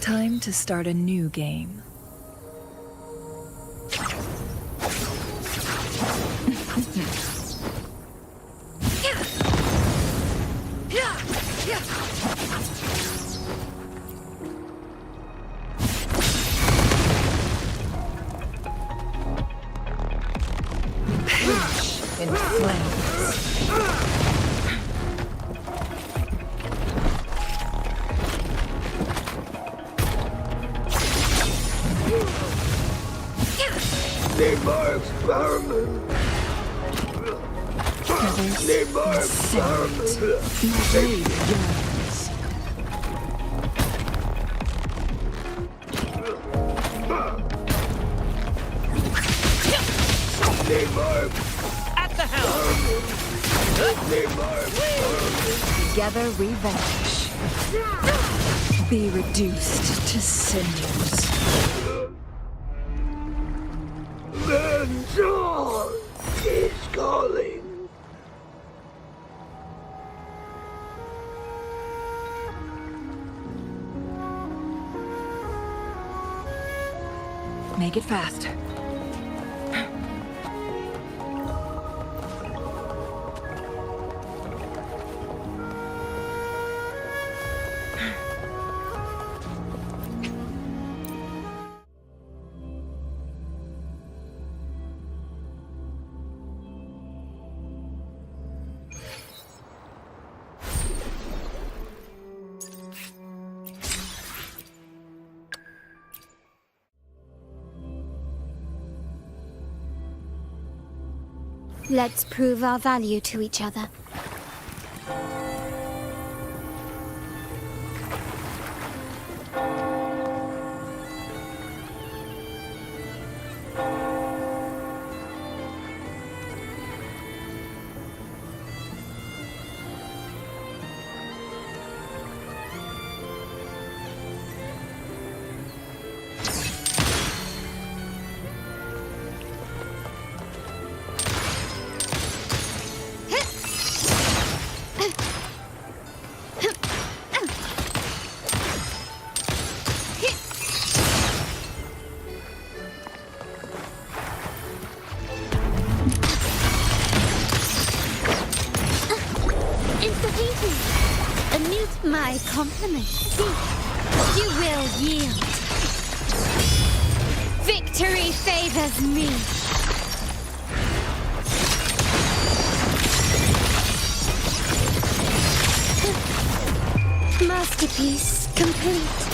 Time to start a new game. In flames. Need more experiment. Need more experiment. My blade yearns. Need more At the helm! Need more experiment. Together we vanish. Be reduced to cinders. Vengeance is calling. Make it fast. Let's prove our value to each other. Amid my compliments, see, you will yield. Victory favors me. Masterpiece complete.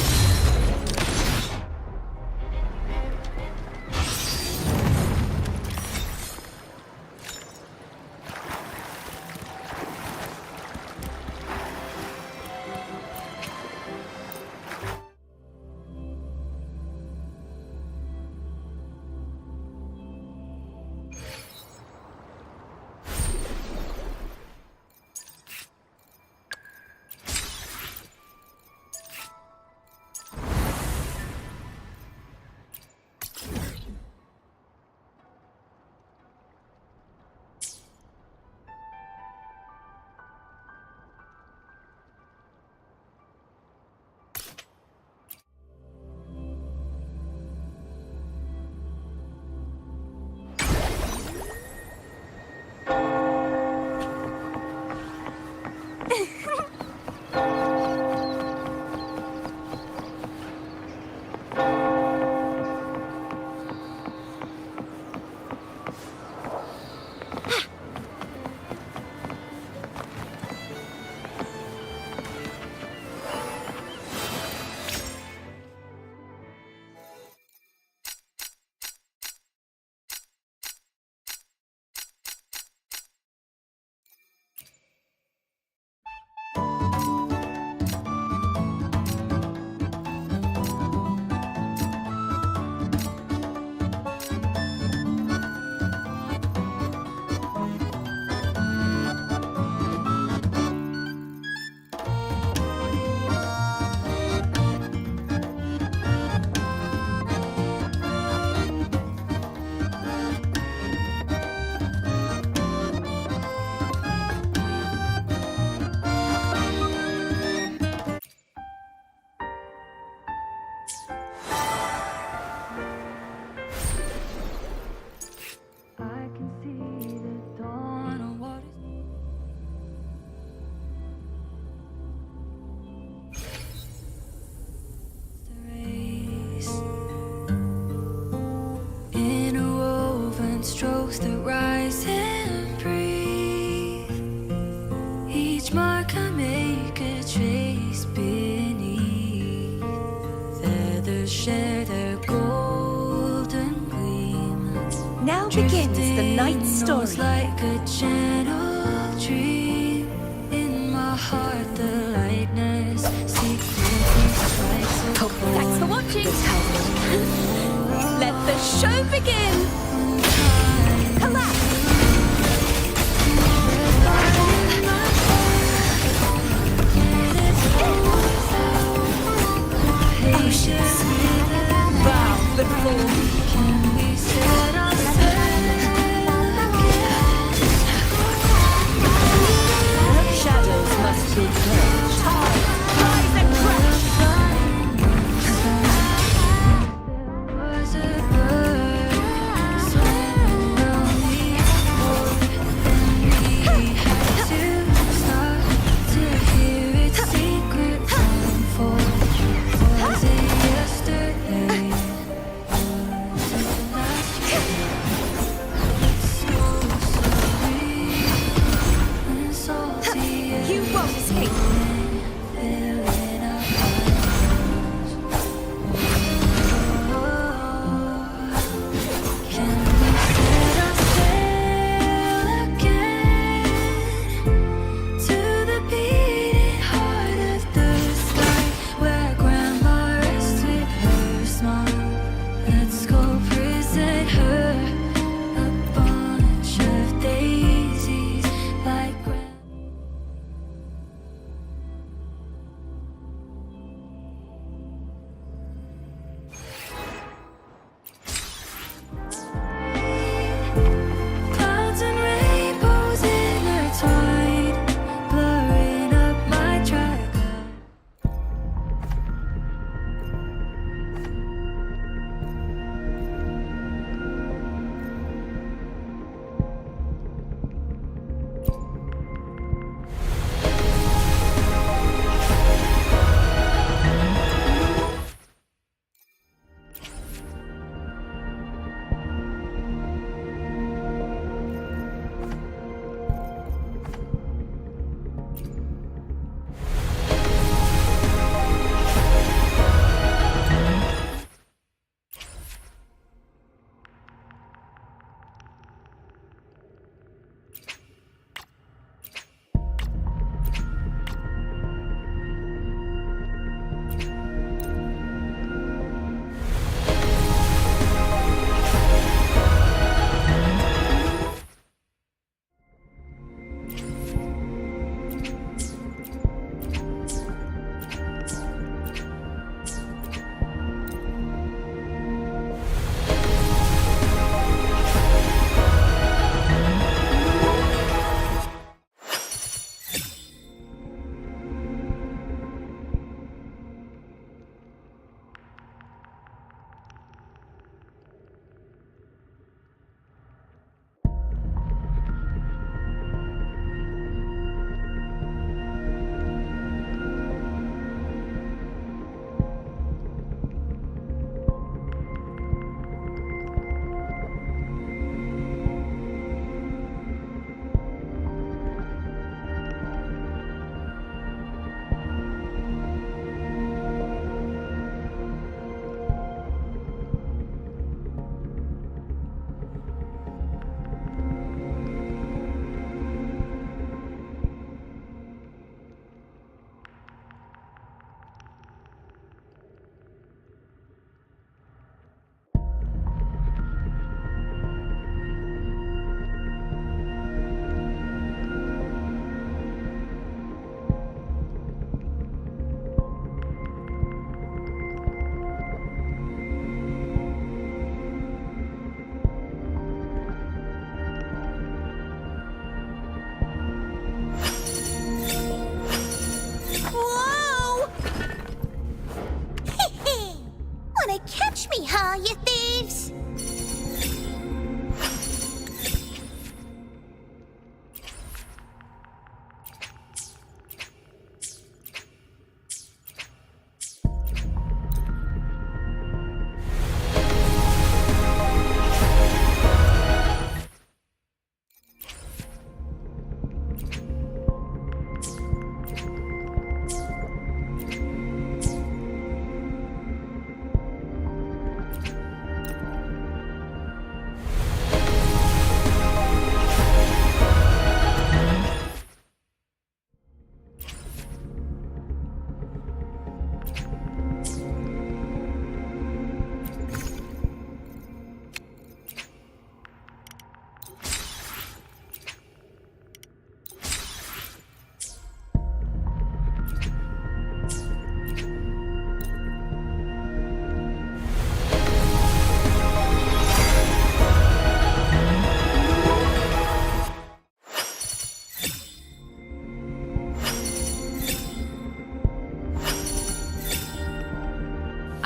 Now begins the night's story. Like a gentle dream in my heart, the lightness Thanks for watching. Let the show begin. Collapse. Oceans bow before me. Shadows must be cleansed. Rise and crash. You won't escape.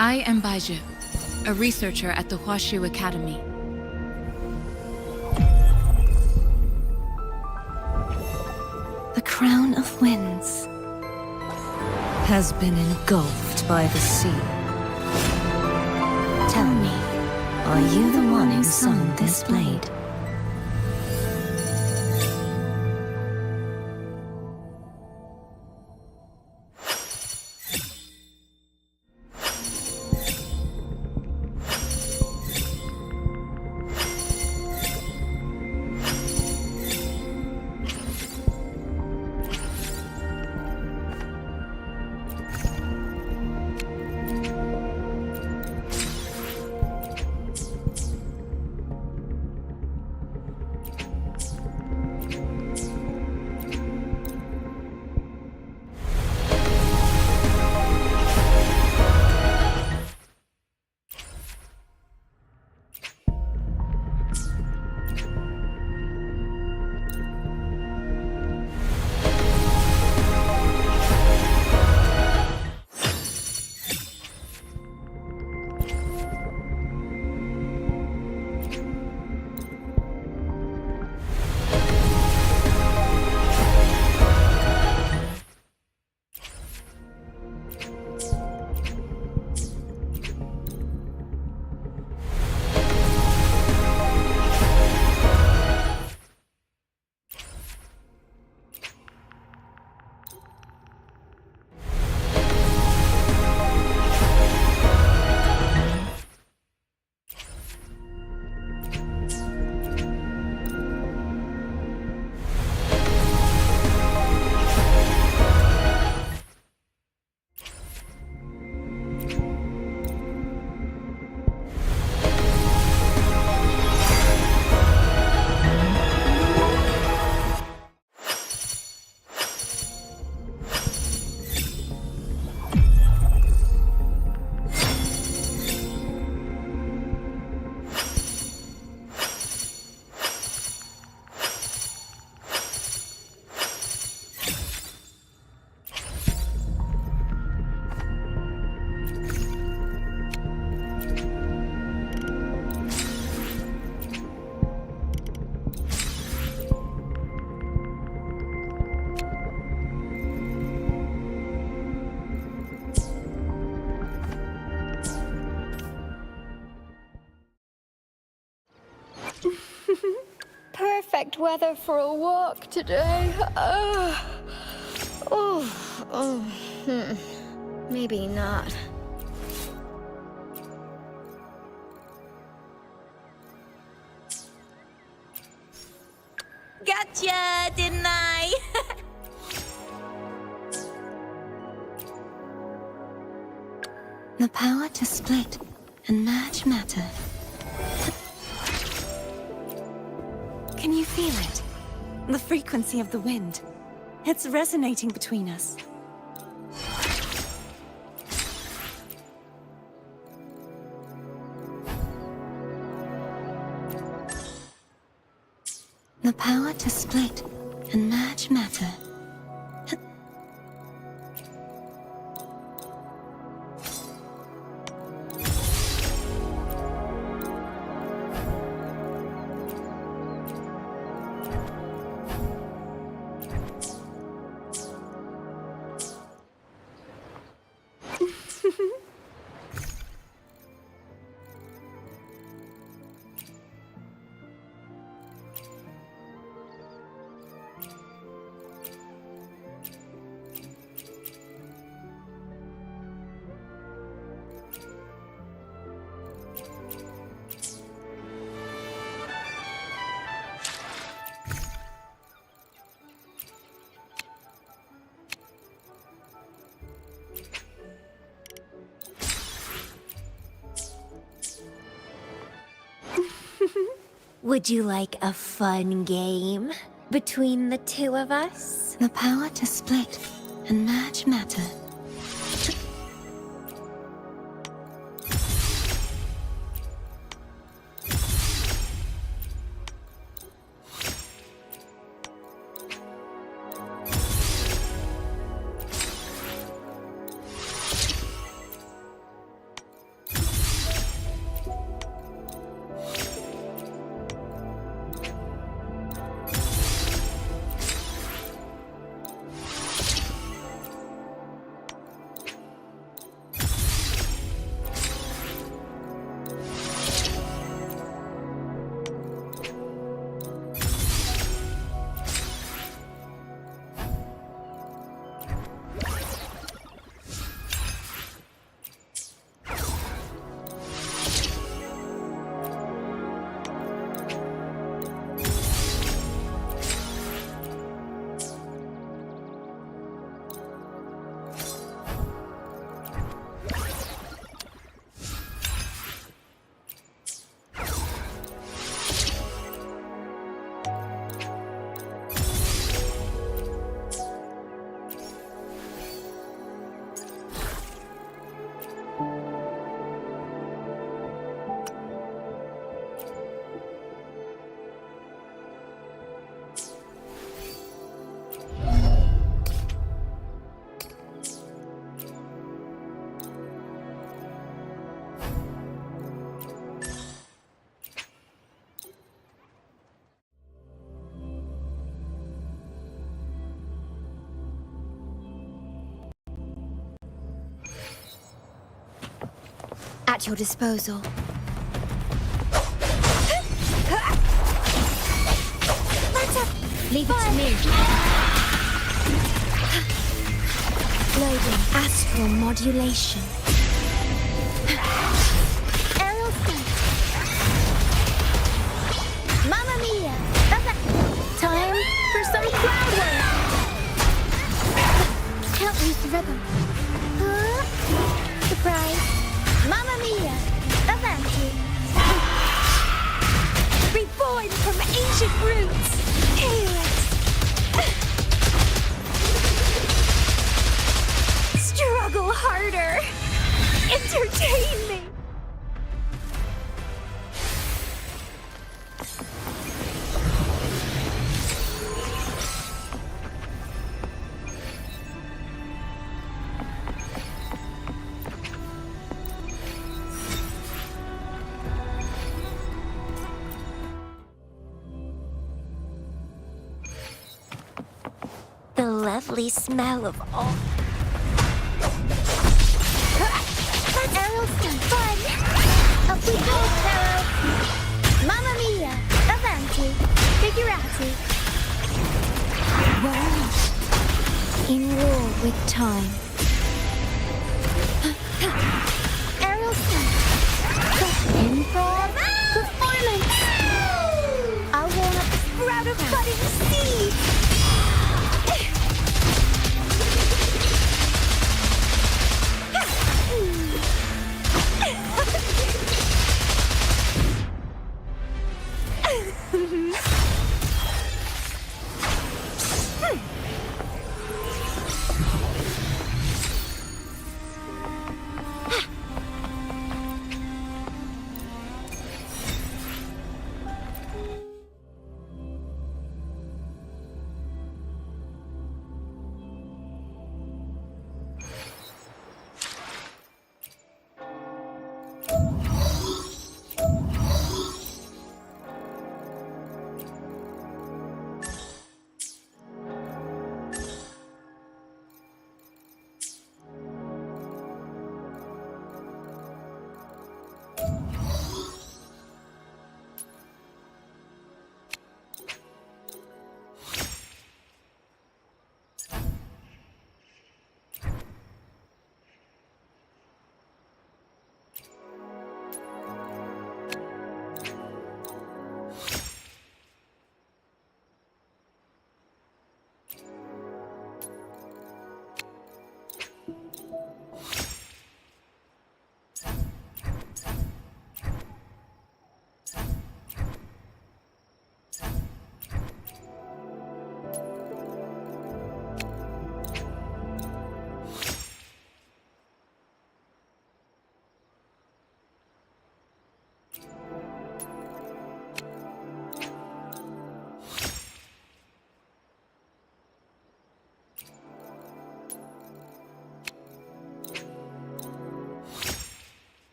I am Baiju, a researcher at the Huashu Academy. The crown of winds has been engulfed by the sea. Tell me, are you the one who summoned this blade? Perfect weather for a walk today. Maybe not. Gotcha, didn't I? The power to split and merge matter. Can you feel it? The frequency of the wind. It's resonating between us. The power to split and merge matter. Would you like a fun game between the two of us? The power to split and merge matter. at your disposal. Leave it to me. Loading astral modulation. Aerial scent. Mamma mia! Time for some crowd work. Can't lose the rhythm. Surprise! Mamma mia! Avanti! Reborn from ancient roots! Hail it! Struggle harder! Entertain me! The lovely smell of all. Aerial stunt fun! Up we go, Pharaoh! Mamma mia! Avanti! Figurati! In war with time. Aerial stunt! Improv performance! I'll warm up the sprout of budding seed!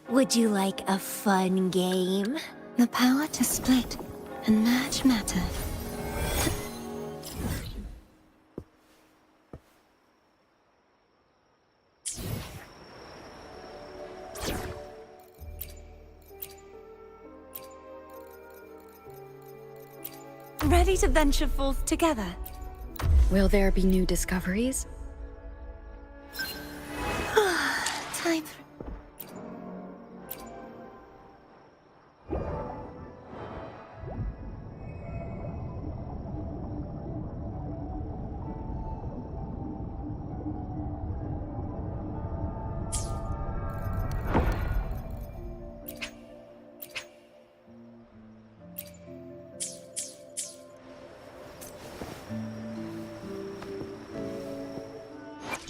Would you like a fun game? The power to split and merge matter. Ready to venture forth together? Will there be new discoveries? Time for...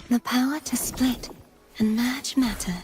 The power to split and merge matter.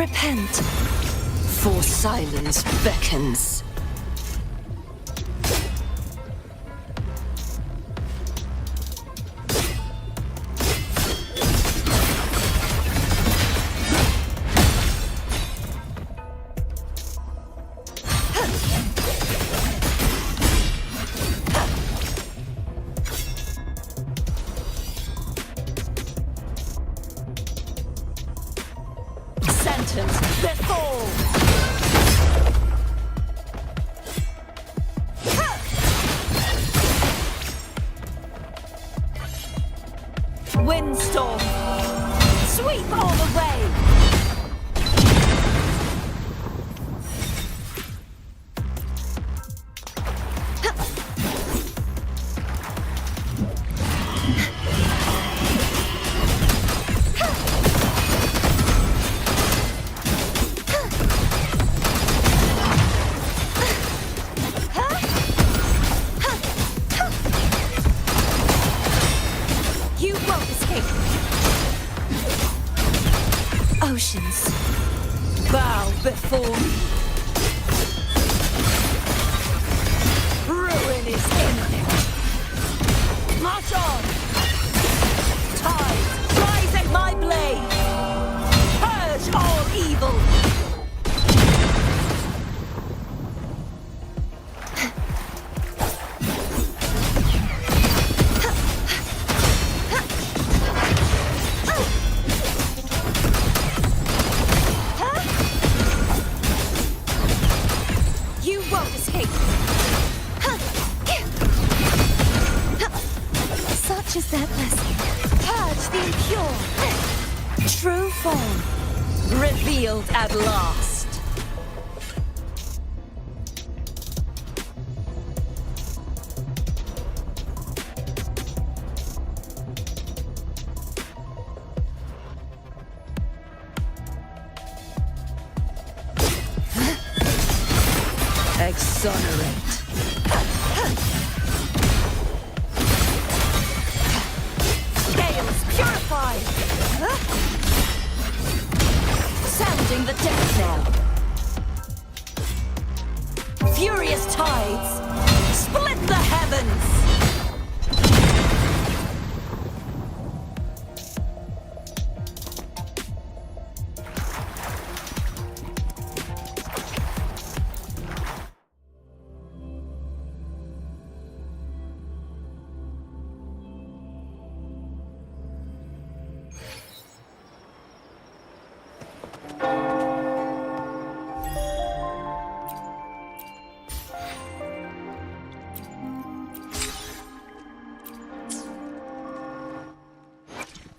repent. For silence beckons. Sentence before. Windstorm. Sweep all the way. You won't escape. Oceans, bow before me. Ruin is imminent. March on. Tides, rise at my blade. Purge all evil. You won't escape. Such is their blessing. Purge the impure. True form revealed at last. Exonerate. Scales purified. Sounding the death knell. Furious tides. Split the heavens.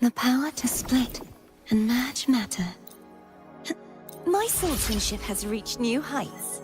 The power to split and merge matter. My swordsmanship has reached new heights.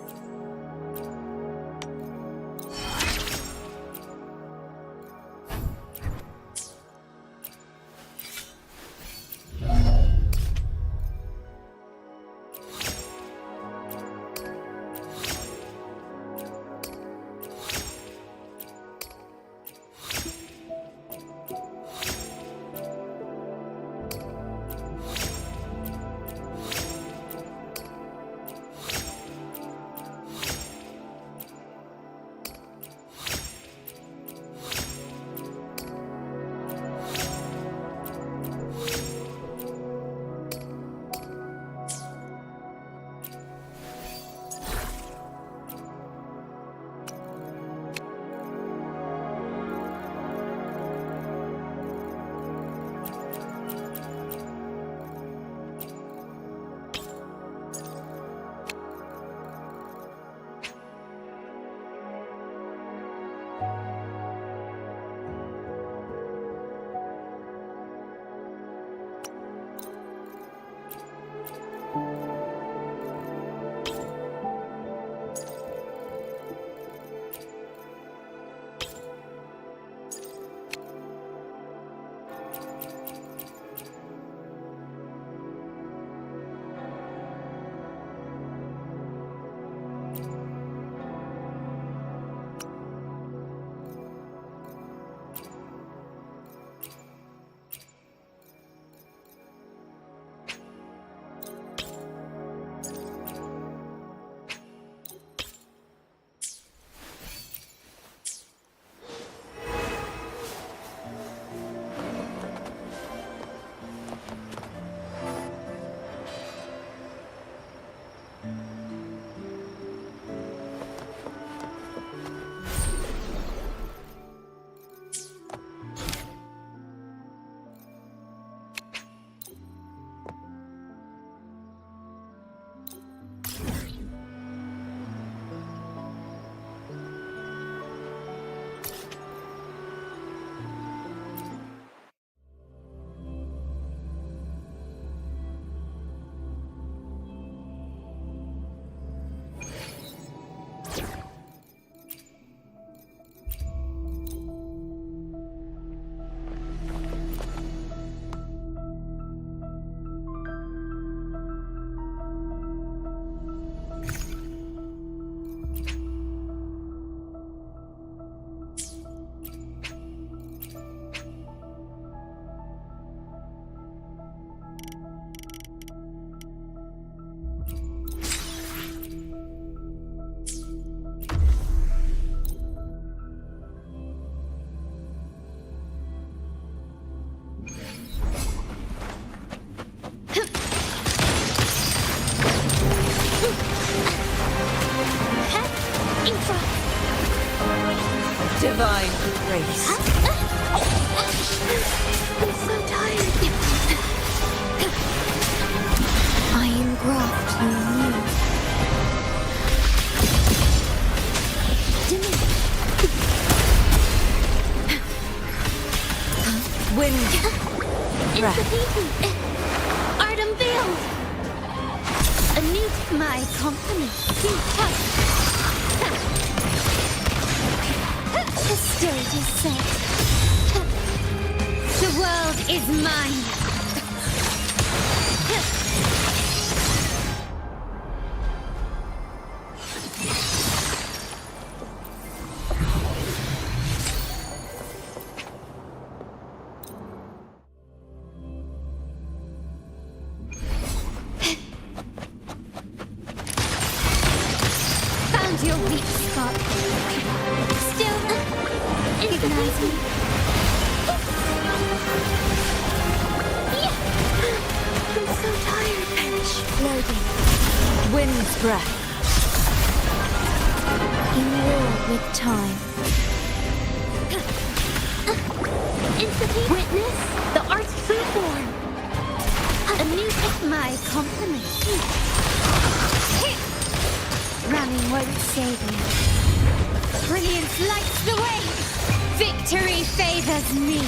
I'm so tired. I engraft you anew. Demi. Wind. Breath. Art unveiled. Anew my company. The stage is set. The world is mine. Found your weak spot. Still recognizing. I'm so tired. Loading. Wind's breath. In war with time. Witness the art's true form. Anew my company. Running won't save you. Brilliance lights the way. Victory favors me.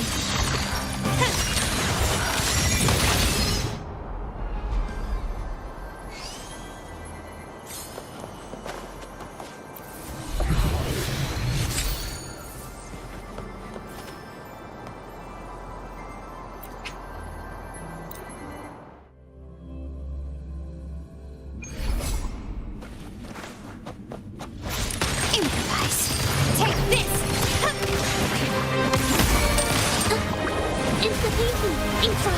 Improvise. Take this. Instantly. Intro.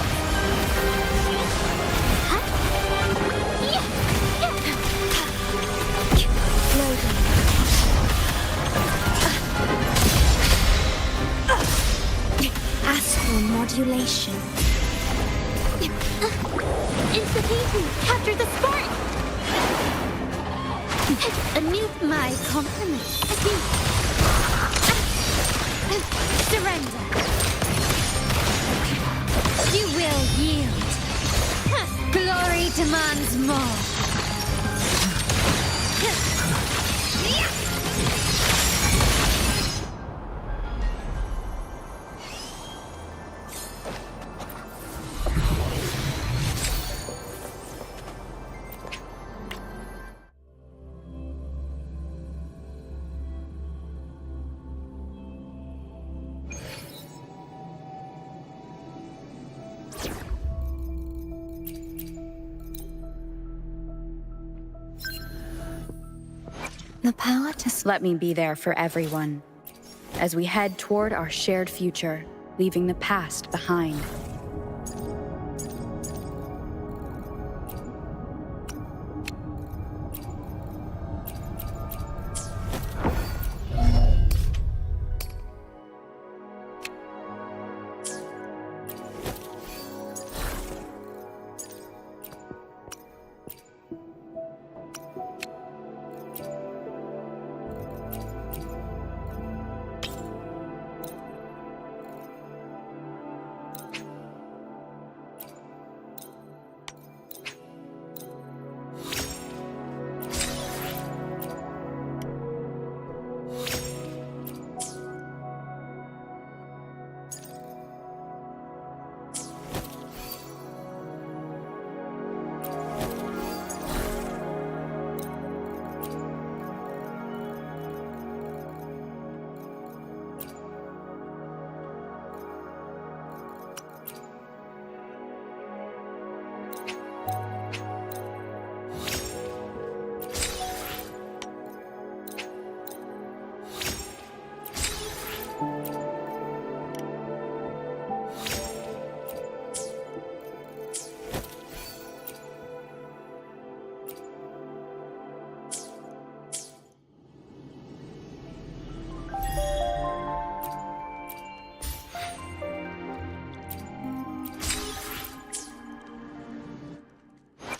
Loading. Astral modulation. Instantly. Capture the spark. Anew my company. Surrender. You will yield. Glory demands more. The power to Let me be there for everyone as we head toward our shared future, leaving the past behind.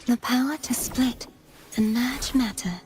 the power to split and merge matter.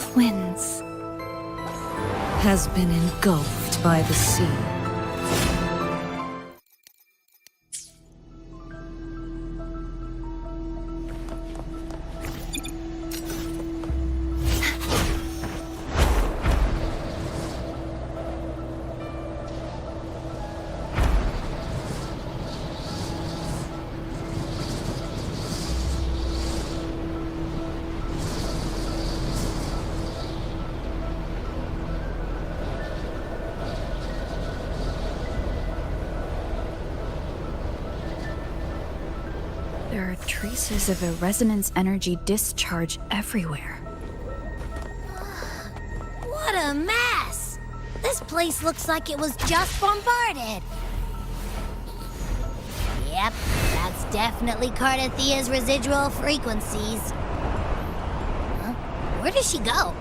of winds has been engulfed by the sea. There are traces of a resonance energy discharge everywhere. What a mess! This place looks like it was just bombarded. Yep, that's definitely Cardathia's residual frequencies. Huh? Where does she go?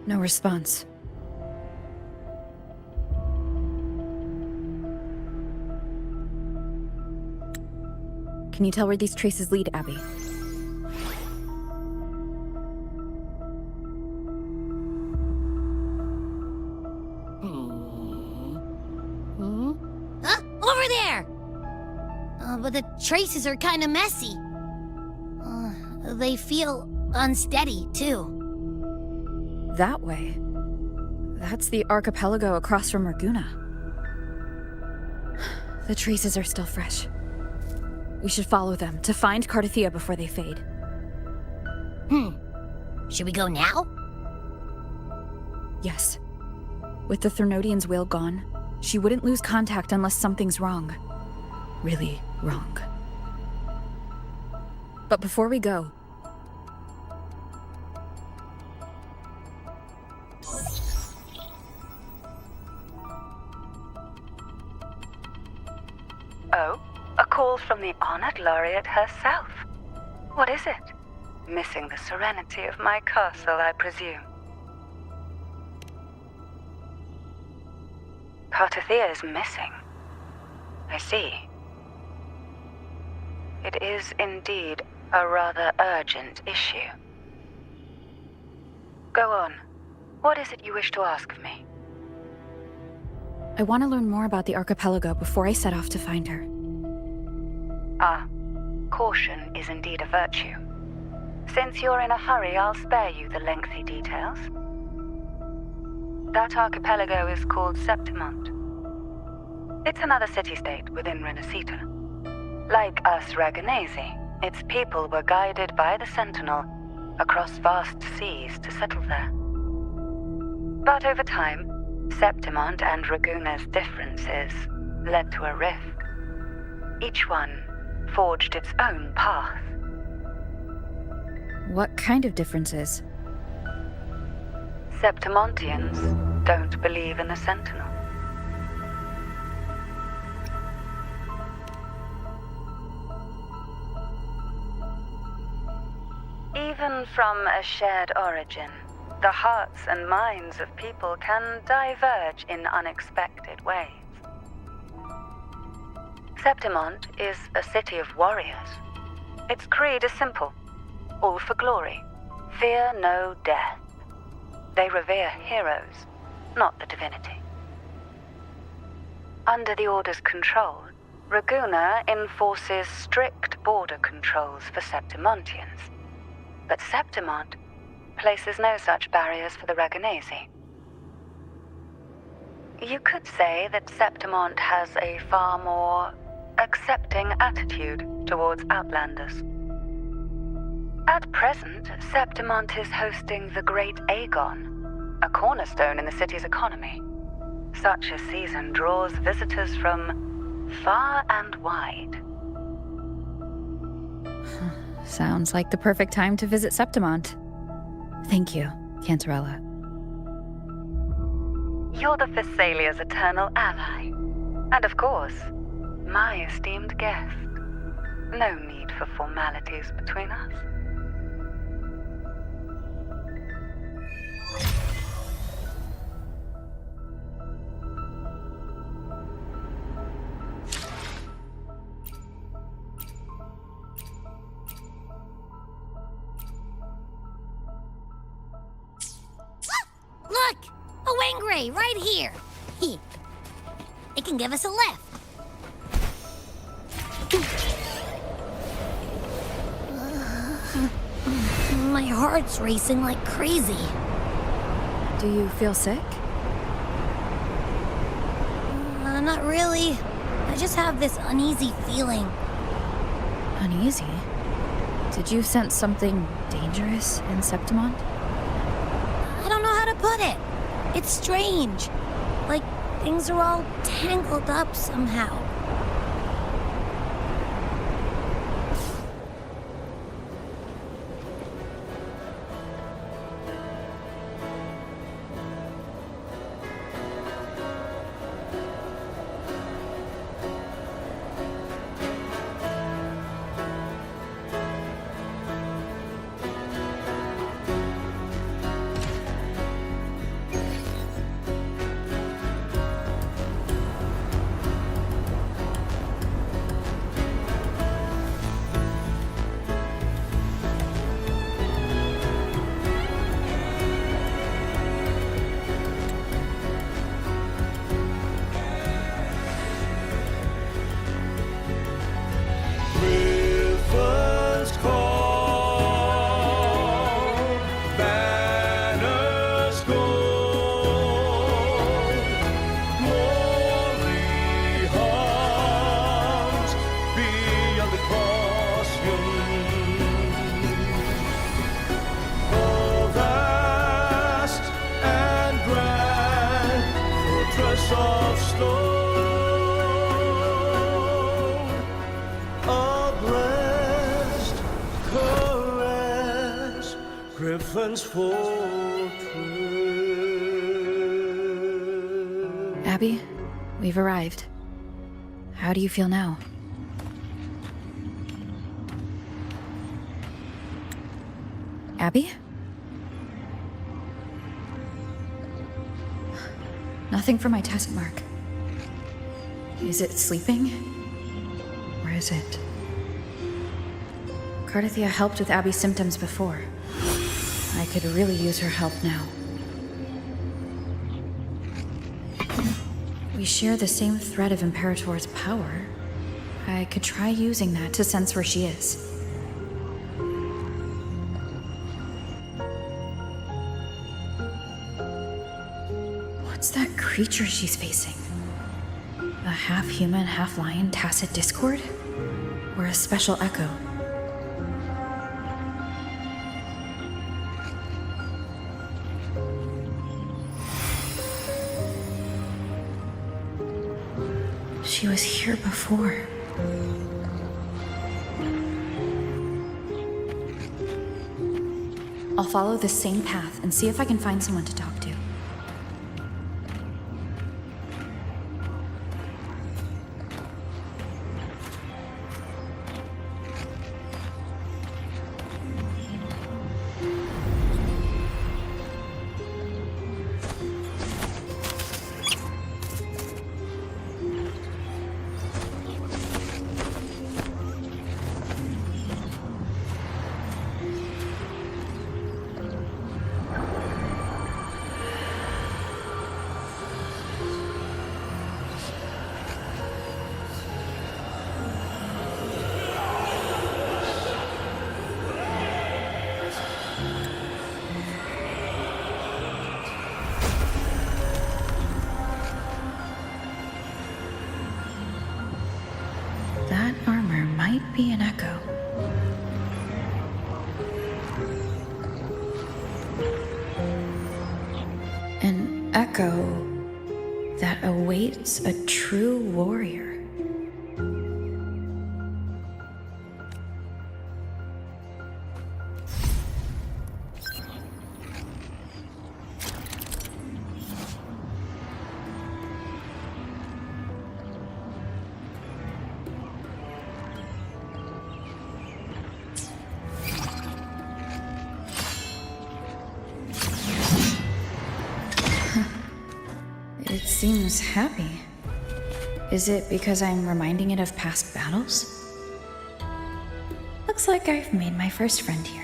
No response. Can you tell where these traces lead, Abby? Huh? Over there! But the traces are kind of messy. They feel unsteady, too. That way. That's the archipelago across from Raguna. The traces are still fresh. We should follow them to find Cardathia before they fade. Should we go now? Yes. With the Thernodian's whale gone, she wouldn't lose contact unless something's wrong. Really wrong. But before we go... Oh, a call from the honored laureate herself. What is it? Missing the serenity of my castle, I presume. Cardathia is missing. I see. It is indeed a rather urgent issue. Go on. What is it you wish to ask of me? I want to learn more about the archipelago before I set off to find her. Ah, caution is indeed a virtue. Since you're in a hurry, I'll spare you the lengthy details. That archipelago is called Septimont. It's another city-state within Renacita. Like us Raganesi, its people were guided by the Sentinel across vast seas to settle there. But over time, Septimont and Raguna's differences led to a rift. Each one forged its own path. What kind of differences? Septimontians don't believe in the Sentinel. Even from a shared origin, the hearts and minds of people can diverge in unexpected ways. Septimont is a city of warriors. Its creed is simple: all for glory, fear no death. They revere heroes, not the divinity. Under the Order's control, Raguna enforces strict border controls for Septimontians. But Septimont places no such barriers for the Raganesi. You could say that Septimont has a far more accepting attitude towards outlanders. At present, Septimont is hosting the Great Aegon, a cornerstone in the city's economy. Such a season draws visitors from far and wide. Sounds like the perfect time to visit Septimont. Thank you. Cantarella. You're the Thessalia's eternal ally. And of course, my esteemed guest. No need for formalities between us. Look! A Wangray right here! It can give us a lift. My heart's racing like crazy. Do you feel sick? Not really. I just have this uneasy feeling. Uneasy? Did you sense something dangerous in Septimont? I don't know how to put it. It's strange. Like things are all tangled up somehow. Rivers call, banners go, glory hums beyond the crossing. Oh, vast and grand fortress of stone. Griffin's fortress. Abby, we've arrived. How do you feel now? Abby? Nothing for my test mark. Is it sleeping? Or is it? Cardathia helped with Abby's symptoms before. I could really use her help now. We share the same thread of Imperator's power. I could try using that to sense where she is. What's that creature she's facing? A half-human, half-lion tacit discord? Or a special echo? She was here before. I'll follow the same path and see if I can find someone to talk to. That armor might be an echo. An echo that awaits a true warrior. seems happy. Is it because I'm reminding it of past battles? Looks like I've made my first friend here.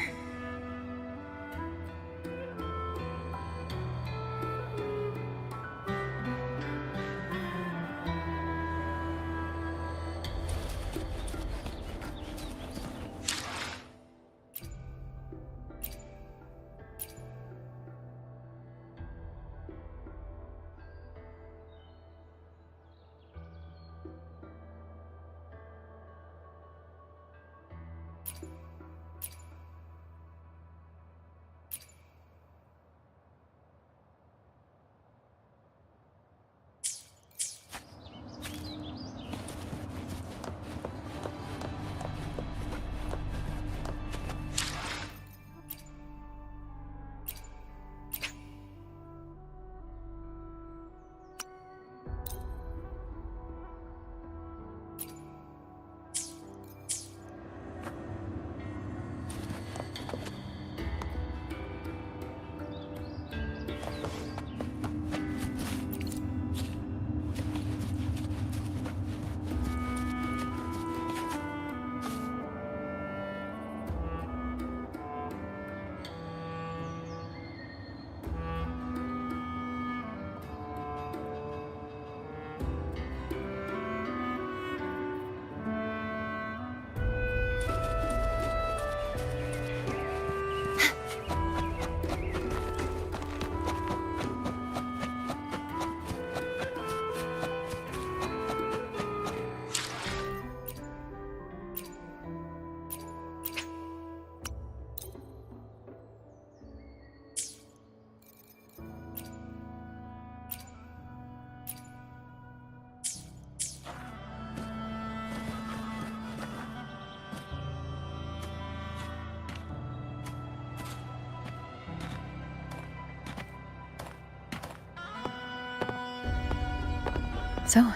So,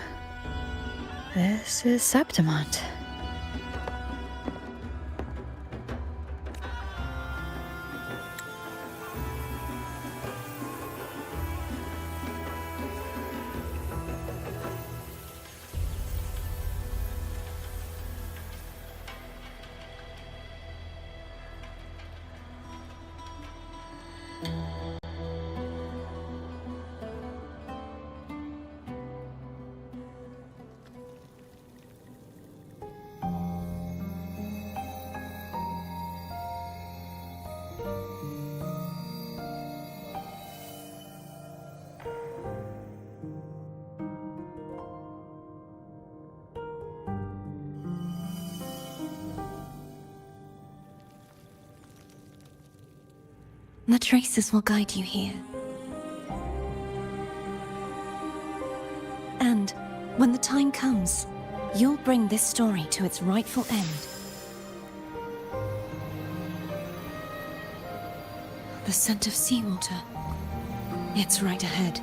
this is Septimont. The traces will guide you here. And when the time comes, you'll bring this story to its rightful end. The scent of seawater. It's right ahead.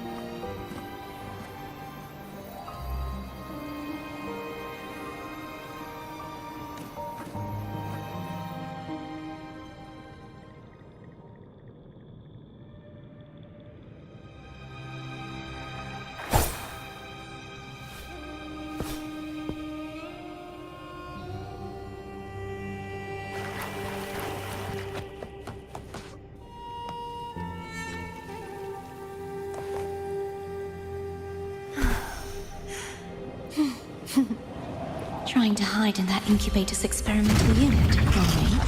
Trying to hide in that incubator's experimental unit, Nguli.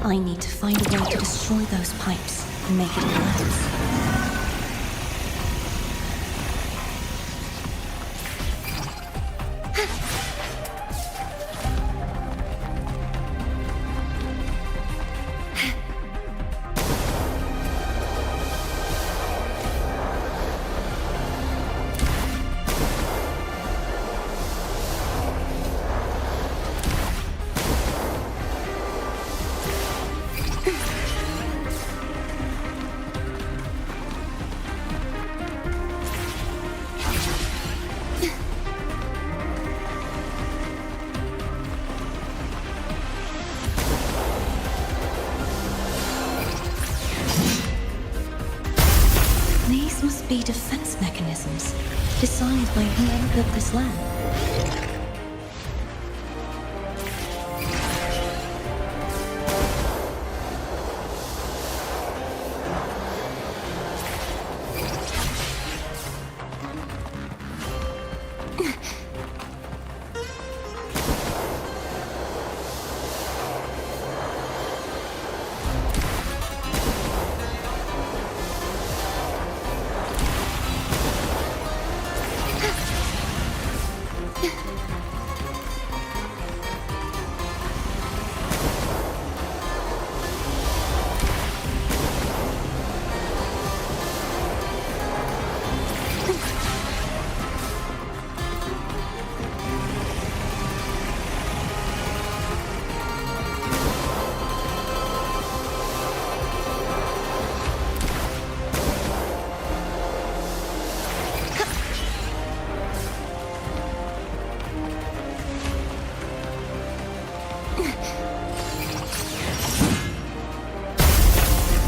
I need to find a way to destroy those pipes and make it collapse. Be defensive. mechanisms designed by whoever built this land.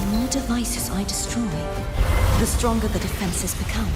The more devices I destroy, the stronger the defenses become.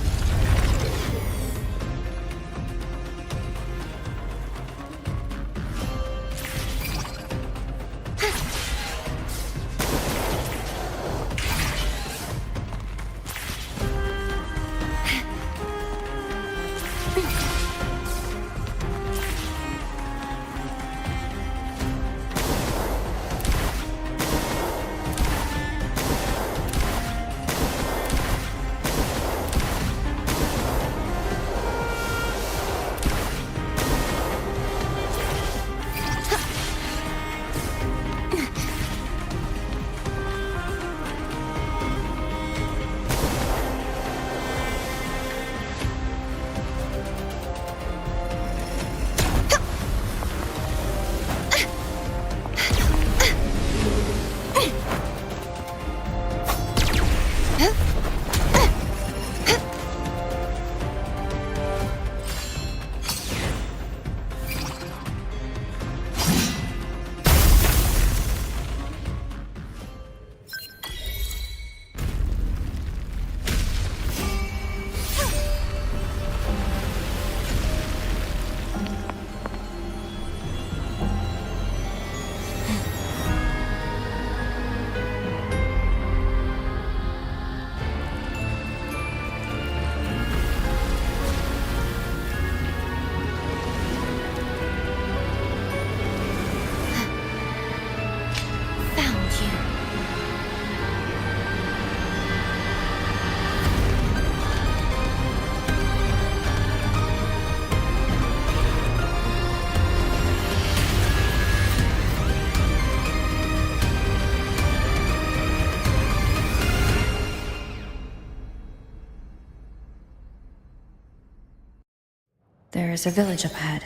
There is a village up ahead.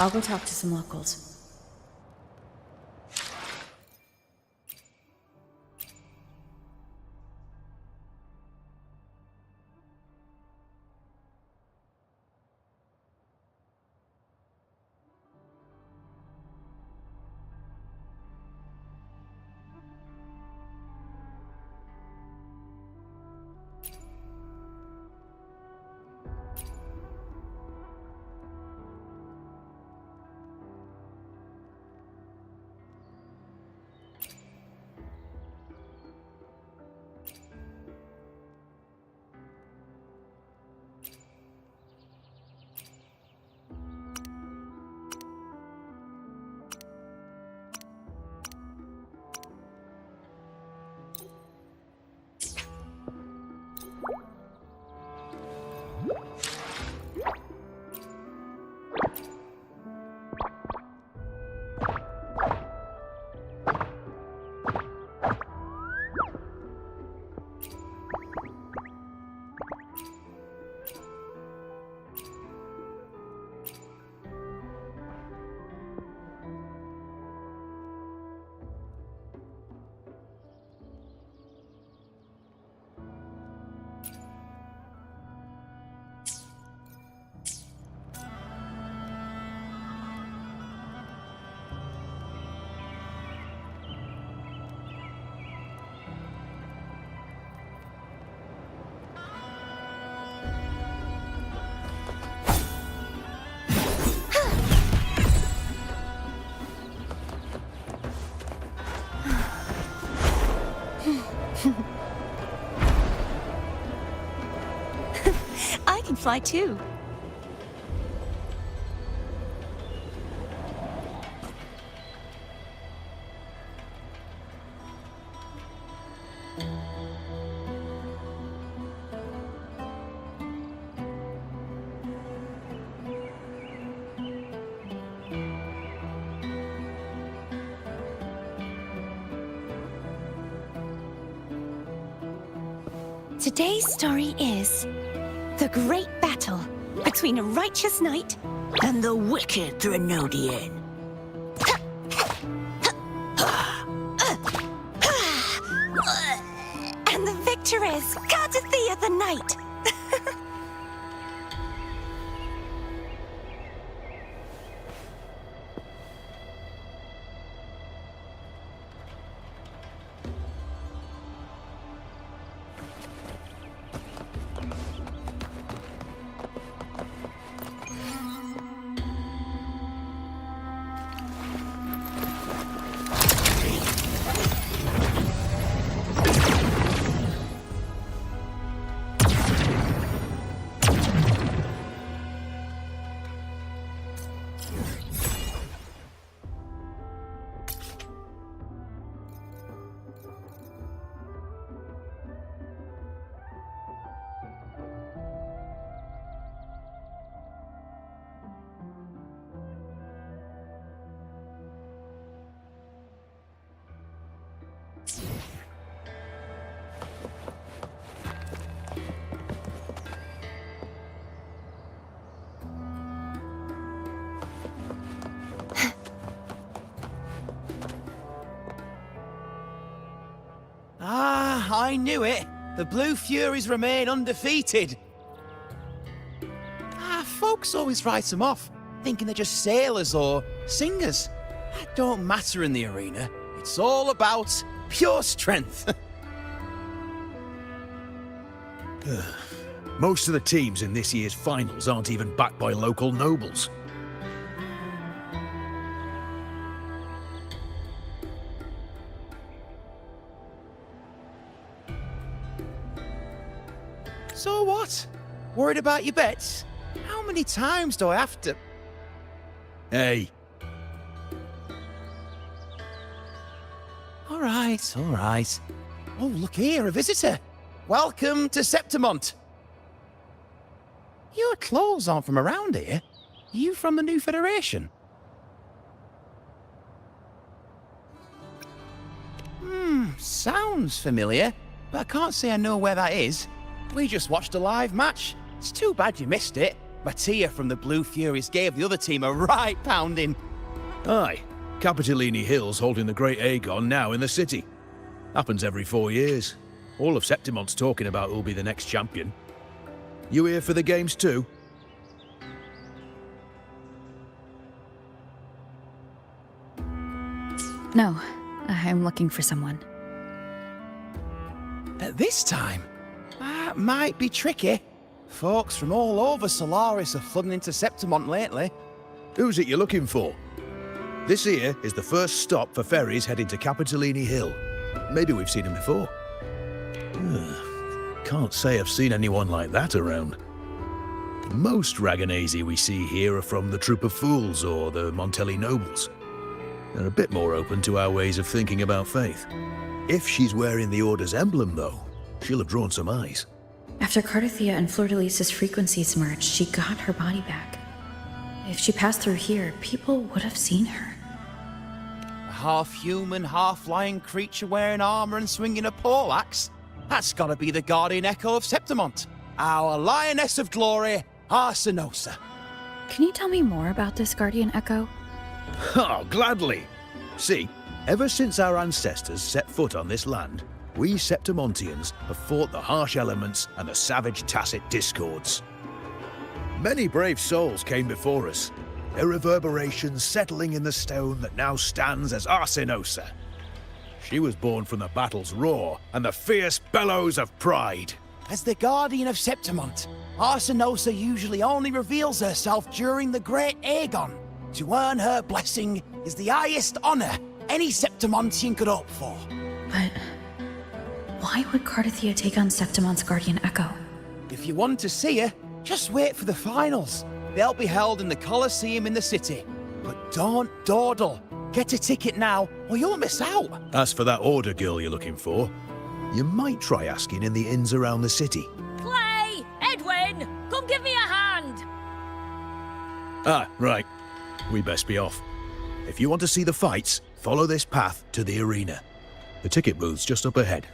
I'll go talk to some locals. I can fly too. Today's story is the great battle between a righteous knight and the wicked Threnodian. And the victor is Cardathea the Knight. Ah, I knew it. The Blue Furies remain undefeated. Folks always write them off, thinking they're just sailors or singers. That don't matter in the arena. It's all about pure strength. Most of the teams in this year's finals aren't even backed by local nobles. So what? Worried about your bets? How many times do I have to... Hey, All right. Oh, look here, a visitor. Welcome to Septimont. Your clothes aren't from around here. Are you from the New Federation? Sounds familiar, but I can't say I know where that is. We just watched a live match. It's too bad you missed it. Mattia from the Blue Furies gave the other team a right pounding. aye. Capitolini Hill's holding the Great Aegon now in the city. Happens every 4 years. All of Septimont's talking about who'll be the next champion. You here for the games too? No, I'm looking for someone. At this time? That might be tricky. Folks from all over Solaris are flooding into Septimont lately. Who's it you're looking for? This here is the first stop for ferries heading to Capitolini Hill. Maybe we've seen him before. Can't say I've seen anyone like that around. Most Raganesi we see here are from the Troop of Fools or the Montelli Nobles. They're a bit more open to our ways of thinking about faith. If she's wearing the Order's emblem, though, she'll have drawn some eyes. After Cardathea and Fleur-de-Lis's frequencies merged, she got her body back. If she passed through here, people would have seen her. A half-human, half-lion creature wearing armor and swinging a poleaxe? That's gotta be the Guardian Echo of Septimont. Our Lioness of Glory, Arsinosa. Can you tell me more about this Guardian Echo? Oh, gladly. See, ever since our ancestors set foot on this land, we Septimontians have fought the harsh elements and the savage tacit discords. Many brave souls came before us, their reverberations settling in the stone that now stands as Arsinosa. She was born from the battle's roar and the fierce bellows of pride. As the Guardian of Septimont, Arsinosa usually only reveals herself during the Great Aegon. To earn her blessing is the highest honor any Septimontian could hope for. But why would Cardathia take on Septimon's guardian Echo? If you want to see her, just wait for the finals. They'll be held in the Colosseum in the city. But don't dawdle. Get a ticket now, or you'll miss out. As for that order girl you're looking for, you might try asking in the inns around the city. Clay! Edwin! Come give me a hand! Ah, right. We best be off. If you want to see the fights, follow this path to the arena. The ticket booth's just up ahead.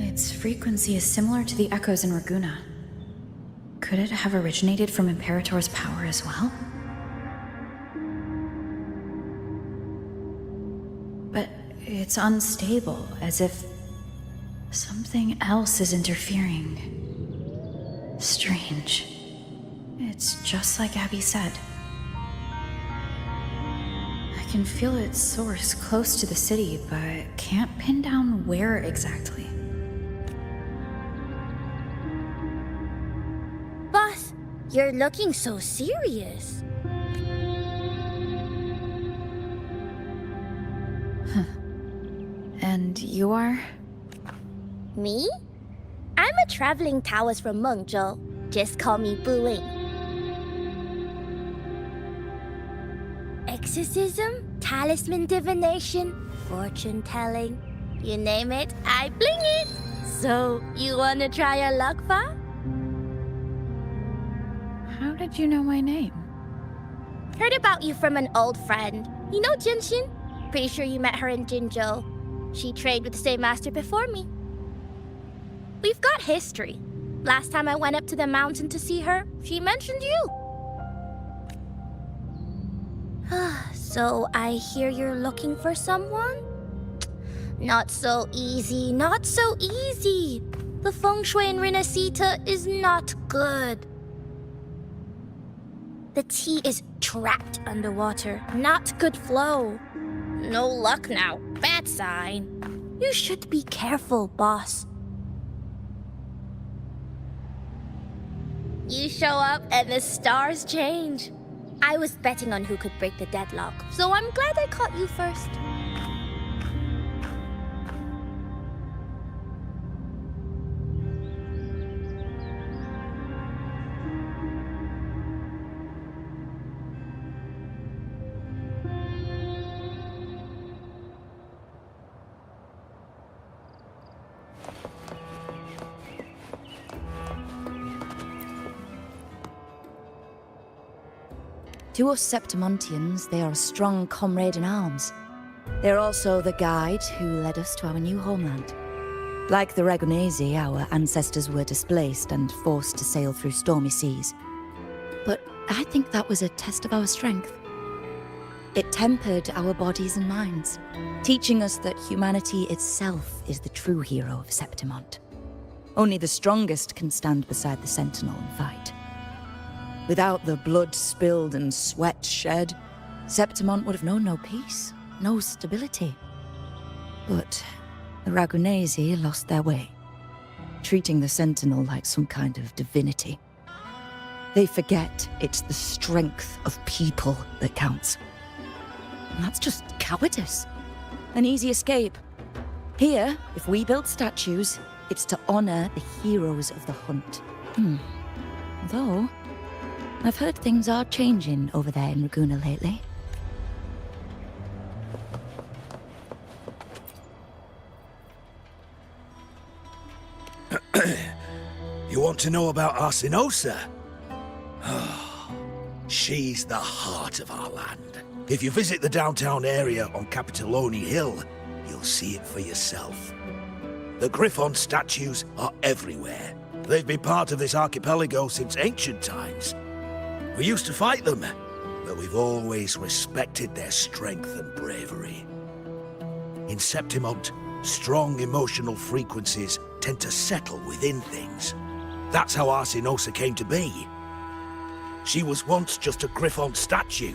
Its frequency is similar to the echoes in Raguna. Could it have originated from Imperator's power as well? But it's unstable, as if something else is interfering. Strange. It's just like Abby said. I can feel its source close to the city, but can't pin down where exactly. Boss, you're looking so serious. And you are? Me? I'm a traveling Taoist from Mengzhou. Just call me Buling. Exorcism, talisman divination, fortune telling. You name it, I bling it. So, you wanna try your luck, Fa? How did you know my name? Heard about you from an old friend. You know Jinshin? Pretty sure you met her in Jinzhou. She trained with the same master before me. We've got history. Last time I went up to the mountain to see her, she mentioned you. So I hear you're looking for someone? Not so easy, not so easy. The feng shui in Renacita is not good. The tea is trapped underwater, not good flow. No luck now, bad sign. You should be careful, boss. You show up and the stars change. I was betting on who could break the deadlock, so I'm glad I caught you first. To us Septimontians, they are a strong comrade in arms. They're also the guide who led us to our new homeland. Like the Ragunesi, our ancestors were displaced and forced to sail through stormy seas. But I think that was a test of our strength. It tempered our bodies and minds, teaching us that humanity itself is the true hero of Septimont. Only the strongest can stand beside the Sentinel and fight. Without the blood spilled and sweat shed, Septimont would have known no peace, no stability. But the Ragunesi lost their way, treating the Sentinel like some kind of divinity. They forget it's the strength of people that counts. And that's just cowardice. An easy escape. Here, if we build statues, it's to honor the heroes of the hunt. Though, I've heard things are changing over there in Raguna lately. You want to know about Arsinosa? She's the heart of our land. If you visit the downtown area on Capitoloni Hill, you'll see it for yourself. The Griffon statues are everywhere. They've been part of this archipelago since ancient times. We used to fight them, but we've always respected their strength and bravery. In Septimont, strong emotional frequencies tend to settle within things. That's how Arsinosa came to be. She was once just a Griffon statue,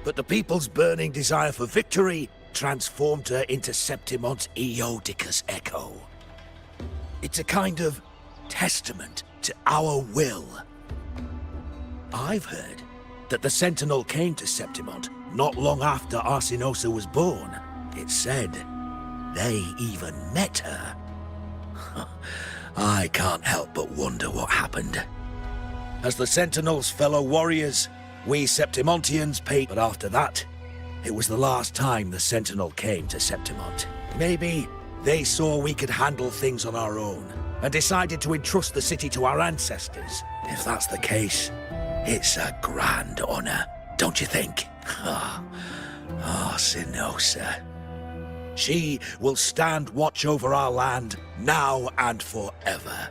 but the people's burning desire for victory transformed her into Septimon's Eodicus Echo. It's a kind of testament to our will. I've heard that the Sentinel came to Septimont not long after Arsinosa was born. It's said they even met her. I can't help but wonder what happened. As the Sentinel's fellow warriors, we Septimontians paid, but after that, it was the last time the Sentinel came to Septimont. Maybe they saw we could handle things on our own, and decided to entrust the city to our ancestors. If that's the case, it's a grand honor, don't you think? Arsinosa. She will stand watch over our land, now and forever.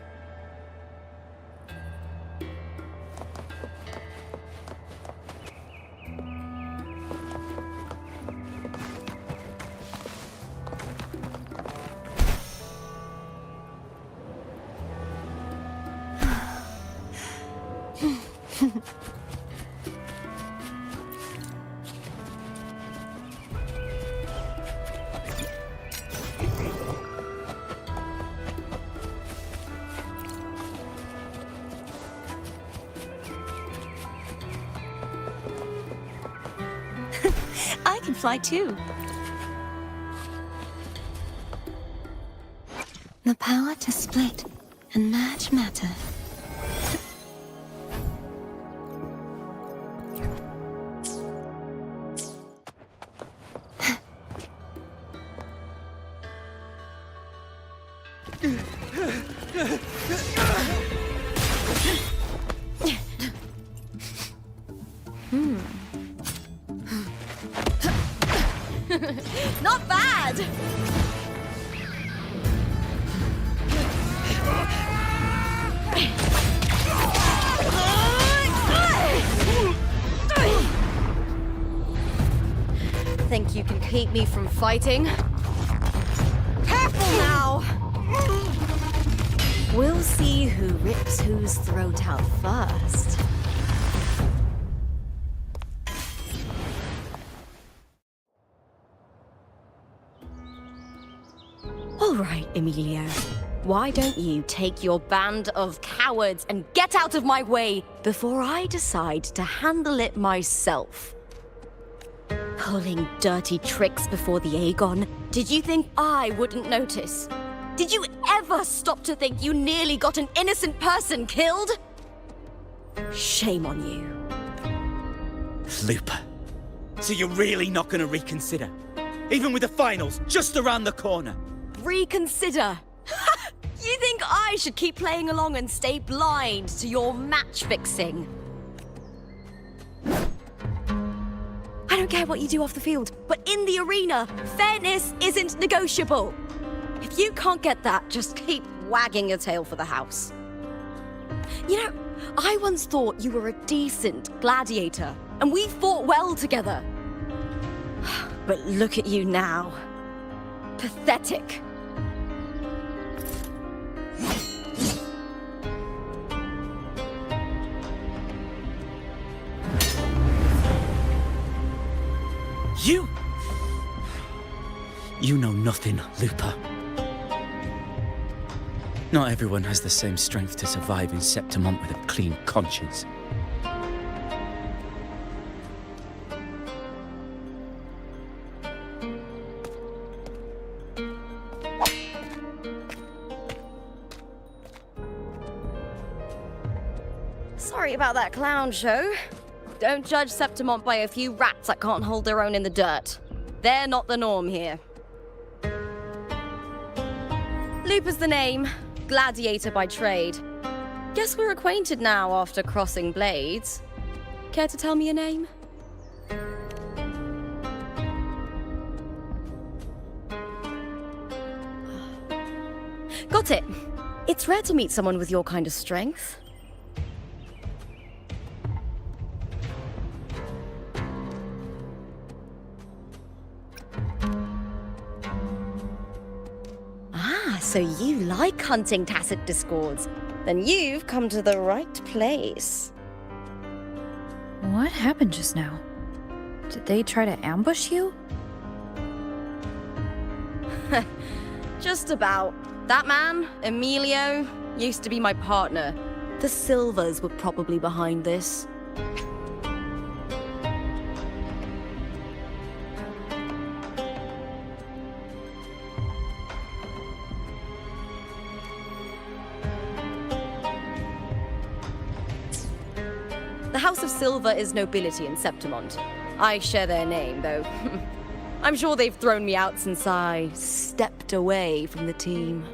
I can fly too. The power to split and merge matter. Not bad! Think you can keep me from fighting? Careful now! We'll see who rips whose throat out first. All right, Emilio. Why don't you take your band of cowards and get out of my way before I decide to handle it myself? Pulling dirty tricks before the Aegon. Did you think I wouldn't notice? Did you ever stop to think you nearly got an innocent person killed? Shame on you. Lupa. So you're really not gonna reconsider? Even with the finals just around the corner? Reconsider? You think I should keep playing along and stay blind to your match fixing? I don't care what you do off the field, but in the arena, fairness isn't negotiable. If you can't get that, just keep wagging your tail for the house. You know, I once thought you were a decent gladiator, and we fought well together. But look at you now. Pathetic. You know nothing, Lupa. Not everyone has the same strength to survive in Septimont with a clean conscience. Sorry about that clown show. Don't judge Septimont by a few rats that can't hold their own in the dirt. They're not the norm here. Lupa's the name, gladiator by trade. Guess we're acquainted now after crossing blades. Care to tell me your name? Got it. It's rare to meet someone with your kind of strength. So you like hunting tacit discords? Then you've come to the right place. What happened just now? Did they try to ambush you? Just about. That man, Emilio, used to be my partner. The Silvers were probably behind this. The House of Silver is nobility in Septimont. I share their name, though. I'm sure they've thrown me out since I stepped away from the team.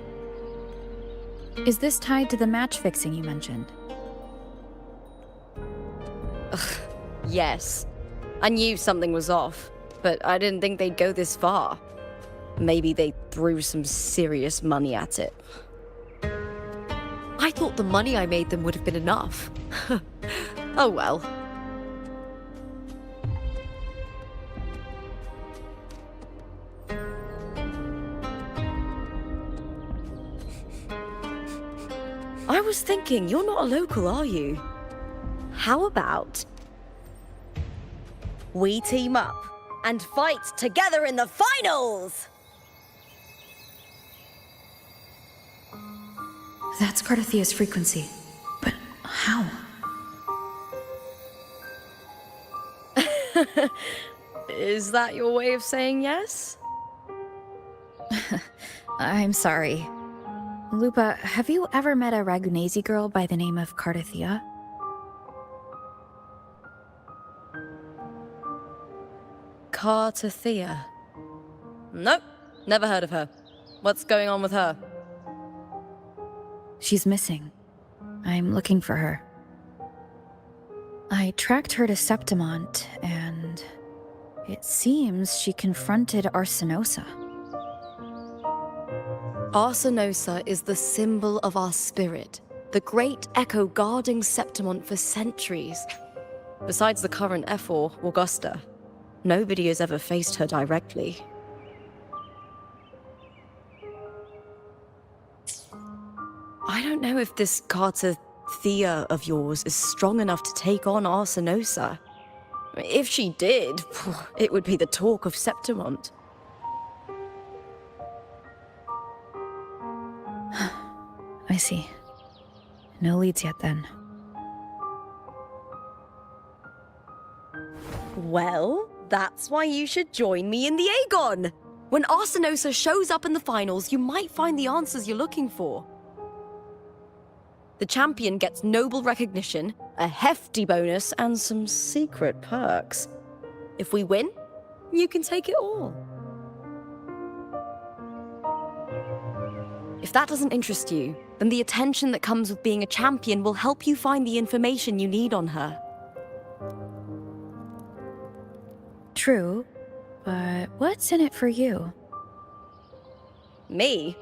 Is this tied to the match fixing you mentioned? Yes. I knew something was off, but I didn't think they'd go this far. Maybe they threw some serious money at it. I thought the money I made them would have been enough. Oh well. I was thinking, you're not a local, are you? How about we team up and fight together in the finals? That's Cardathia's frequency. But how? Is that your way of saying yes? I'm sorry. Lupa, have you ever met a Ragunesi girl by the name of Cardathia? Cardathia? Nope, never heard of her. What's going on with her? She's missing. I'm looking for her. I tracked her to Septimont, and it seems she confronted Arsenosa. Arsenosa is the symbol of our spirit, the great echo guarding Septimont for centuries. Besides the current Ephor, Augusta, nobody has ever faced her directly. I don't know if this Cardathia of yours is strong enough to take on Arsenosa. If she did, it would be the talk of Septimont. I see. No leads yet, then. Well, that's why you should join me in the Aegon! When Arsenosa shows up in the finals, you might find the answers you're looking for. The champion gets noble recognition, a hefty bonus, and some secret perks. If we win, you can take it all. If that doesn't interest you, then the attention that comes with being a champion will help you find the information you need on her. True, but what's in it for you? Me?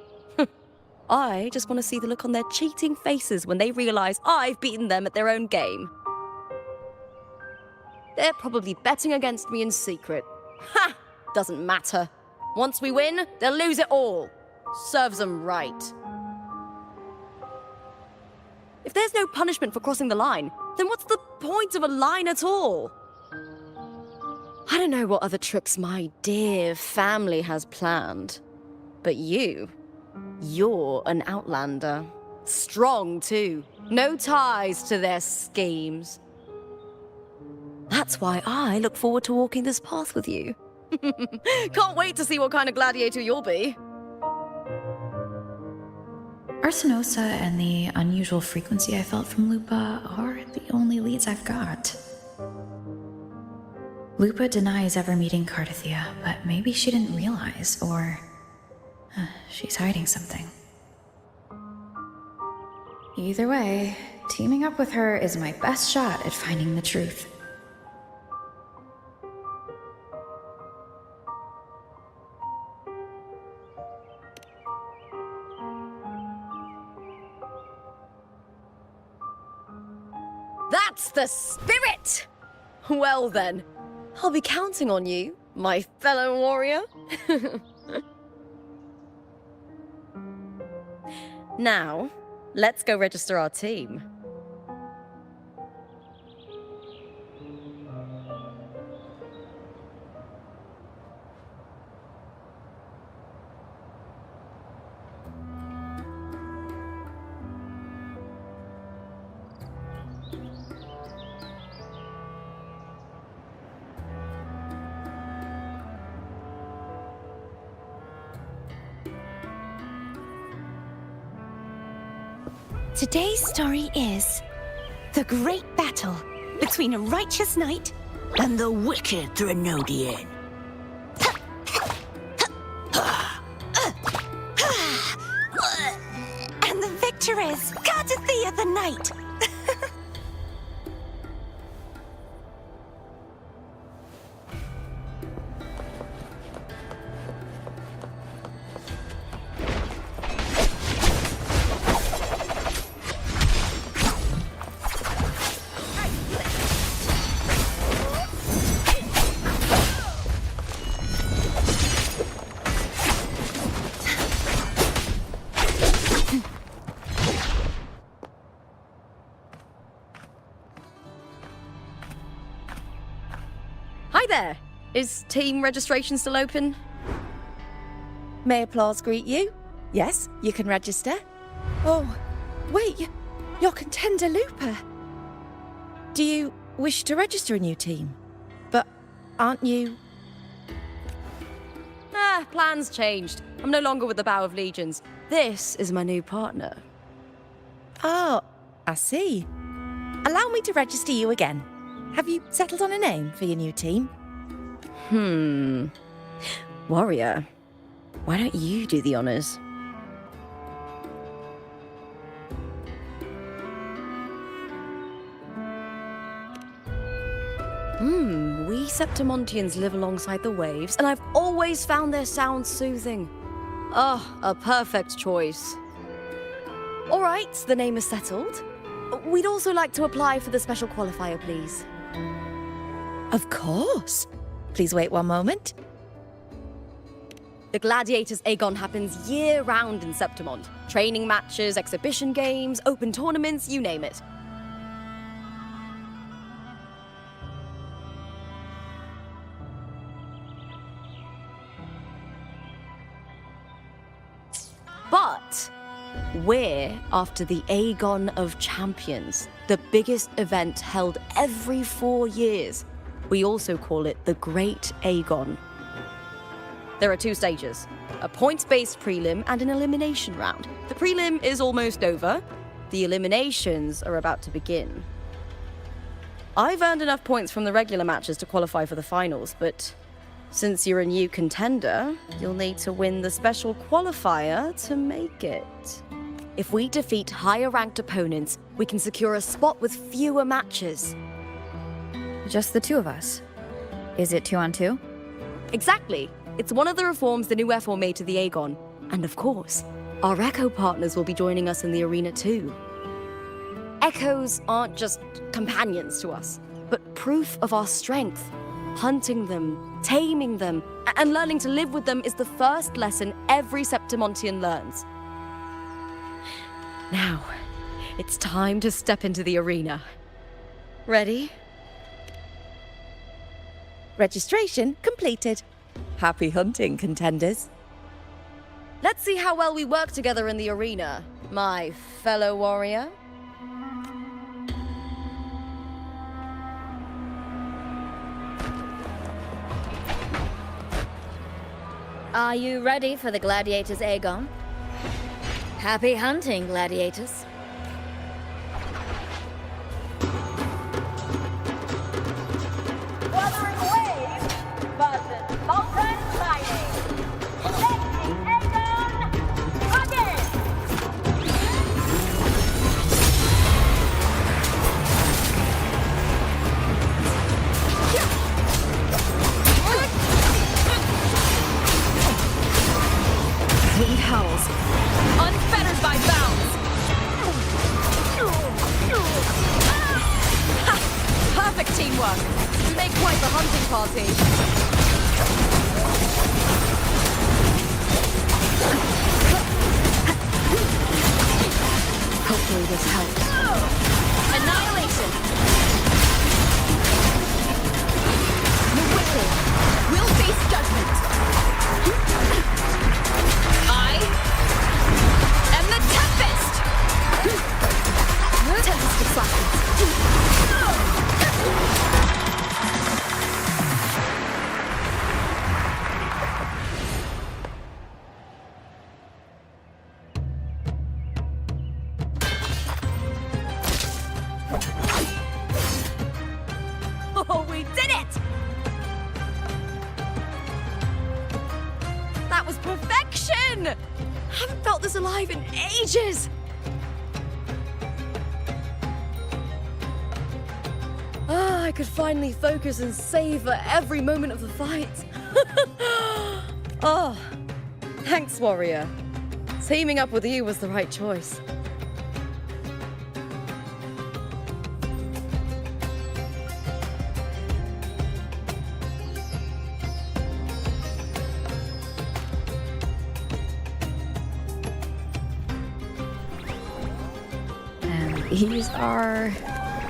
I just want to see the look on their cheating faces when they realize I've beaten them at their own game. They're probably betting against me in secret. Ha! Doesn't matter. Once we win, they'll lose it all. Serves them right. If there's no punishment for crossing the line, then what's the point of a line at all? I don't know what other tricks my dear family has planned, but you're an outlander. Strong, too. No ties to their schemes. That's why I look forward to walking this path with you. Can't wait to see what kind of gladiator you'll be. Arsenosa and the unusual frequency I felt from Lupa are the only leads I've got. Lupa denies ever meeting Cardathia, but maybe she didn't realize, or she's hiding something. Either way, teaming up with her is my best shot at finding the truth. That's the spirit! Well then, I'll be counting on you, my fellow warrior. Now, let's go register our team. Today's story is the great battle between a righteous knight and the wicked Threnodian. And the victor is Courtesy the Knight. Hi there! Is team registration still open? May applause greet you? Yes, you can register. Oh, wait, you're Contender Looper. Do you wish to register a new team? But aren't you... Plans changed. I'm no longer with the Bow of Legions. This is my new partner. Oh, I see. Allow me to register you again. Have you settled on a name for your new team? Warrior, why don't you do the honors? We Septimontians live alongside the waves, and I've always found their sound soothing. A perfect choice. All right, the name is settled. We'd also like to apply for the special qualifier, please. Of course. Please wait one moment. The Gladiators Aegon happens year-round in Septimont. Training matches, exhibition games, open tournaments, you name it. But we're after the Aegon of Champions, the biggest event held every 4 years. We also call it the Great Aegon. There are 2 stages, a points-based prelim and an elimination round. The prelim is almost over. The eliminations are about to begin. I've earned enough points from the regular matches to qualify for the finals, but since you're a new contender, you'll need to win the special qualifier to make it. If we defeat higher-ranked opponents, we can secure a spot with fewer matches. Just the 2 of us? Is it 2 on 2? Exactly. It's one of the reforms the new FO made to the Aegon. And of course, our Echo partners will be joining us in the arena too. Echoes aren't just companions to us, but proof of our strength. Hunting them, taming them, and learning to live with them is the first lesson every Septimontian learns. Now, it's time to step into the arena. Ready? Registration completed. Happy hunting, contenders. Let's see how well we work together in the arena, my fellow warrior. Are you ready for the Gladiators Aegon? Happy hunting, Gladiators. Wuthering Waves versus Molten Mining. Let the Aegon begin! Wind howls, unfettered by bounds. Ha! Perfect teamwork. We make quite the hunting party. Hopefully this helps. Annihilation! The wicked will face judgment. I am the Tempest! Tempest of Slackens. won! Haven't felt this alive in ages! I could finally focus and savor every moment of the fight. Oh, thanks, warrior. Teaming up with you was the right choice. And these are...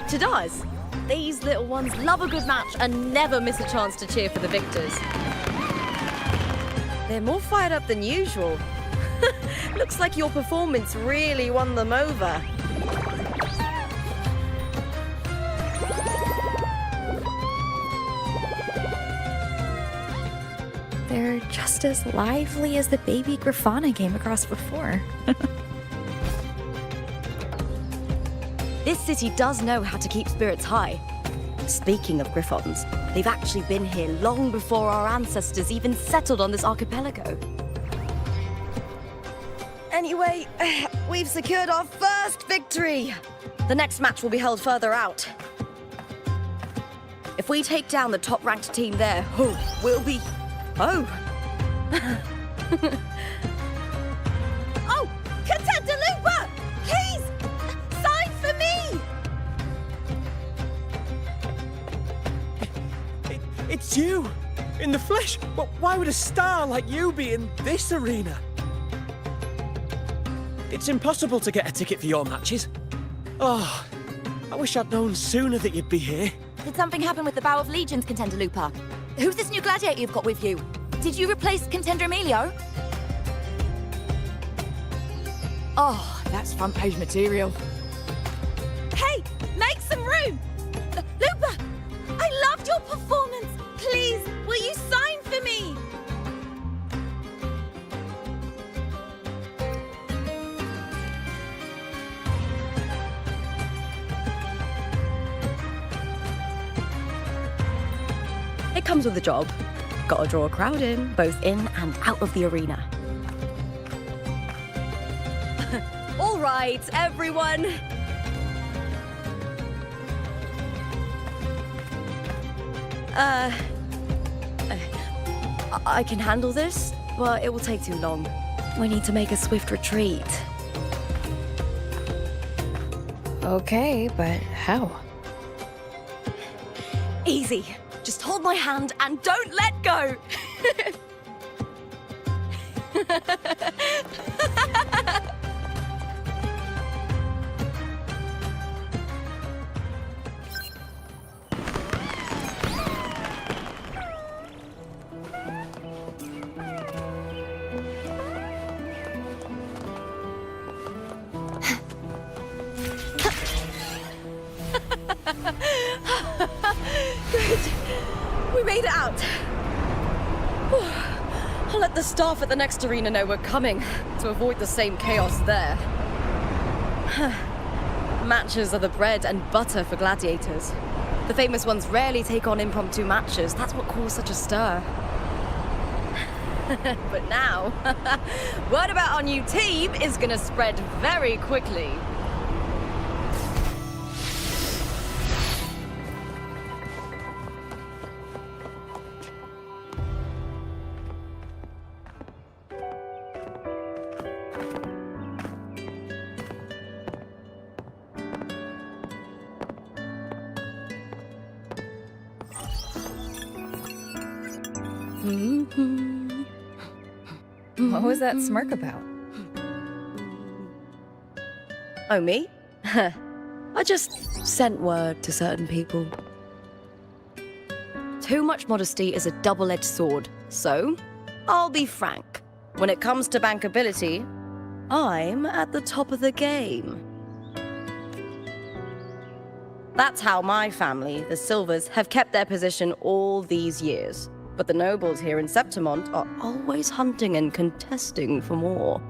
Tadars! These little ones love a good match and never miss a chance to cheer for the victors. They're more fired up than usual. Looks like your performance really won them over. They're just as lively as the baby Grafana came across before. This city does know how to keep spirits high. Speaking of Griffons, they've actually been here long before our ancestors even settled on this archipelago. Anyway, we've secured our first victory. The next match will be held further out. If we take down the top-ranked team there, we'll be... Oh! Oh! Contentalupa! Please! Sign for me! It's you! In the flesh! But why would a star like you be in this arena? It's impossible to get a ticket for your matches. Oh, I wish I'd known sooner that you'd be here. Did something happen with the Bow of Legions, Contender Lupa? Who's this new gladiator you've got with you? Did you replace Contender Emilio? Oh, that's front page material. Hey, make some room! Lupa, I loved your performance. Please, will you sign for me? It comes with the job. Gotta draw a crowd in, both in and out of the arena. All right, everyone. I can handle this, but it will take too long. We need to make a swift retreat. Okay, but how? Easy. Just hold my hand and don't let go. Good. We made it out. I'll let the staff at the next arena know we're coming to avoid the same chaos there. Matches are the bread and butter for gladiators. The famous ones rarely take on impromptu matches. That's what caused such a stir. But now, word about our new team is gonna spread very quickly. What was that smirk about? Oh, me? I just sent word to certain people. Too much modesty is a double-edged sword, so I'll be frank. When it comes to bankability, I'm at the top of the game. That's how my family, the Silvers, have kept their position all these years. But the nobles here in Septimont are always hunting and contesting for more.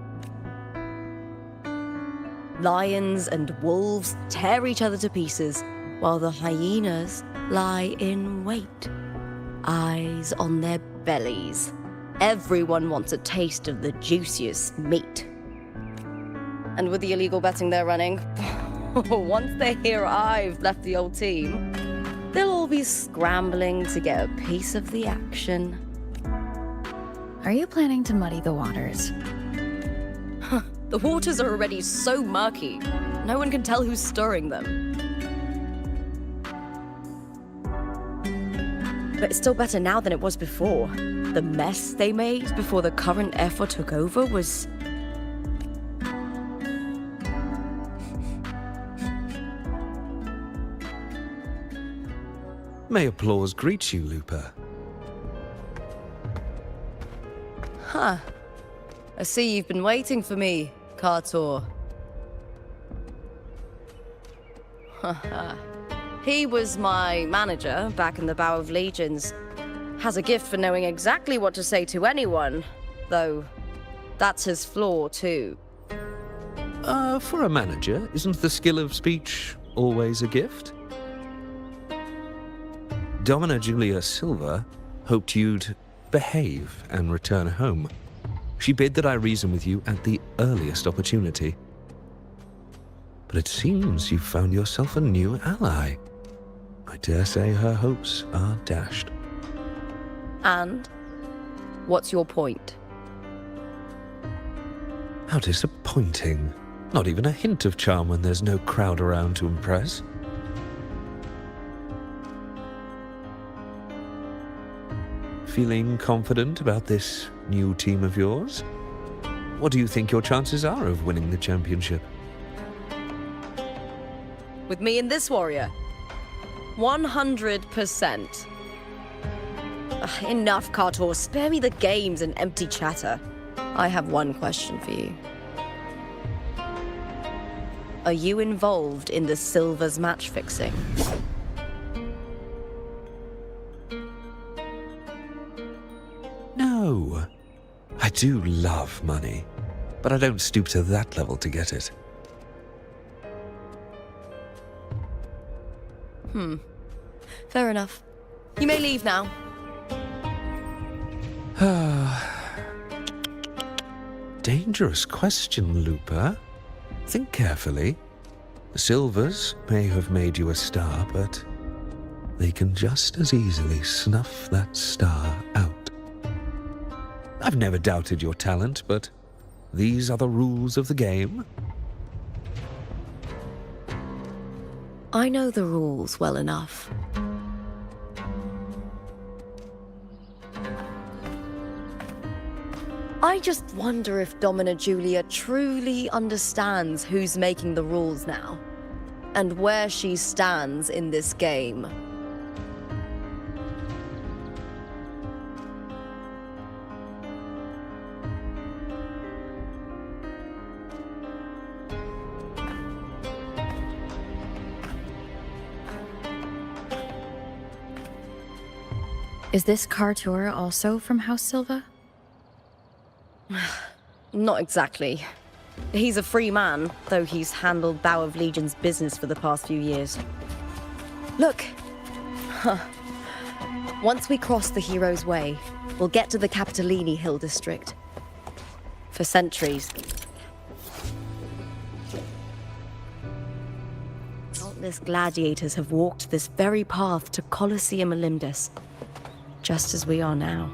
Lions and wolves tear each other to pieces, while the hyenas lie in wait, eyes on their bellies. Everyone wants a taste of the juiciest meat. And with the illegal betting they're running, once they hear I've left the old team, they'll all be scrambling to get a piece of the action. Are you planning to muddy the waters? The waters are already so murky, no one can tell who's stirring them. But it's still better now than it was before. The mess they made before the current effort took over was... May applause greet you, Lupa. Huh. I see you've been waiting for me, Kartor. He was my manager back in the Bow of Legions. Has a gift for knowing exactly what to say to anyone, though that's his flaw too. For a manager, isn't the skill of speech always a gift? Domina Julia Silva hoped you'd behave and return home. She bid that I reason with you at the earliest opportunity. But it seems you've found yourself a new ally. I dare say her hopes are dashed. And? What's your point? How disappointing. Not even a hint of charm when there's no crowd around to impress. Feeling confident about this new team of yours? What do you think your chances are of winning the championship? With me and this warrior? 100%. Enough, Kartor. Spare me the games and empty chatter. I have one question for you. Are you involved in the Silver's match fixing? No. I do love money, but I don't stoop to that level to get it. Fair enough. You may leave now. Dangerous question, Lupa. Think carefully. The Silvers may have made you a star, but they can just as easily snuff that star out. I've never doubted your talent, but these are the rules of the game. I know the rules well enough. I just wonder if Domina Julia truly understands who's making the rules now, and where she stands in this game. Is this Kartor also from House Silva? Not exactly. He's a free man, though he's handled Bow of Legion's business for the past few years. Look! Once we cross the Hero's Way, we'll get to the Capitolini Hill district. For centuries, countless gladiators have walked this very path to Colosseum Olympus, just as we are now.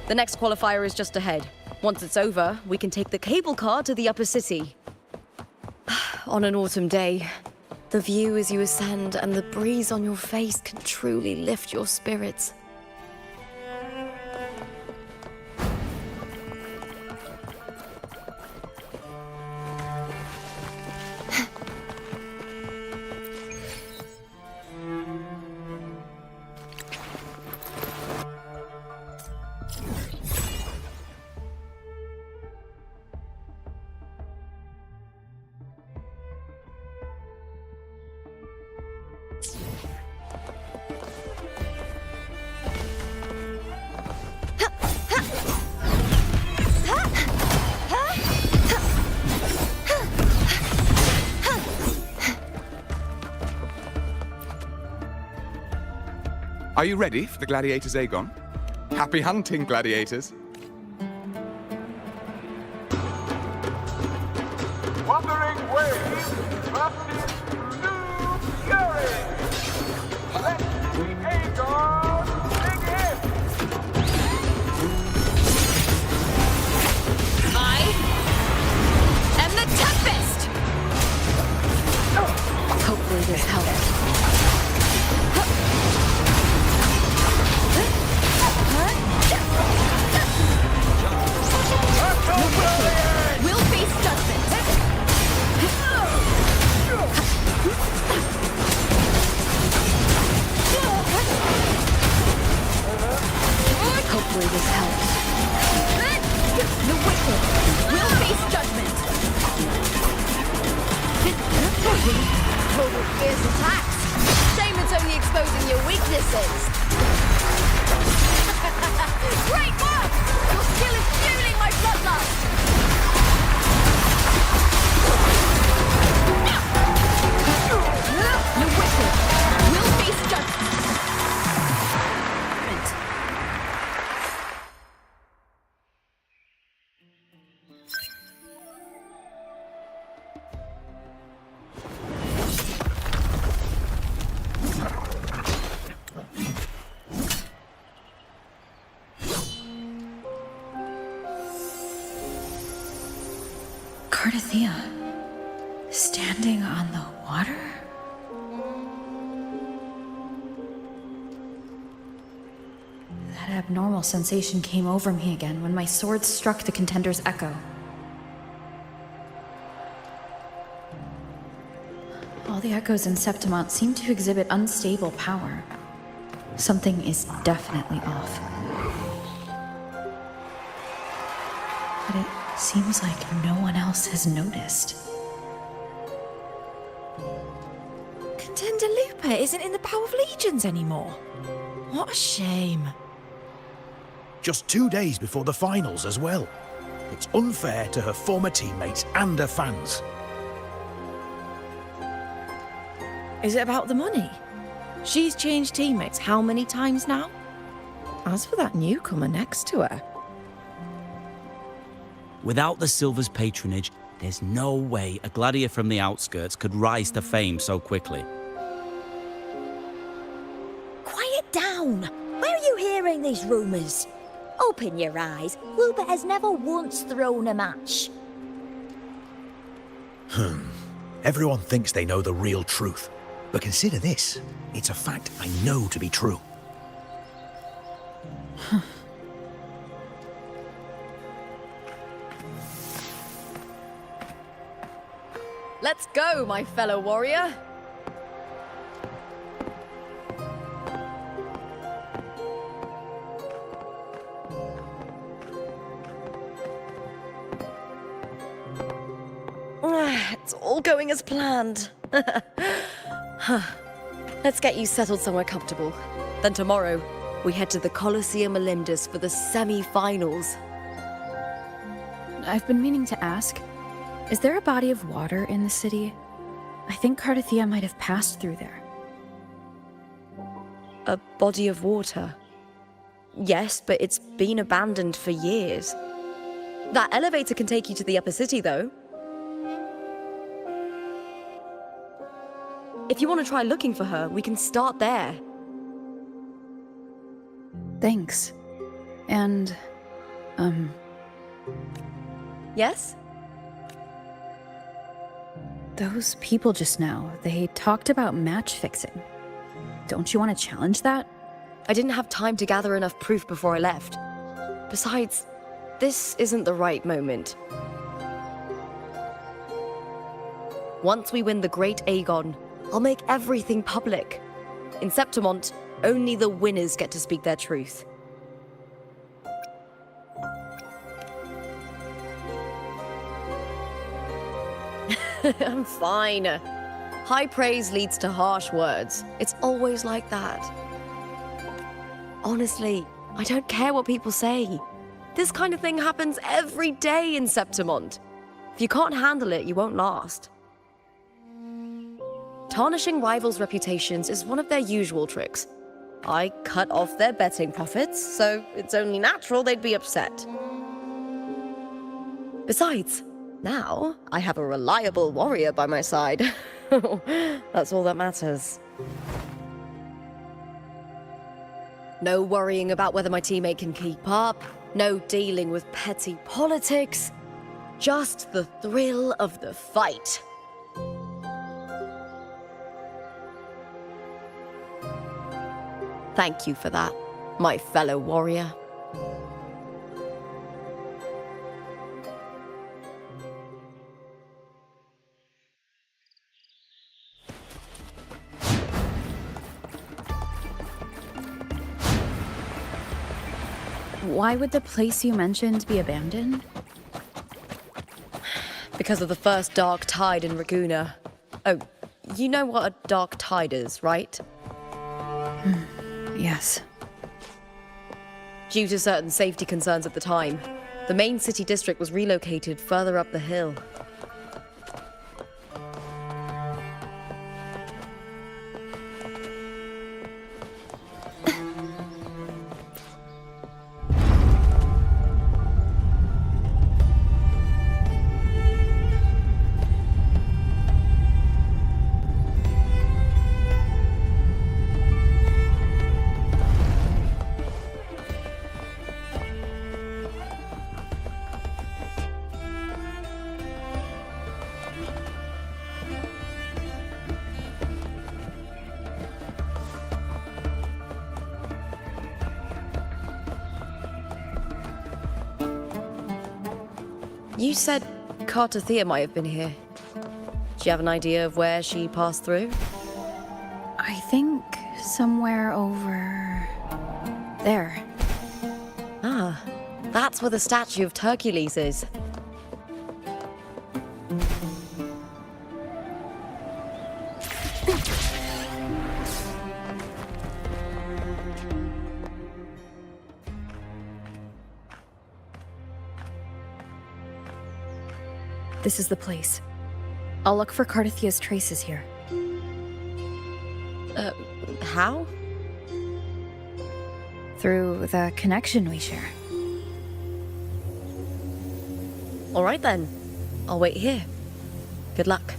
The next qualifier is just ahead. Once it's over, we can take the cable car to the upper city. On an autumn day, the view as you ascend and the breeze on your face can truly lift your spirits. Are you ready for the gladiators, Aegon? Happy hunting, gladiators. Wuthering waves versus new fury. Let the Aegon begin. I am the Tempest! Hopefully this helps. We'll face judgment. Hopefully this helps. The wicked will face judgment. Total fierce attacks. Shame it's only exposing your weaknesses. Great work! Your skill is fueling my bloodlust! The wicked will face judgment. Cardathea, standing on the water? That abnormal sensation came over me again when my sword struck the contender's echo. All the echoes in Septimont seem to exhibit unstable power. Something is definitely off. But it seems like no one else has noticed. Contender Lupa isn't in the Power of Legions anymore. What a shame. Just 2 days before the finals as well. It's unfair to her former teammates and her fans. Is it about the money? She's changed teammates how many times now? As for that newcomer next to her... Without the Silver's patronage, there's no way a gladiator from the outskirts could rise to fame so quickly. Quiet down! Where are you hearing these rumours? Open your eyes. Lupa has never once thrown a match. Everyone thinks they know the real truth. But consider this. It's a fact I know to be true. Let's go, my fellow warrior! It's all going as planned. Let's get you settled somewhere comfortable. Then tomorrow, we head to the Colosseum Olympus for the semi-finals. I've been meaning to ask, is there a body of water in the city? I think Cardathea might have passed through there. A body of water? Yes, but it's been abandoned for years. That elevator can take you to the upper city, though. If you want to try looking for her, we can start there. Thanks. And Yes? Those people just now, they talked about match fixing. Don't you want to challenge that? I didn't have time to gather enough proof before I left. Besides, this isn't the right moment. Once we win the Great Aegon, I'll make everything public. In Septimont, only the winners get to speak their truth. I'm fine. High praise leads to harsh words. It's always like that. Honestly, I don't care what people say. This kind of thing happens every day in Septimont. If you can't handle it, you won't last. Tarnishing rivals' reputations is one of their usual tricks. I cut off their betting profits, so it's only natural they'd be upset. Besides, now I have a reliable warrior by my side. That's all that matters. No worrying about whether my teammate can keep up, no dealing with petty politics, just the thrill of the fight. Thank you for that, my fellow warrior. Why would the place you mentioned be abandoned? Because of the first dark tide in Raguna. Oh, you know what a dark tide is, right? Yes. Due to certain safety concerns at the time, the main city district was relocated further up the hill. You said Cartothea might have been here. Do you have an idea of where she passed through? I think somewhere over there. Ah, that's where the statue of Hercules is. This is the place. I'll look for Cartothea's traces here. How? Through the connection we share. All right then. I'll wait here. Good luck.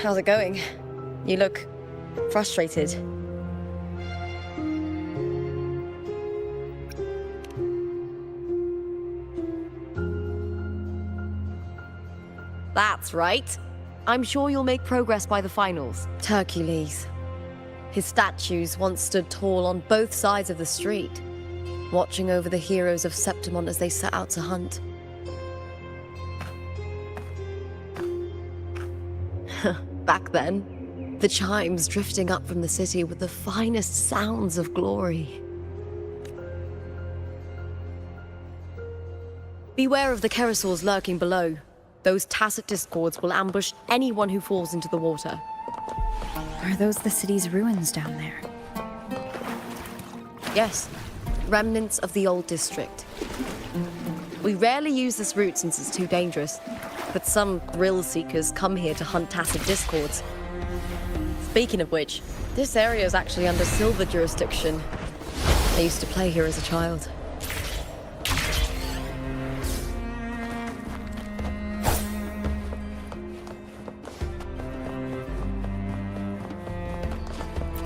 How's it going? You look frustrated. That's right. I'm sure you'll make progress by the finals. Hercules. His statues once stood tall on both sides of the street, watching over the heroes of Septimont as they set out to hunt. Back then, the chimes drifting up from the city with the finest sounds of glory. Beware of the Kerosaurs lurking below. Those tacit discords will ambush anyone who falls into the water. Are those the city's ruins down there? Yes, remnants of the old district. We rarely use this route since it's too dangerous, but some thrill seekers come here to hunt tacit discords. Speaking of which, this area is actually under Silver jurisdiction. I used to play here as a child.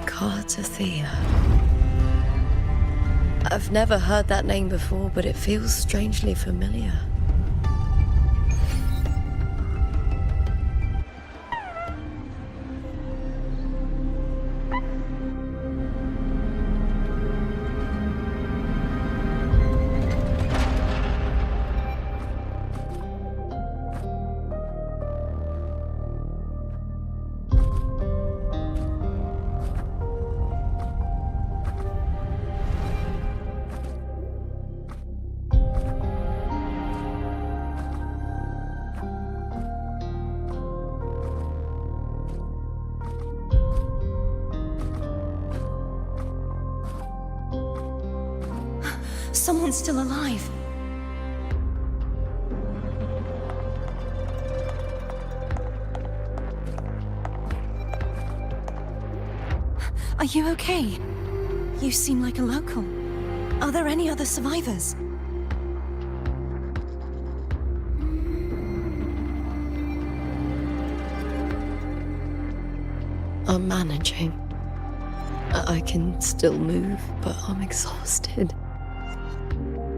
Cartathea. I've never heard that name before, but it feels strangely familiar. Someone's still alive. Are you okay? You seem like a local. Are there any other survivors? I'm managing. I can still move, but I'm exhausted.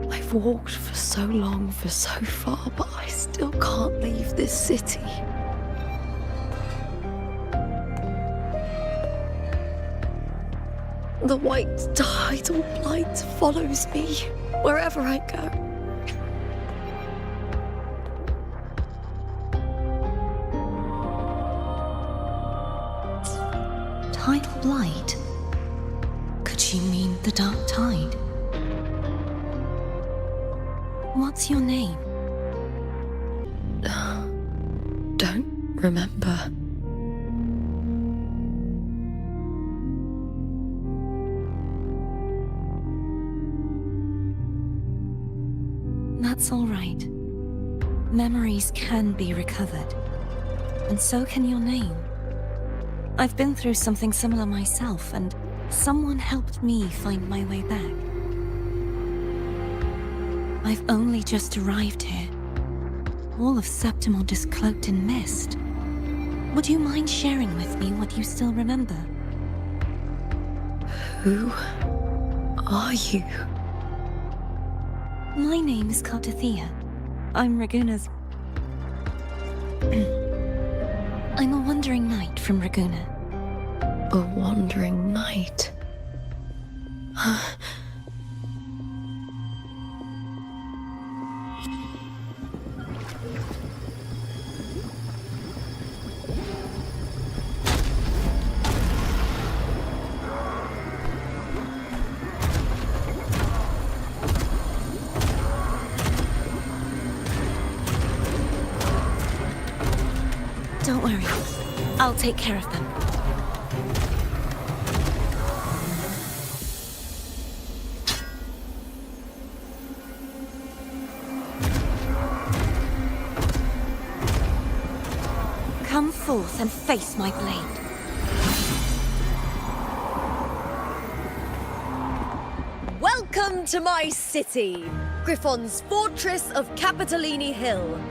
I've walked for so long, for so far, but I still can't leave this city. The white tidal blight follows me wherever I go. Tidal blight? Could she mean the dark tide? What's your name? Don't remember. That's all right. Memories can be recovered. And so can your name. I've been through something similar myself, and someone helped me find my way back. I've only just arrived here. All of Septimont is cloaked in mist. Would you mind sharing with me what you still remember? Who are you? My name is Cartathea. I'm Raguna's... I'm a wandering knight from Raguna. A wandering knight? Don't worry. I'll take care of them. Come forth and face my blade. Welcome to my city, Griffon's fortress of Capitolini Hill.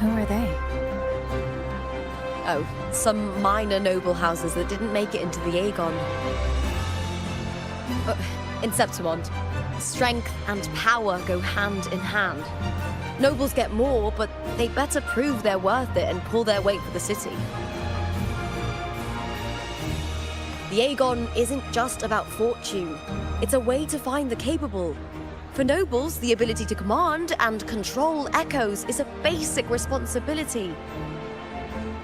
Who are they? Oh, some minor noble houses that didn't make it into the Aegon. In Septimont, strength and power go hand in hand. Nobles get more, but they better prove they're worth it and pull their weight for the city. The Aegon isn't just about fortune. It's a way to find the capable. For nobles, the ability to command and control echoes is a basic responsibility.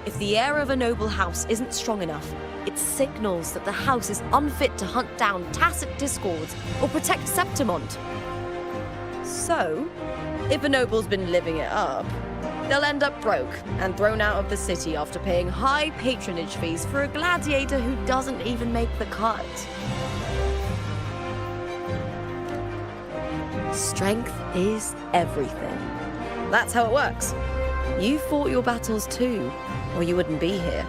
If the heir of a noble house isn't strong enough, it signals that the house is unfit to hunt down tacit discords or protect Septimont. So, if a noble's been living it up, they'll end up broke and thrown out of the city after paying high patronage fees for a gladiator who doesn't even make the cut. Strength is everything. That's how it works. You fought your battles too, or you wouldn't be here.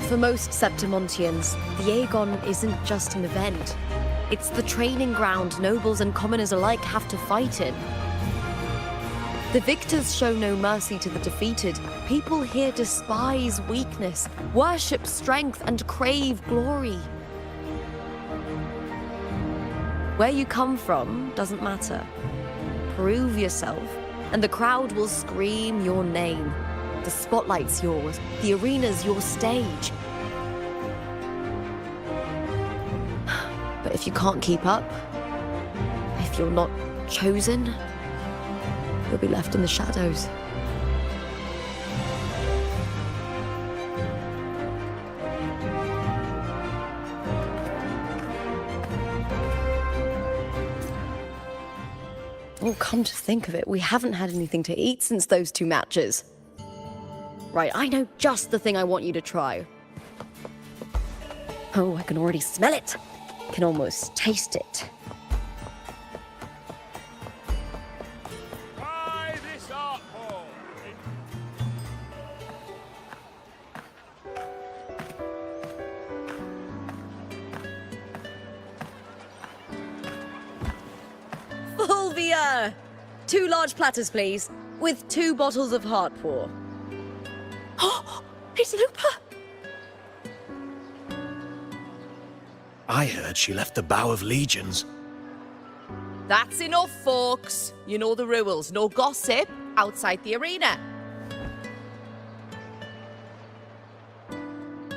For most Septimontians, the Aegon isn't just an event. It's the training ground nobles and commoners alike have to fight in. The victors show no mercy to the defeated. People here despise weakness, worship strength, and crave glory. Where you come from doesn't matter. Prove yourself, and the crowd will scream your name. The spotlight's yours, the arena's your stage. But if you can't keep up, if you're not chosen, you'll be left in the shadows. Oh, come to think of it, we haven't had anything to eat since those 2 matches. Right, I know just the thing I want you to try. Oh, I can already smell it. I can almost taste it. Try this art form. Fulvia! 2 large platters, please, with 2 bottles of Heartpour. Oh, it's Lupa! I heard she left the Bow of Legions. That's enough, folks. You know the rules. No gossip outside the arena.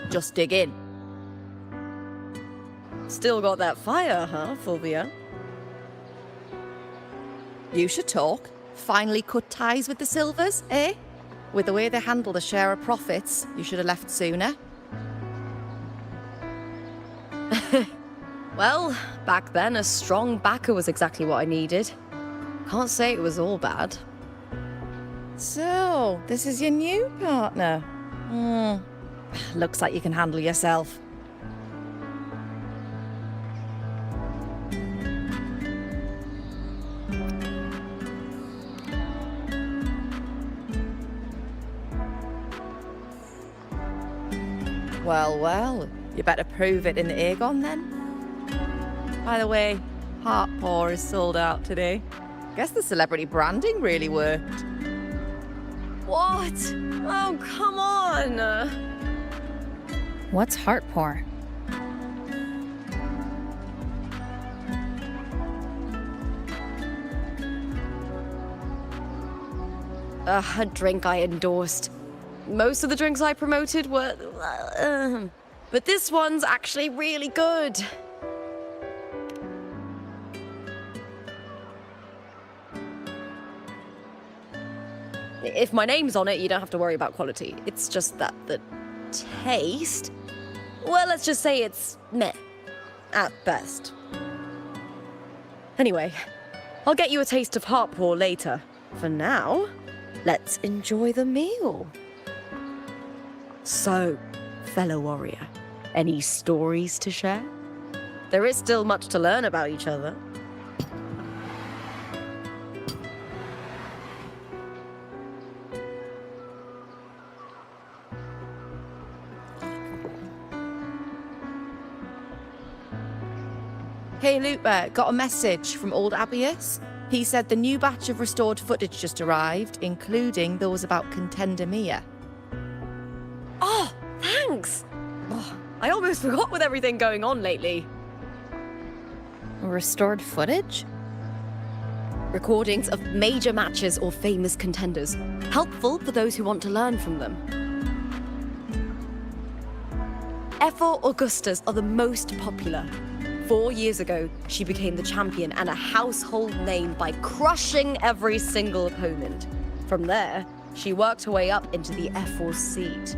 Just dig in. Still got that fire, huh, Fulvia? You should talk. Finally cut ties with the Silvers, eh? With the way they handle the share of profits, you should have left sooner. Well, back then, a strong backer was exactly what I needed. Can't say it was all bad. So, this is your new partner. Looks like you can handle yourself. Well, well, you better prove it in the Aegon then. By the way, Heartpour is sold out today. Guess the celebrity branding really worked. What? Oh, come on! What's Heartpour? A drink I endorsed. Most of the drinks I promoted were... but this one's actually really good. If my name's on it, you don't have to worry about quality. It's just that the taste... Well, let's just say it's meh, at best. Anyway, I'll get you a taste of Heartpour later. For now, let's enjoy the meal. So, fellow warrior, any stories to share? There is still much to learn about each other. Hey, Lupa, got a message from old Abius. He said the new batch of restored footage just arrived, including those about Contender Mia. Oh, thanks! Oh, I almost forgot with everything going on lately. Restored footage? Recordings of major matches or famous contenders. Helpful for those who want to learn from them. Ethel Augustas are the most popular. 4 years ago, she became the champion and a household name by crushing every single opponent. From there, she worked her way up into the F4 seat.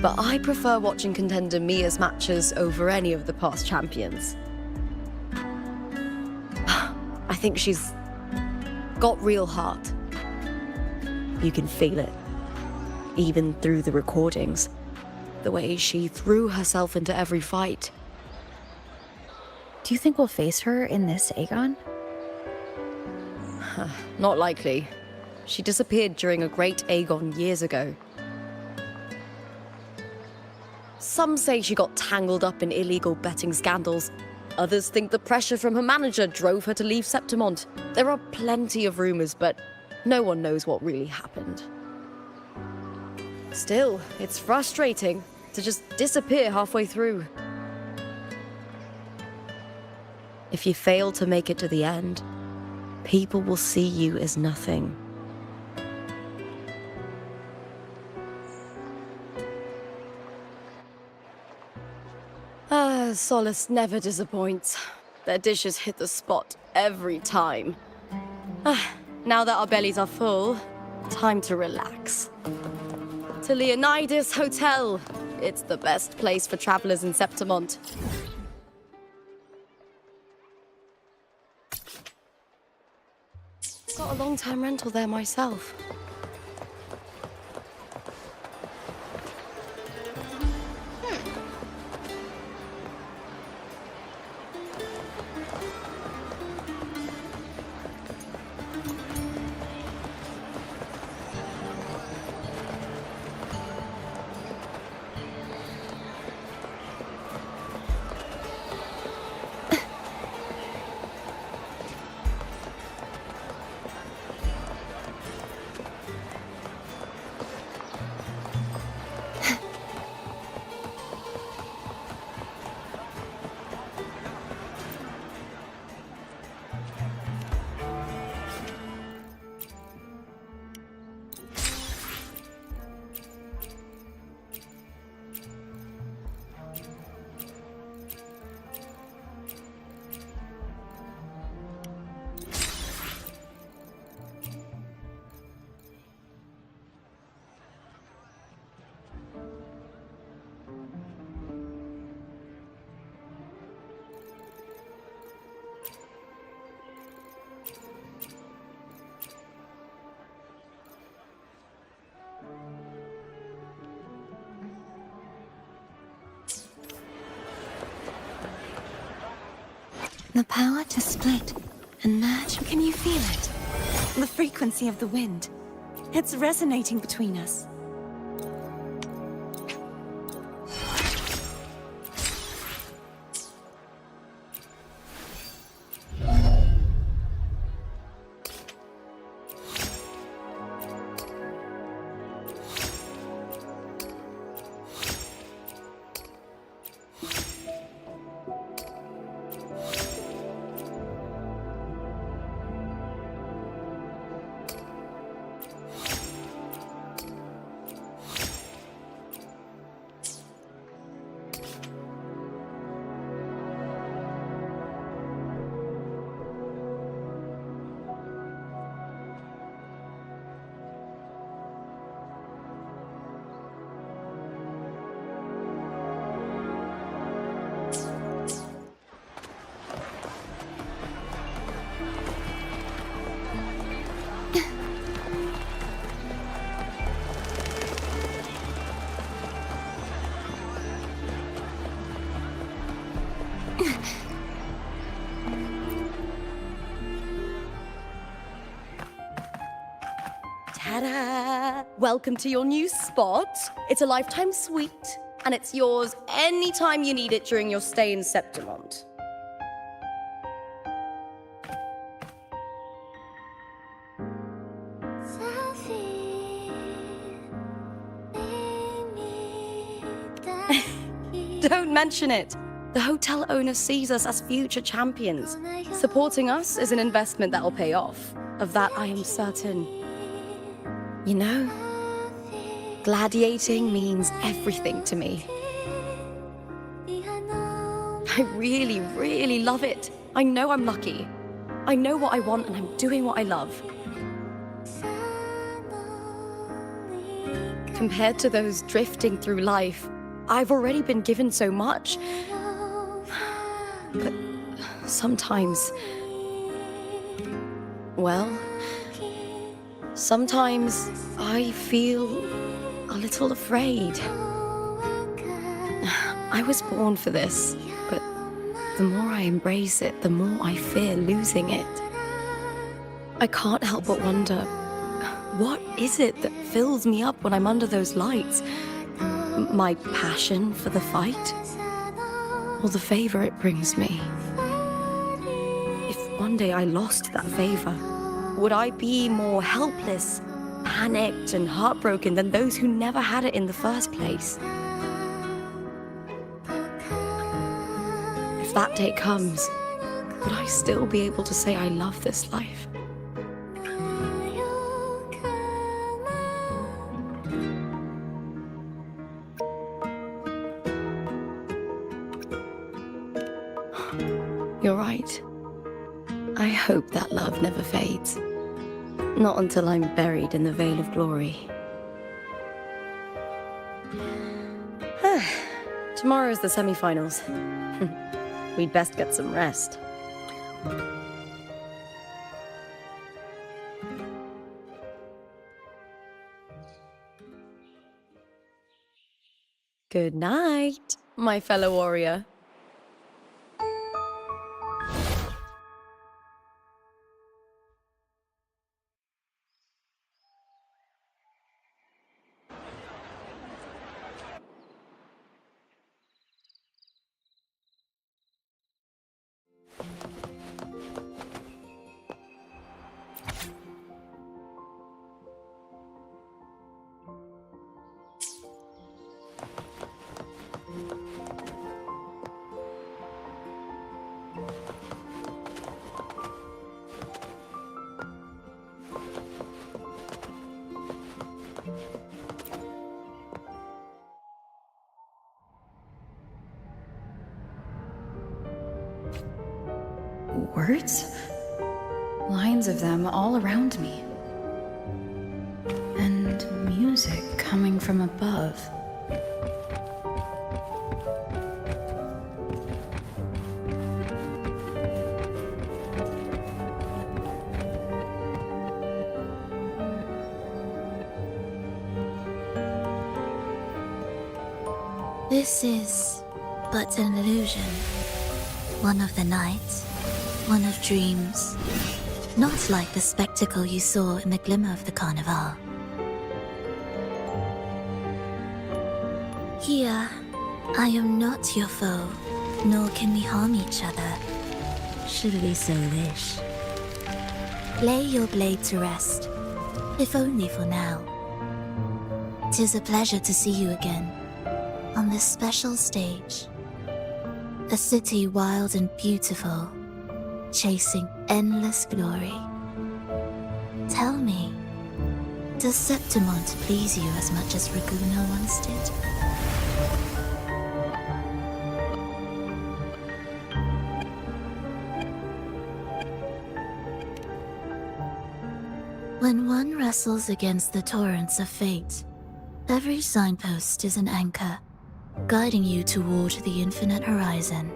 But I prefer watching contender Mia's matches over any of the past champions. I think she's got real heart. You can feel it, even through the recordings. The way she threw herself into every fight. Do you think we'll face her in this Aegon? Not likely. She disappeared during a great Aegon years ago. Some say she got tangled up in illegal betting scandals. Others think the pressure from her manager drove her to leave Septimont. There are plenty of rumors, but no one knows what really happened. Still, it's frustrating to just disappear halfway through. If you fail to make it to the end, people will see you as nothing. Solace never disappoints. Their dishes hit the spot every time. Now that our bellies are full, time to relax. To Leonidas Hotel. It's the best place for travelers in Septimont. Got a long-term rental there myself. The power to split and merge, can you feel it? The frequency of the wind. It's resonating between us. Ta-da! Welcome to your new spot. It's a lifetime suite, and it's yours anytime you need it during your stay in Septimont. Don't mention it. The hotel owner sees us as future champions. Supporting us is an investment that'll pay off. Of that, I am certain. You know, gladiating means everything to me. I really, really love it. I know I'm lucky. I know what I want and I'm doing what I love. Compared to those drifting through life, I've already been given so much. But sometimes... well, sometimes I feel a little afraid. I was born for this, but the more I embrace it, the more I fear losing it. I can't help but wonder, what is it that fills me up when I'm under those lights? My passion for the fight? Or the favor it brings me? If one day I lost that favor, would I be more helpless, panicked, and heartbroken than those who never had it in the first place? If that day comes, would I still be able to say I love this life? You're right. I hope that love never fades. Not until I'm buried in the veil of glory. Tomorrow's the semi-finals. We'd best get some rest. Good night, my fellow warrior. Words? Lines of them all around me. And music coming from above. This is but an illusion. One of the nights, one of dreams. Not like the spectacle you saw in the glimmer of the carnival. Here, I am not your foe, nor can we harm each other, should we so wish. Lay your blade to rest, if only for now. 'Tis a pleasure to see you again, on this special stage. A city wild and beautiful, chasing endless glory. Tell me, does Septimont please you as much as Raguna once did? When one wrestles against the torrents of fate, every signpost is an anchor, guiding you toward the infinite horizon.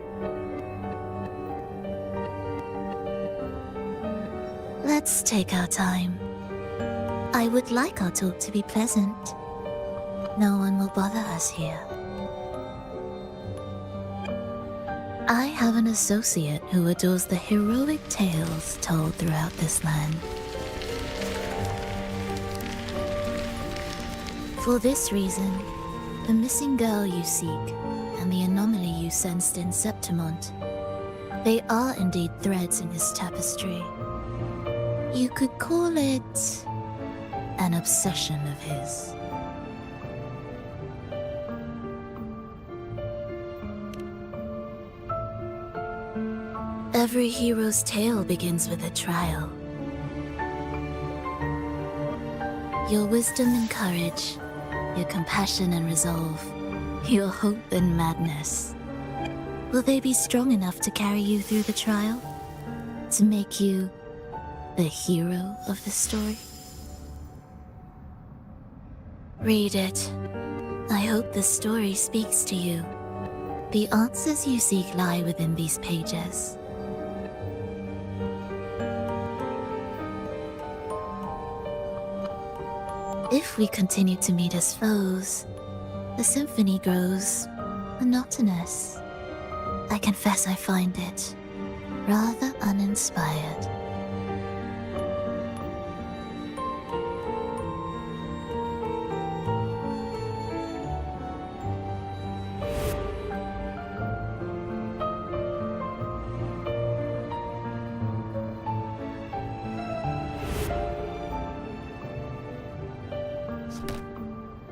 Let's take our time. I would like our talk to be pleasant. No one will bother us here. I have an associate who adores the heroic tales told throughout this land. For this reason, the missing girl you seek and the anomaly you sensed in Septimont, they are indeed threads in his tapestry. You could call it an obsession of his. Every hero's tale begins with a trial. Your wisdom and courage, your compassion and resolve, your hope and madness. Will they be strong enough to carry you through the trial? To make you the hero of the story? Read it. I hope the story speaks to you. The answers you seek lie within these pages. If we continue to meet as foes, the symphony grows monotonous. I confess I find it rather uninspired.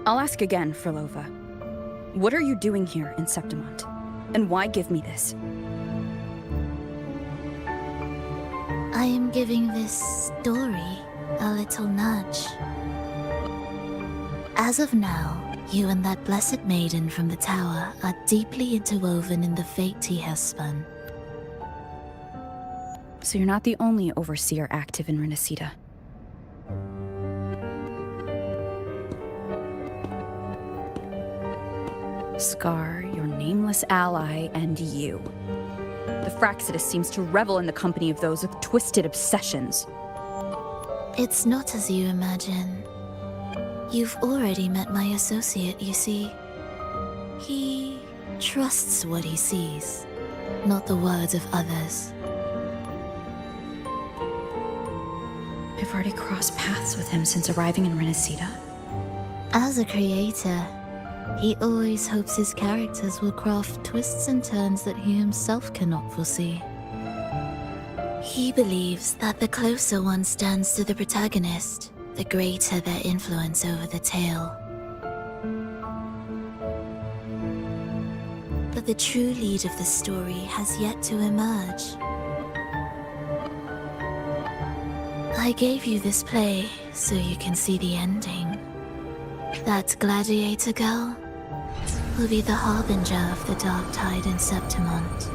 I'll ask again, Frolova. What are you doing here in Septimont? And why give me this? I am giving this story a little nudge. As of now, you and that blessed maiden from the tower are deeply interwoven in the fate he has spun. So you're not the only overseer active in Renacita. Scar, your nameless ally, and you. The Fraxidus seems to revel in the company of those with twisted obsessions. It's not as you imagine. You've already met my associate, you see. He trusts what he sees, not the words of others. I've already crossed paths with him since arriving in Renacita. As a creator, he always hopes his characters will craft twists and turns that he himself cannot foresee. He believes that the closer one stands to the protagonist, the greater their influence over the tale. But the true lead of the story has yet to emerge. I gave you this play so you can see the ending. That gladiator girl will be the harbinger of the dark tide in Septimont.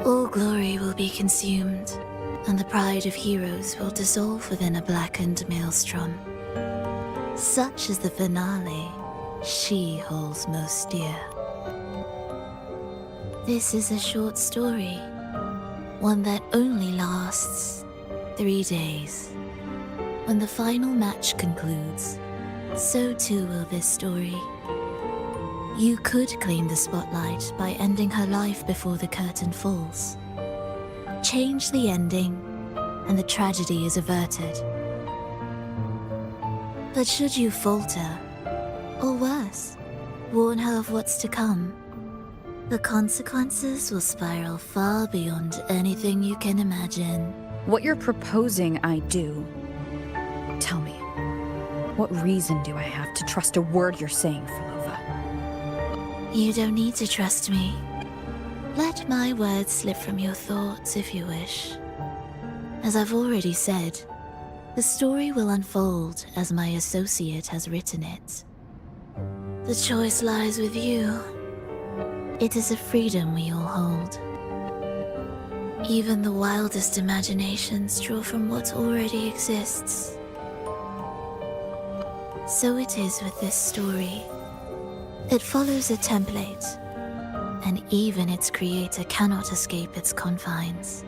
All glory will be consumed, and the pride of heroes will dissolve within a blackened maelstrom. Such is the finale she holds most dear. This is a short story, one that only lasts 3 days. When the final match concludes, so too will this story. You could claim the spotlight by ending her life before the curtain falls. Change the ending, and the tragedy is averted. But should you falter, or worse, warn her of what's to come, the consequences will spiral far beyond anything you can imagine. What you're proposing I do. Tell me, what reason do I have to trust a word you're saying, Frolova? You don't need to trust me. Let my words slip from your thoughts if you wish. As I've already said, the story will unfold as my associate has written it. The choice lies with you. It is a freedom we all hold. Even the wildest imaginations draw from what already exists. So it is with this story. It follows a template, and even its creator cannot escape its confines.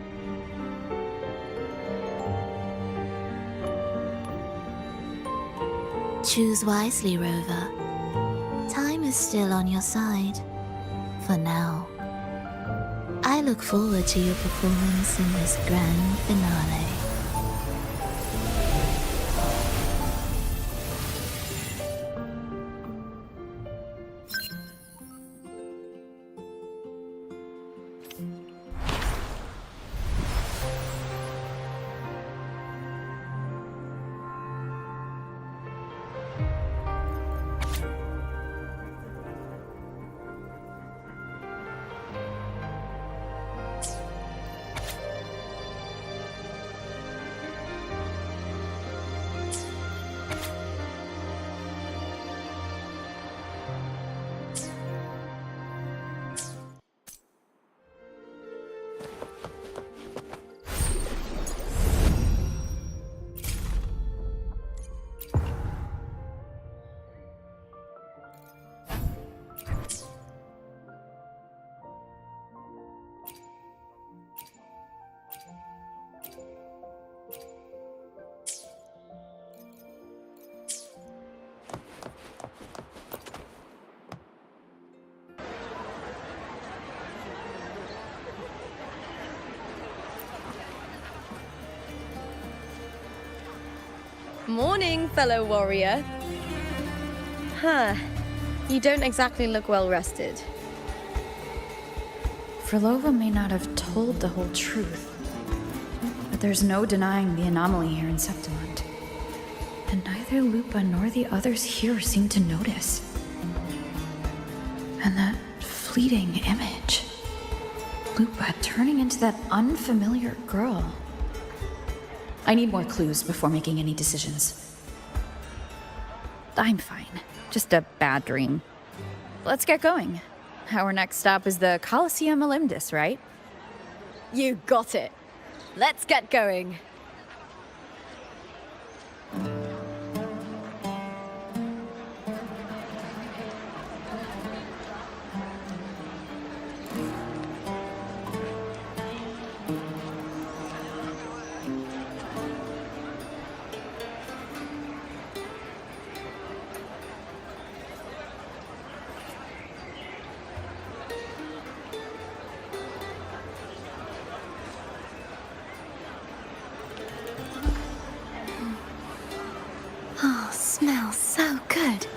Choose wisely, Rover. Time is still on your side. For now. I look forward to your performance in this grand finale. Morning, fellow warrior. Huh. You don't exactly look well rested. Frolova may not have told the whole truth, but there's no denying the anomaly here in Septimont. And neither Lupa nor the others here seem to notice. And that fleeting image. Lupa turning into that unfamiliar girl. I need more clues before making any decisions. I'm fine. Just a bad dream. Let's get going. Our next stop is the Colosseum Olympus, right? You got it. Let's get going. Oh, smells so good.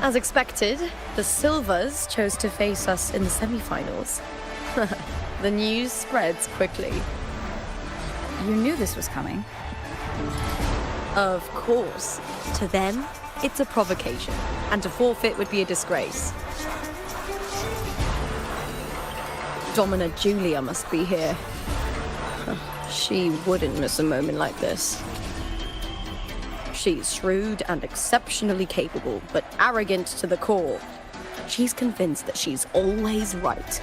As expected, the Silvers chose to face us in the semi-finals. The news spreads quickly. You knew this was coming. Of course. To them, it's a provocation, and to forfeit would be a disgrace. Domina Julia must be here. She wouldn't miss a moment like this. She's shrewd and exceptionally capable, but arrogant to the core. She's convinced that she's always right.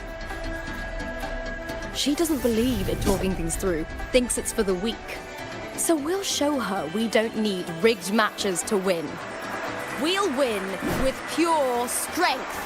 She doesn't believe in talking things through, thinks it's for the weak. So we'll show her we don't need rigged matches to win. We'll win with pure strength.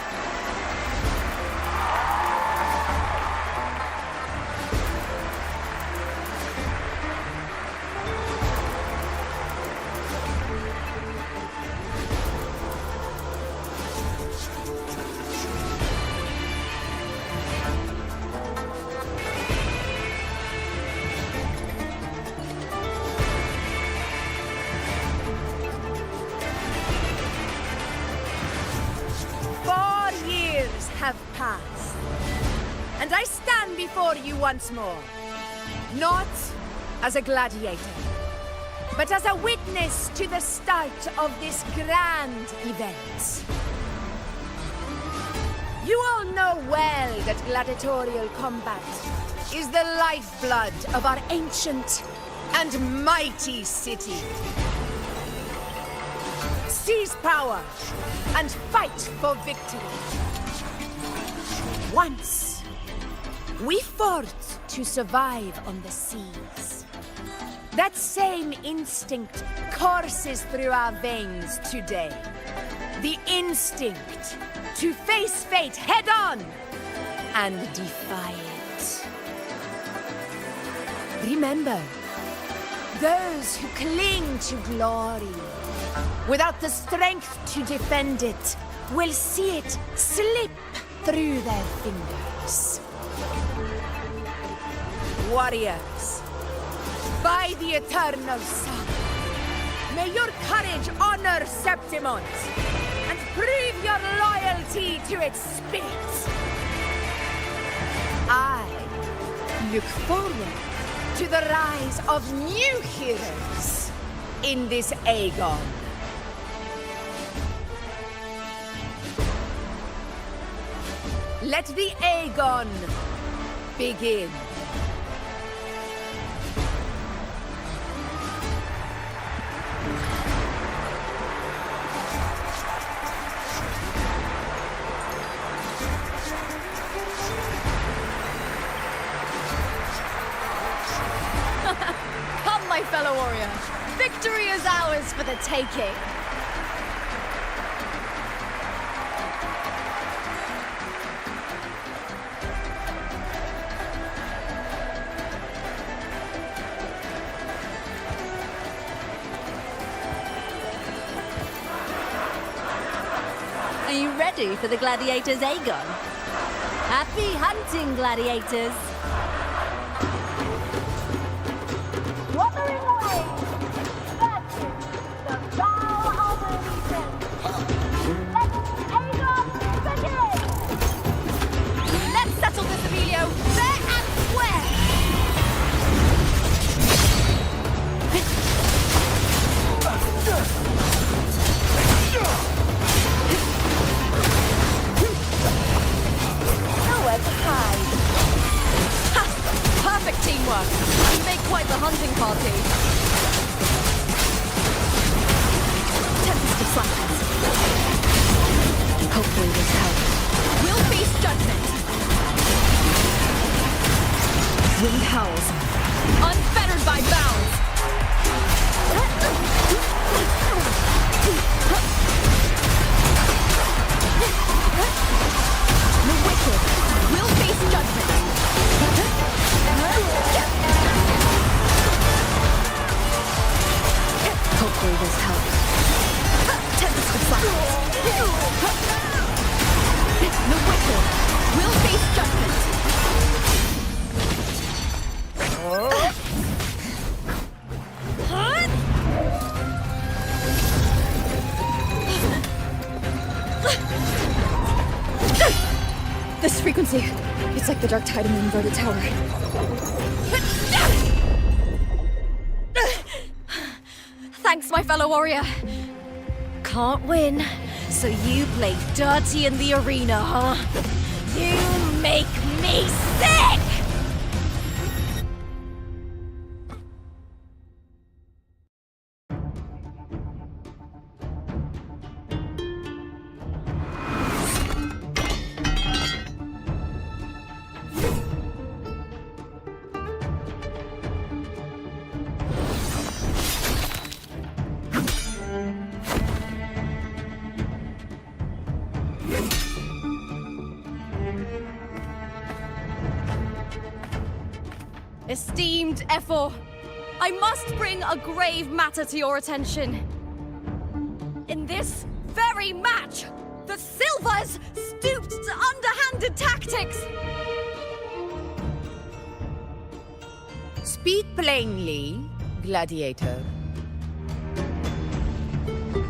Have passed, and I stand before you once more, not as a gladiator, but as a witness to the start of this grand event. You all know well that gladiatorial combat is the lifeblood of our ancient and mighty city. Seize power and fight for victory. Once, We fought to survive on the seas. That same instinct courses through our veins today. The instinct to face fate head on and defy it. Remember, those who cling to glory without the strength to defend it will see it slip through their fingers. Warriors, by the eternal sun, may your courage honor Septimont and prove your loyalty to its spirit. I look forward to the rise of new heroes in this Aegon. Let the Aegon begin. Come, my fellow warrior. Victory is ours for the taking. Are you ready for the gladiators, Aegon? Happy hunting, gladiators! Wuthering away. That's it. The vow of allegiance. Let Aegon begin. Let's settle this, Emilio, fair and square! Nowhere to hide. Ha! Perfect teamwork! We make quite the hunting party. Tempest of Flappers. Hopefully this helps. We'll face judgment. Wind howls. Unfettered by bounds. The wicked will face judgment. Hopefully this helps. Tempest of Flappers. The wicked will face judgment. This frequency, it's like the dark tide in the inverted tower. Thanks, my fellow warrior. Can't win, so you play dirty in the arena, huh? You make me sick! Esteemed Ephor, I must bring a grave matter to your attention. In this very match, the Silvers stooped to underhanded tactics. Speak plainly, gladiator.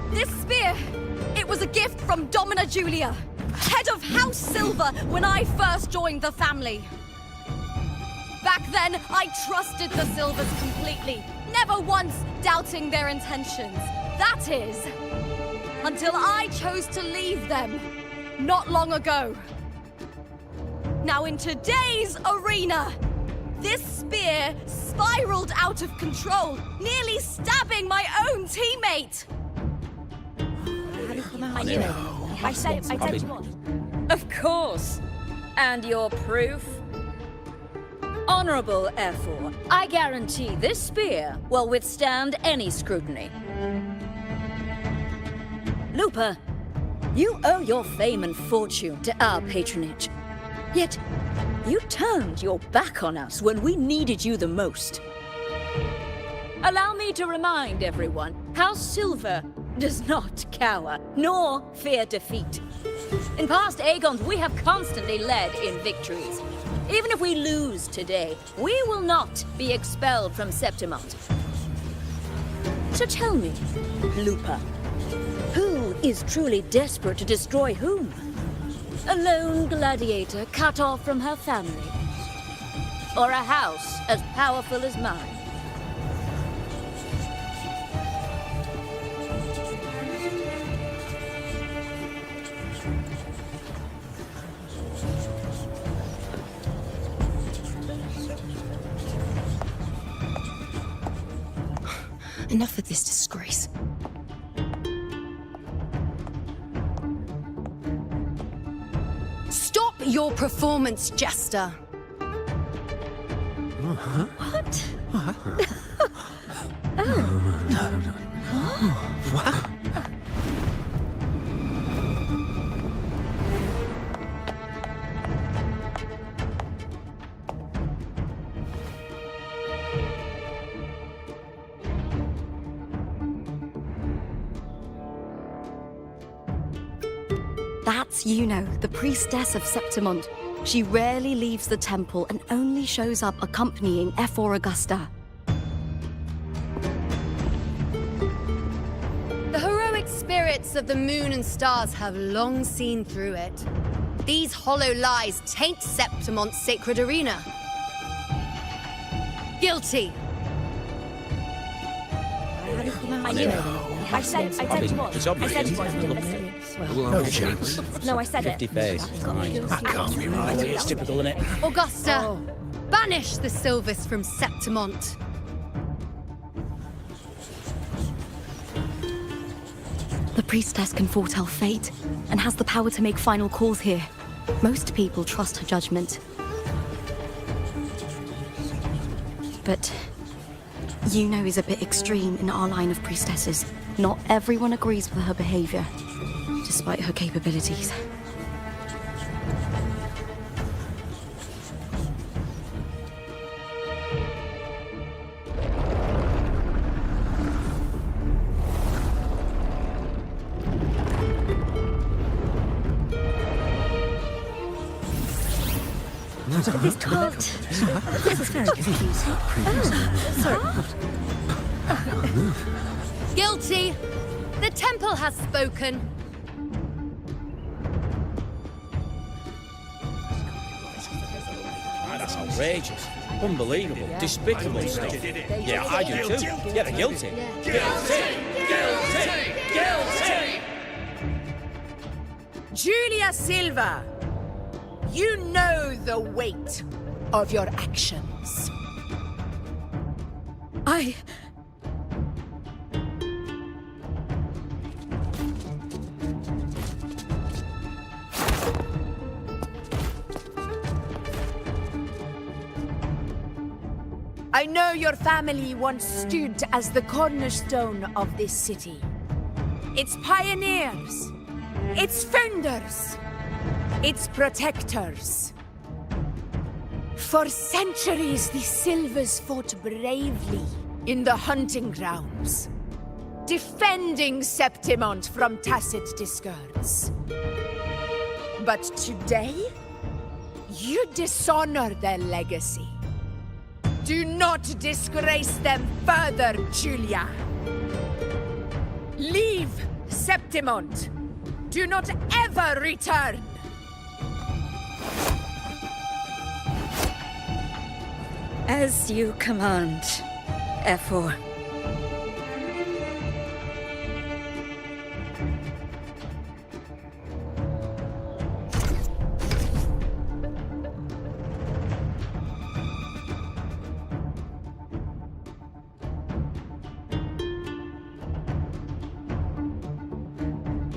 This spear, it was a gift from Domina Julia, head of House Silver when I first joined the family. Back then, I trusted the Silvers completely, never once doubting their intentions. That is, until I chose to leave them, not long ago. Now in today's arena, this spear spiraled out of control, nearly stabbing my own teammate. I knew it. I said you would. Of course. And your proof? Honorable Efor, I guarantee this spear will withstand any scrutiny. Lupa, you owe your fame and fortune to our patronage. Yet, you turned your back on us when we needed you the most. Allow me to remind everyone, House Silver does not cower, nor fear defeat. In past Aegons, we have constantly led in victories. Even if we lose today, we will not be expelled from Septimont. So tell me, Lupa, who is truly desperate to destroy whom? A lone gladiator cut off from her family? Or a house as powerful as mine? Enough of this disgrace. Stop your performance, Jester. What? What? That's Yuno, the priestess of Septimont. She rarely leaves the temple and only shows up accompanying Efor Augusta. The heroic spirits of the moon and stars have long seen through it. These hollow lies taint Septimont's sacred arena. Guilty. I knew it. I said you was. It's obvious. I said you was. No chance. No, I said 50 it. face. That can't be right. It's typical, isn't it? Augusta, banish the Silvers from Septimont. The priestess can foretell fate and has the power to make final calls here. Most people trust her judgment. But Yuno is a bit extreme in our line of priestesses. Not everyone agrees with her behavior, despite her capabilities. This can't. This is very confusing. Sorry. Guilty. The temple has spoken. That's outrageous. Unbelievable. Despicable stuff. Yeah, I do too. Yeah, they're guilty. Guilty! Julia Silva, you know the weight of your actions. I know your family once stood as the cornerstone of this city. Its pioneers, its founders, its protectors. For centuries, the Silvers fought bravely in the hunting grounds, defending Septimont from tacit discords. But today, you dishonor their legacy. Do not disgrace them further, Julia. Leave Septimont. Do not ever return. As you command, Efor.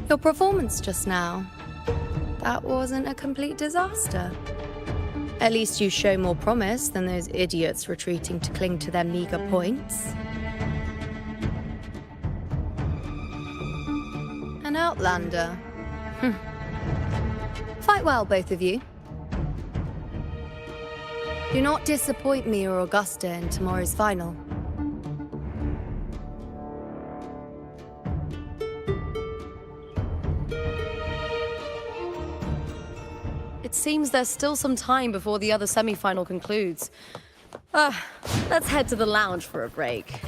Your performance just now, that wasn't a complete disaster. At least you show more promise than those idiots retreating to cling to their meager points. An outlander. Fight well, both of you. Do not disappoint me or Augusta in tomorrow's final. It seems there's still some time before the other semi-final concludes. Let's head to the lounge for a break.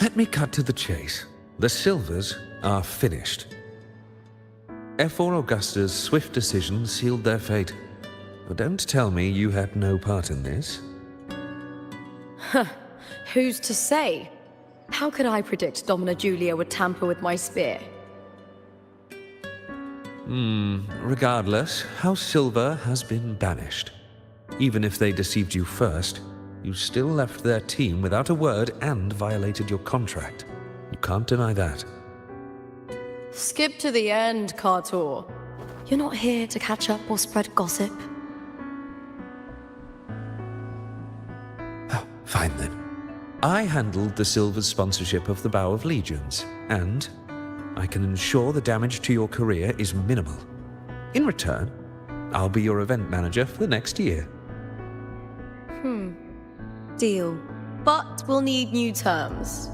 Let me cut to the chase. The Silvers are finished. F4 Augusta's swift decision sealed their fate. But don't tell me you had no part in this. Who's to say? How could I predict Domina Julia would tamper with my spear? Regardless, House Silver has been banished. Even if they deceived you first, you still left their team without a word and violated your contract. You can't deny that. Skip to the end, Kartor. You're not here to catch up or spread gossip. Oh, fine then. I handled the Silver's sponsorship of the Bow of Legions, and I can ensure the damage to your career is minimal. In return, I'll be your event manager for the next year. Deal. But we'll need new terms.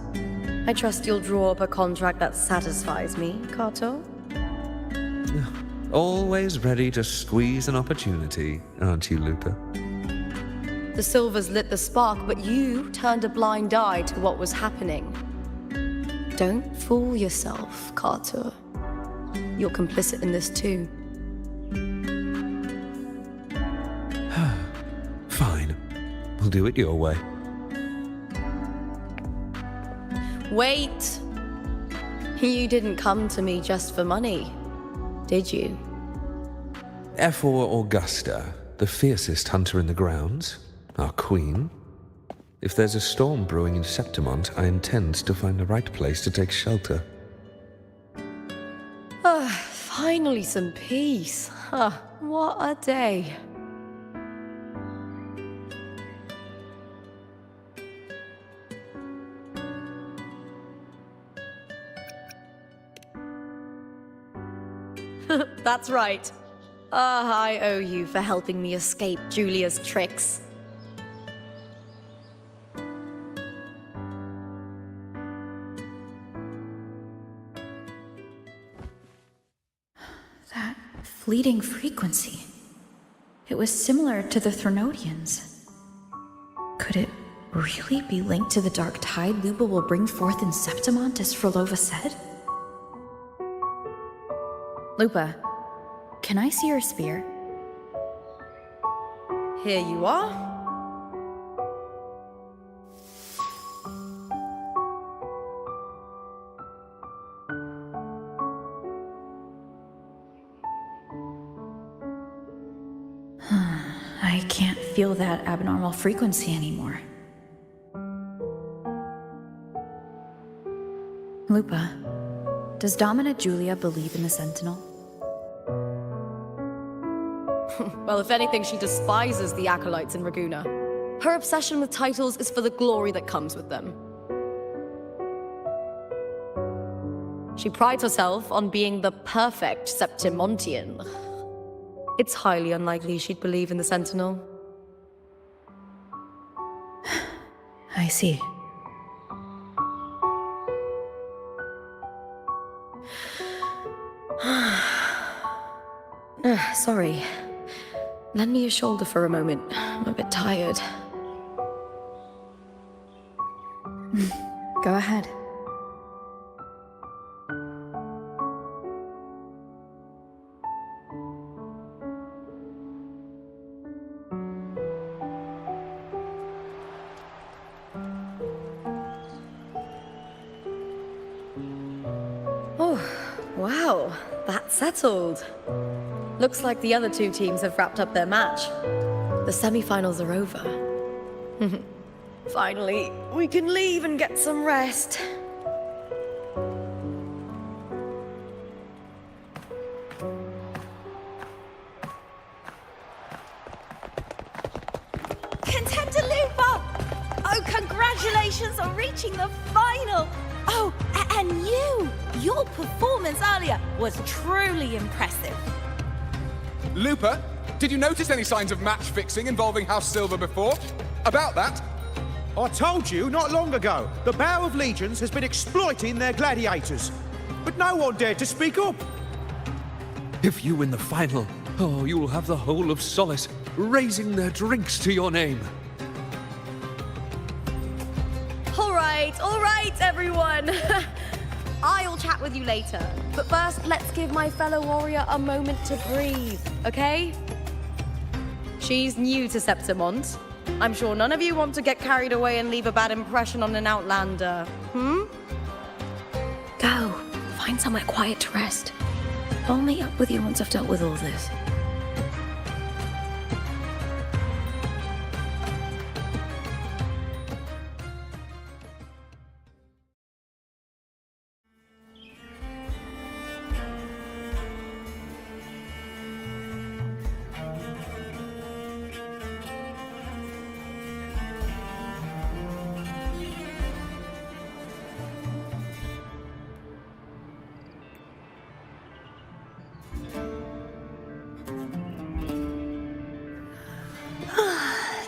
I trust you'll draw up a contract that satisfies me, Kartor? Always ready to squeeze an opportunity, aren't you, Lupa? The Silvers lit the spark, but you turned a blind eye to what was happening. Don't fool yourself, Kartor. You're complicit in this too. Fine. We'll do it your way. Wait! You didn't come to me just for money, did you? F4 Augusta, the fiercest hunter in the grounds, our queen. If there's a storm brewing in Septimont, I intend to find the right place to take shelter. Finally some peace. What a day. That's right. I owe you for helping me escape Julia's tricks. That fleeting frequency. It was similar to the Threnodians. Could it really be linked to the dark tide Lupa will bring forth in Septimont, as Frolova said? Lupa, can I see your spear? Here you are. I can't feel that abnormal frequency anymore. Lupa, does Domina Julia believe in the Sentinel? Well, if anything, she despises the acolytes in Raguna. Her obsession with titles is for the glory that comes with them. She prides herself on being the perfect Septimontian. It's highly unlikely she'd believe in the Sentinel. I see. Sorry. Lend me your shoulder for a moment. I'm a bit tired. Go ahead. Wow, that's settled. Looks like the other two teams have wrapped up their match. The semi-finals are over. Finally, we can leave and get some rest. Contender Lupa! Oh, congratulations on reaching the final! Oh, and you! Your performance earlier was truly impressive. Lupa, did you notice any signs of match fixing involving House Silver before? About that? I told you not long ago, the Bow of Legions has been exploiting their gladiators. But no one dared to speak up. If you win the final, oh, you'll have the whole of Solace raising their drinks to your name. All right, everyone. I'll chat with you later. But first, let's give my fellow warrior a moment to breathe, okay? She's new to Septimont. I'm sure none of you want to get carried away and leave a bad impression on an outlander, Go. Find somewhere quiet to rest. I'll meet up with you once I've dealt with all this.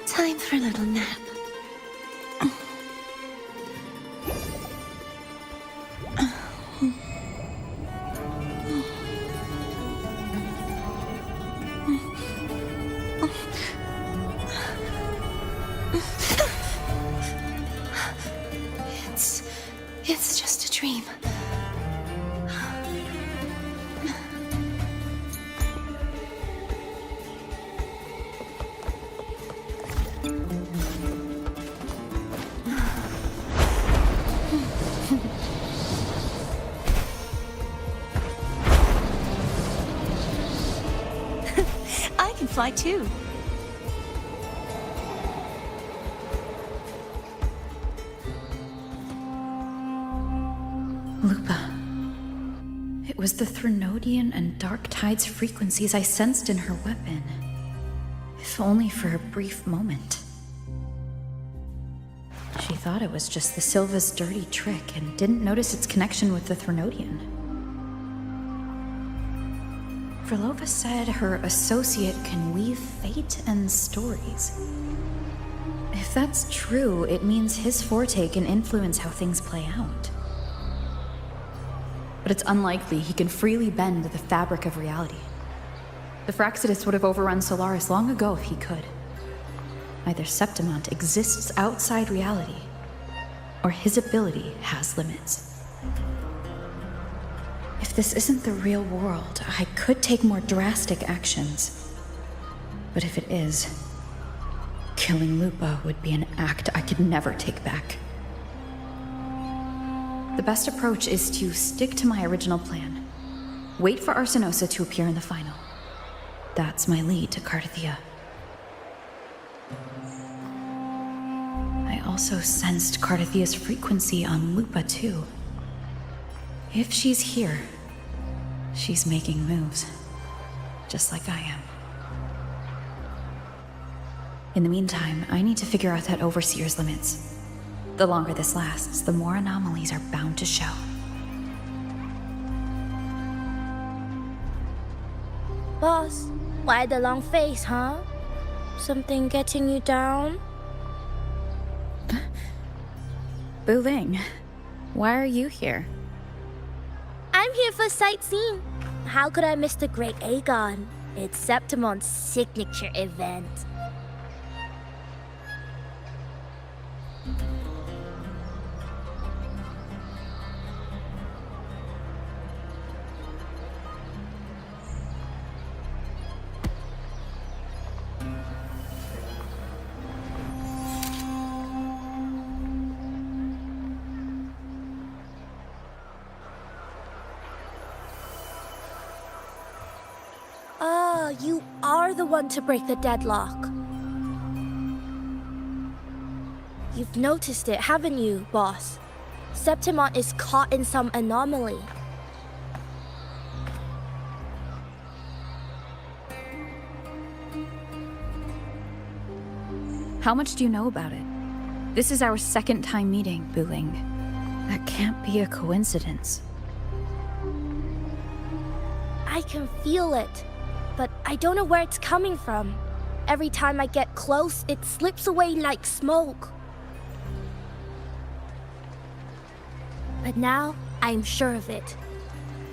Time for a little nap. It's just a dream. I can fly too. Lupa. It was the Threnodian and Dark Tide's frequencies I sensed in her weapon. If only for a brief moment. She thought it was just the Silva's dirty trick and didn't notice its connection with the Threnodian. Verlova said her associate can weave fate and stories. If that's true, it means his forte can influence how things play out. But it's unlikely he can freely bend the fabric of reality. The Fraxidus would have overrun Solaris long ago if he could. Either Septimont exists outside reality, or his ability has limits. If this isn't the real world, I could take more drastic actions. But if it is, killing Lupa would be an act I could never take back. The best approach is to stick to my original plan. Wait for Arsenosa to appear in the final. That's my lead to Cardathia. I also sensed Cardathia's frequency on Lupa too. If she's here, she's making moves, just like I am. In the meantime, I need to figure out that Overseer's limits. The longer this lasts, the more anomalies are bound to show. Boss, why the long face, huh? Something getting you down? Wuthering, why are you here? I'm here for sightseeing. How could I miss the Great Aegon? It's Septimont's signature event. you are the one to break the deadlock. You've noticed it, haven't you, boss? Septimont is caught in some anomaly. How much do you know about it? This is our second time meeting, Wuthering. That can't be a coincidence. I can feel it, but I don't know where it's coming from. Every time I get close, it slips away like smoke. But now, I'm sure of it.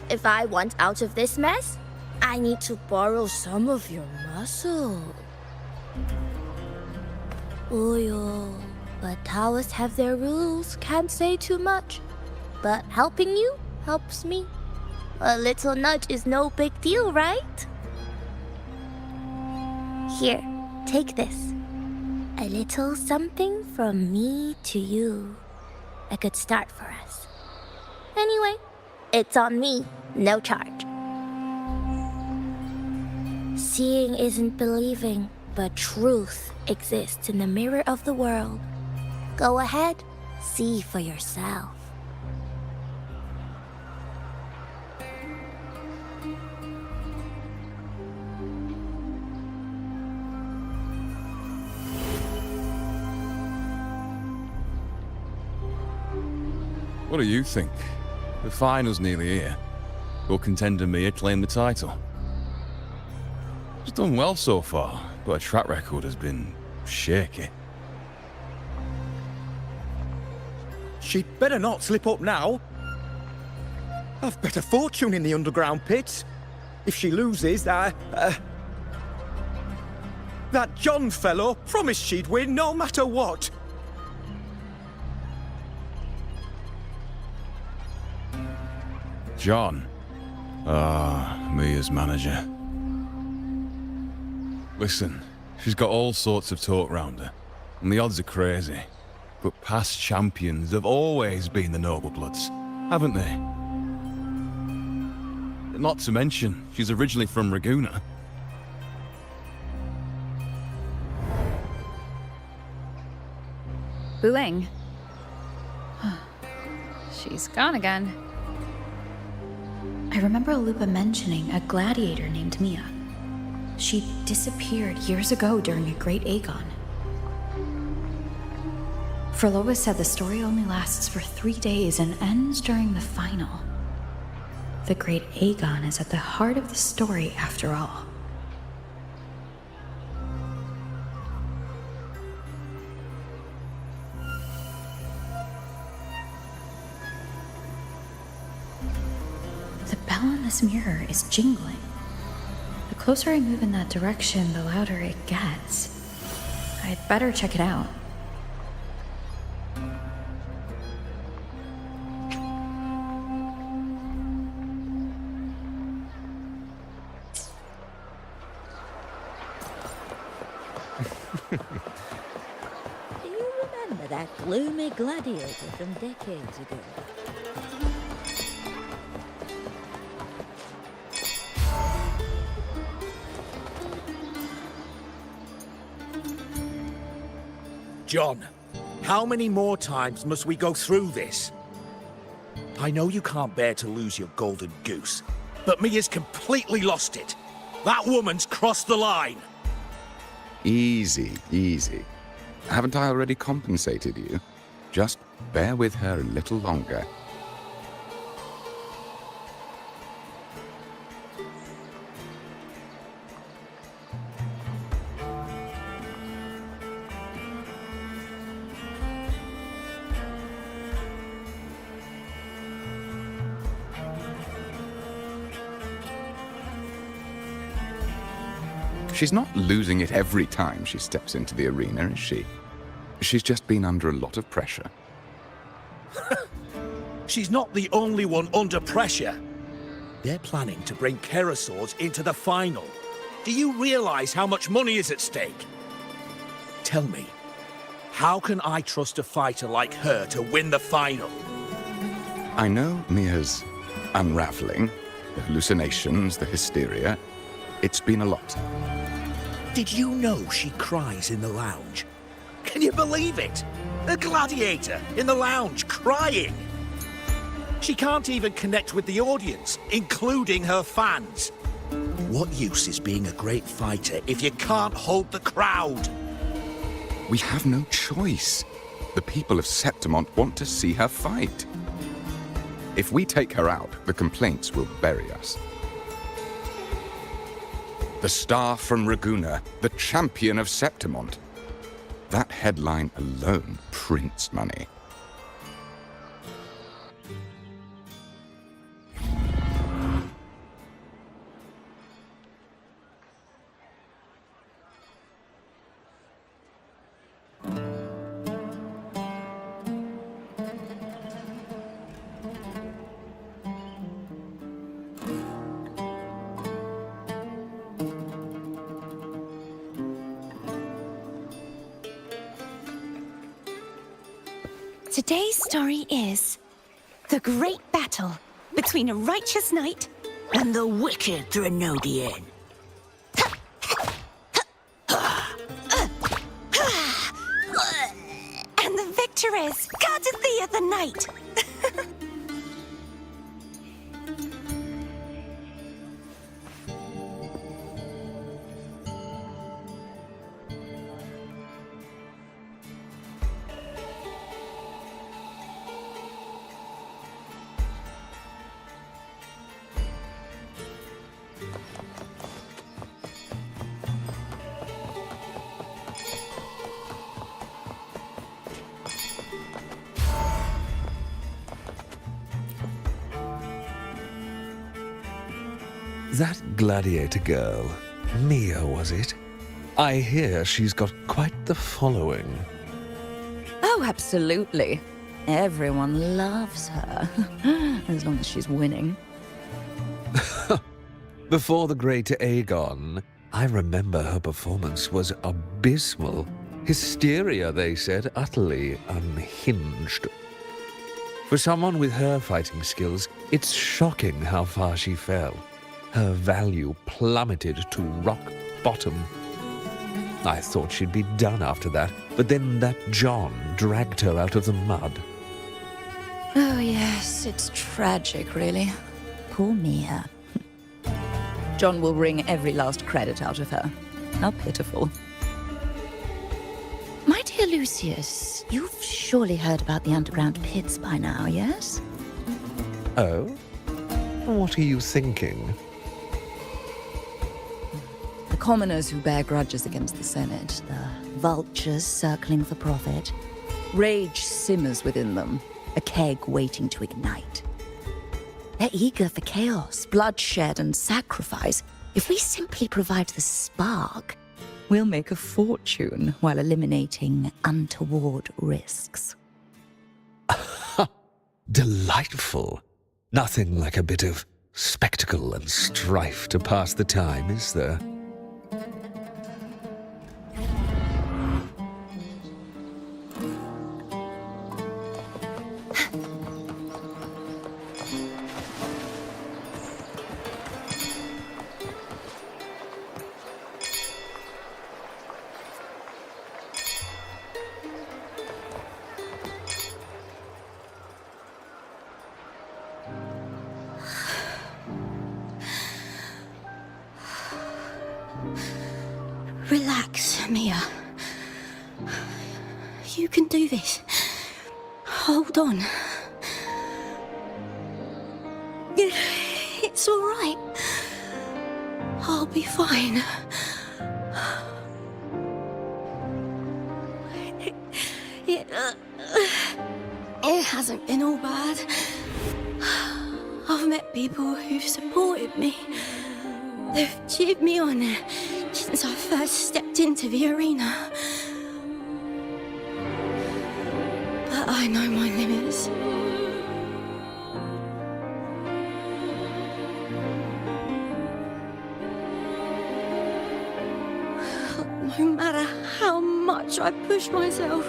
If I want out of this mess, I need to borrow some of your muscle. Oyo, but Taoists have their rules, can't say too much. But helping you helps me. A little nudge is no big deal, right? Here, take this. A little something from me to you. A good start for us. Anyway, it's on me, no charge. Seeing isn't believing, but truth exists in the mirror of the world. Go ahead, see for yourself. What do you think? The final's nearly here. Will contender Mia claim the title? She's done well so far, but her track record has been shaky. She'd better not slip up now. I've bet a fortune in the underground pits. If she loses, that John fellow promised she'd win no matter what. John. Mia's manager. Listen, she's got all sorts of talk round her, and the odds are crazy. But past champions have always been the noble bloods, haven't they? Not to mention, she's originally from Raguna. Wuthering. She's gone again. I remember Lupa mentioning a gladiator named Mia. She disappeared years ago during a Great Aegon. Frolova said the story only lasts for 3 days and ends during the final. The Great Aegon is at the heart of the story after all. The bell on this mirror is jingling. The closer I move in that direction, the louder it gets. I'd better check it out. Do you remember that gloomy gladiator from decades ago? John, how many more times must we go through this? I know you can't bear to lose your golden goose, but Mia's completely lost it. That woman's crossed the line. Easy, easy. Haven't I already compensated you? Just bear with her a little longer. She's not losing it every time she steps into the arena, is she? She's just been under a lot of pressure. She's not the only one under pressure. They're planning to bring Kerasaurs into the final. Do you realize how much money is at stake? Tell me, how can I trust a fighter like her to win the final? I know Mia's unraveling, the hallucinations, the hysteria, It's been a lot. Did you know she cries in the lounge? Can you believe it? A gladiator in the lounge crying! She can't even connect with the audience, including her fans. What use is being a great fighter if you can't hold the crowd? We have no choice. The people of Septimont want to see her fight. If we take her out, the complaints will bury us. The star from Raguna, the champion of Septimont. That headline alone prints money. Today's story is the great battle between a righteous knight and the wicked Threnodian. And the victor is Gardathea the Knight. That gladiator girl, Mia, was it? I hear she's got quite the following. Oh, absolutely. Everyone loves her, as long as she's winning. Before the great Aegon, I remember her performance was abysmal. Hysteria, they said, utterly unhinged. For someone with her fighting skills, it's shocking how far she fell. Her value plummeted to rock bottom. I thought she'd be done after that, but then that John dragged her out of the mud. Oh, yes, it's tragic, really. Poor Mia. John will wring every last credit out of her. How pitiful. My dear Lucius, you've surely heard about the underground pits by now, yes? Oh? What are you thinking? The commoners who bear grudges against the Senate, the vultures circling for profit. Rage simmers within them, a keg waiting to ignite. They're eager for chaos, bloodshed, and sacrifice. If we simply provide the spark, we'll make a fortune while eliminating untoward risks. Delightful. Nothing like a bit of spectacle and strife to pass the time, is there? Relax, Mia. You can do this. Hold on. It's all right. I'll be fine. It hasn't been all bad. I've met people who've supported me. They've cheered me on since I first stepped into the arena. But I know my limits. No matter how much I push myself,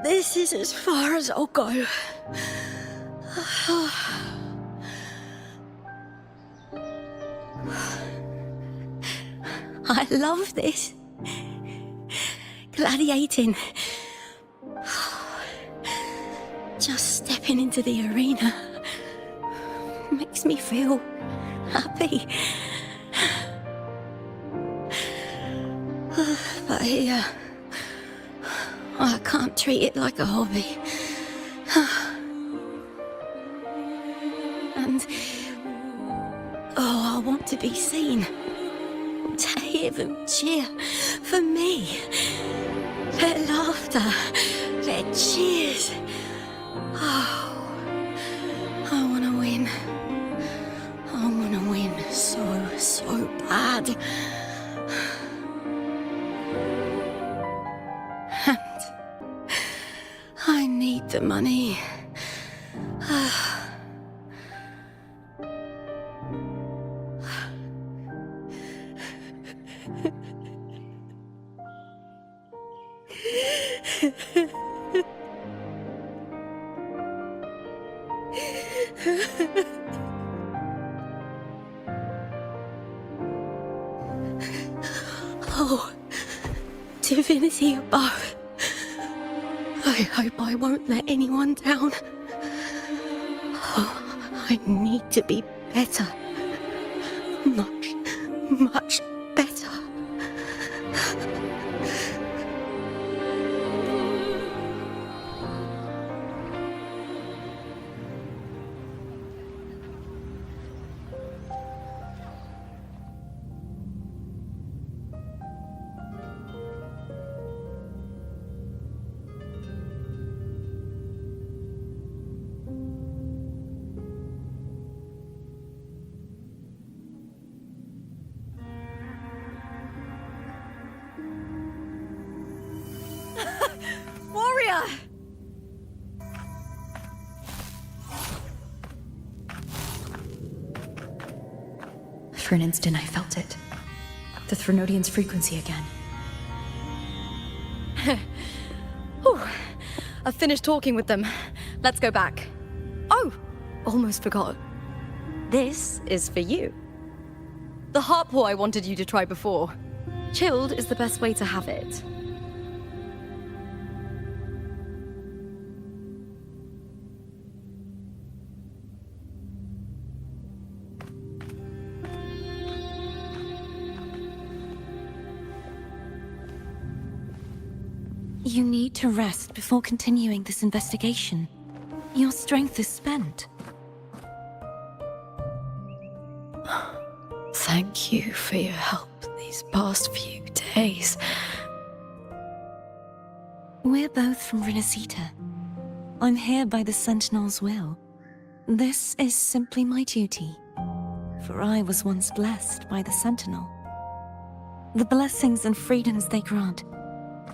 this is as far as I'll go. I love this. Gladiating. Just stepping into the arena makes me feel happy. But here, I can't treat it like a hobby. And I want to be seen, to hear them cheer for me. Their laughter, their cheers. Oh, I want to win. I want to win so bad. And I need the money. Oh, divinity above. I hope I won't let anyone down. Oh, I need to be better. Much better. Warrior! For an instant, I felt it. The Threnodian's frequency again. Whew. I've finished talking with them. Let's go back. Oh, almost forgot. This is for you. The harpor I wanted you to try before. Chilled is the best way to have it. You need to rest before continuing this investigation. Your strength is spent. Thank you for your help these past few days. We're both from Renacita. I'm here by the Sentinel's will. This is simply my duty, for I was once blessed by the Sentinel. The blessings and freedoms they grant,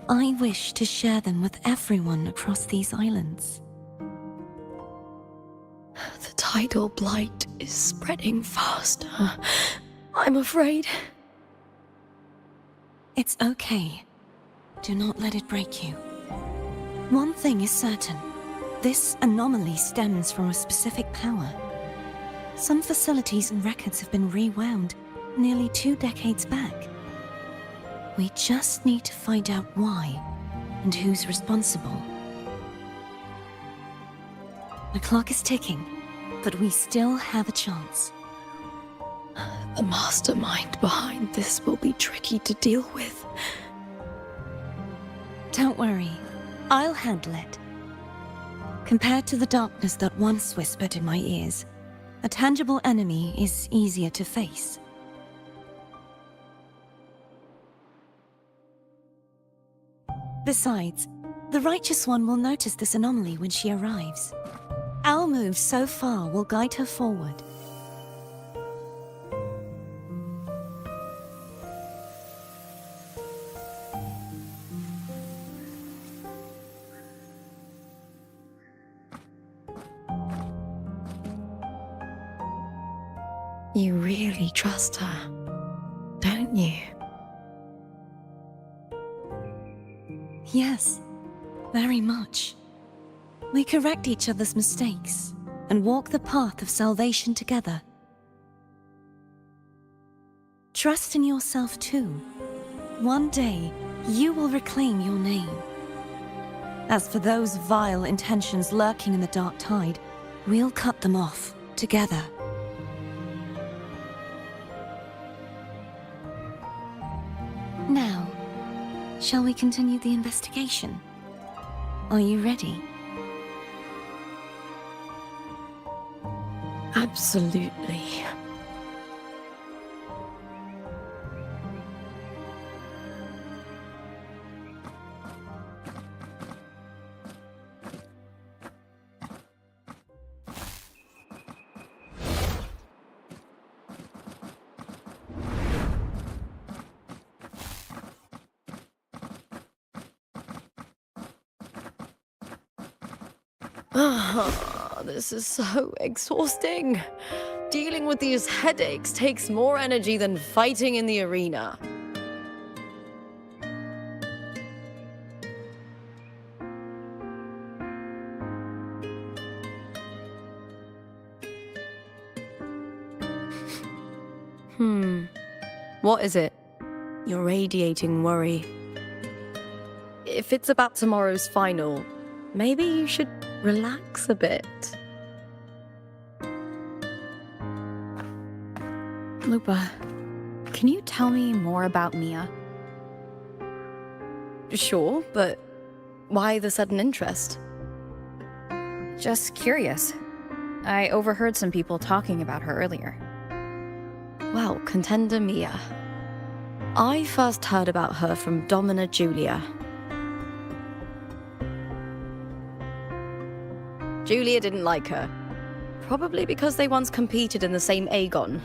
I wish to share them with everyone across these islands. The tidal blight is spreading faster. I'm afraid. It's okay. Do not let it break you. One thing is certain. This anomaly stems from a specific power. Some facilities and records have been rewound nearly 2 decades back. We just need to find out why and who's responsible. The clock is ticking, but we still have a chance. The mastermind behind this will be tricky to deal with. Don't worry, I'll handle it. Compared to the darkness that once whispered in my ears, a tangible enemy is easier to face. Besides, the Righteous One will notice this anomaly when she arrives. Our move so far will guide her forward. You really trust her, don't you? Yes, very much. We correct each other's mistakes and walk the path of salvation together. Trust in yourself too. One day, you will reclaim your name. As for those vile intentions lurking in the dark tide, we'll cut them off, together. Now, shall we continue the investigation? Are you ready? Absolutely. This is so exhausting. Dealing with these headaches takes more energy than fighting in the arena. What is it? You're radiating worry. If it's about tomorrow's final, maybe you should relax a bit. Lupa, can you tell me more about Mia? Sure, but why the sudden interest? Just curious. I overheard some people talking about her earlier. Well, contender Mia. I first heard about her from Domina Julia. Julia didn't like her. Probably because they once competed in the same Aegon.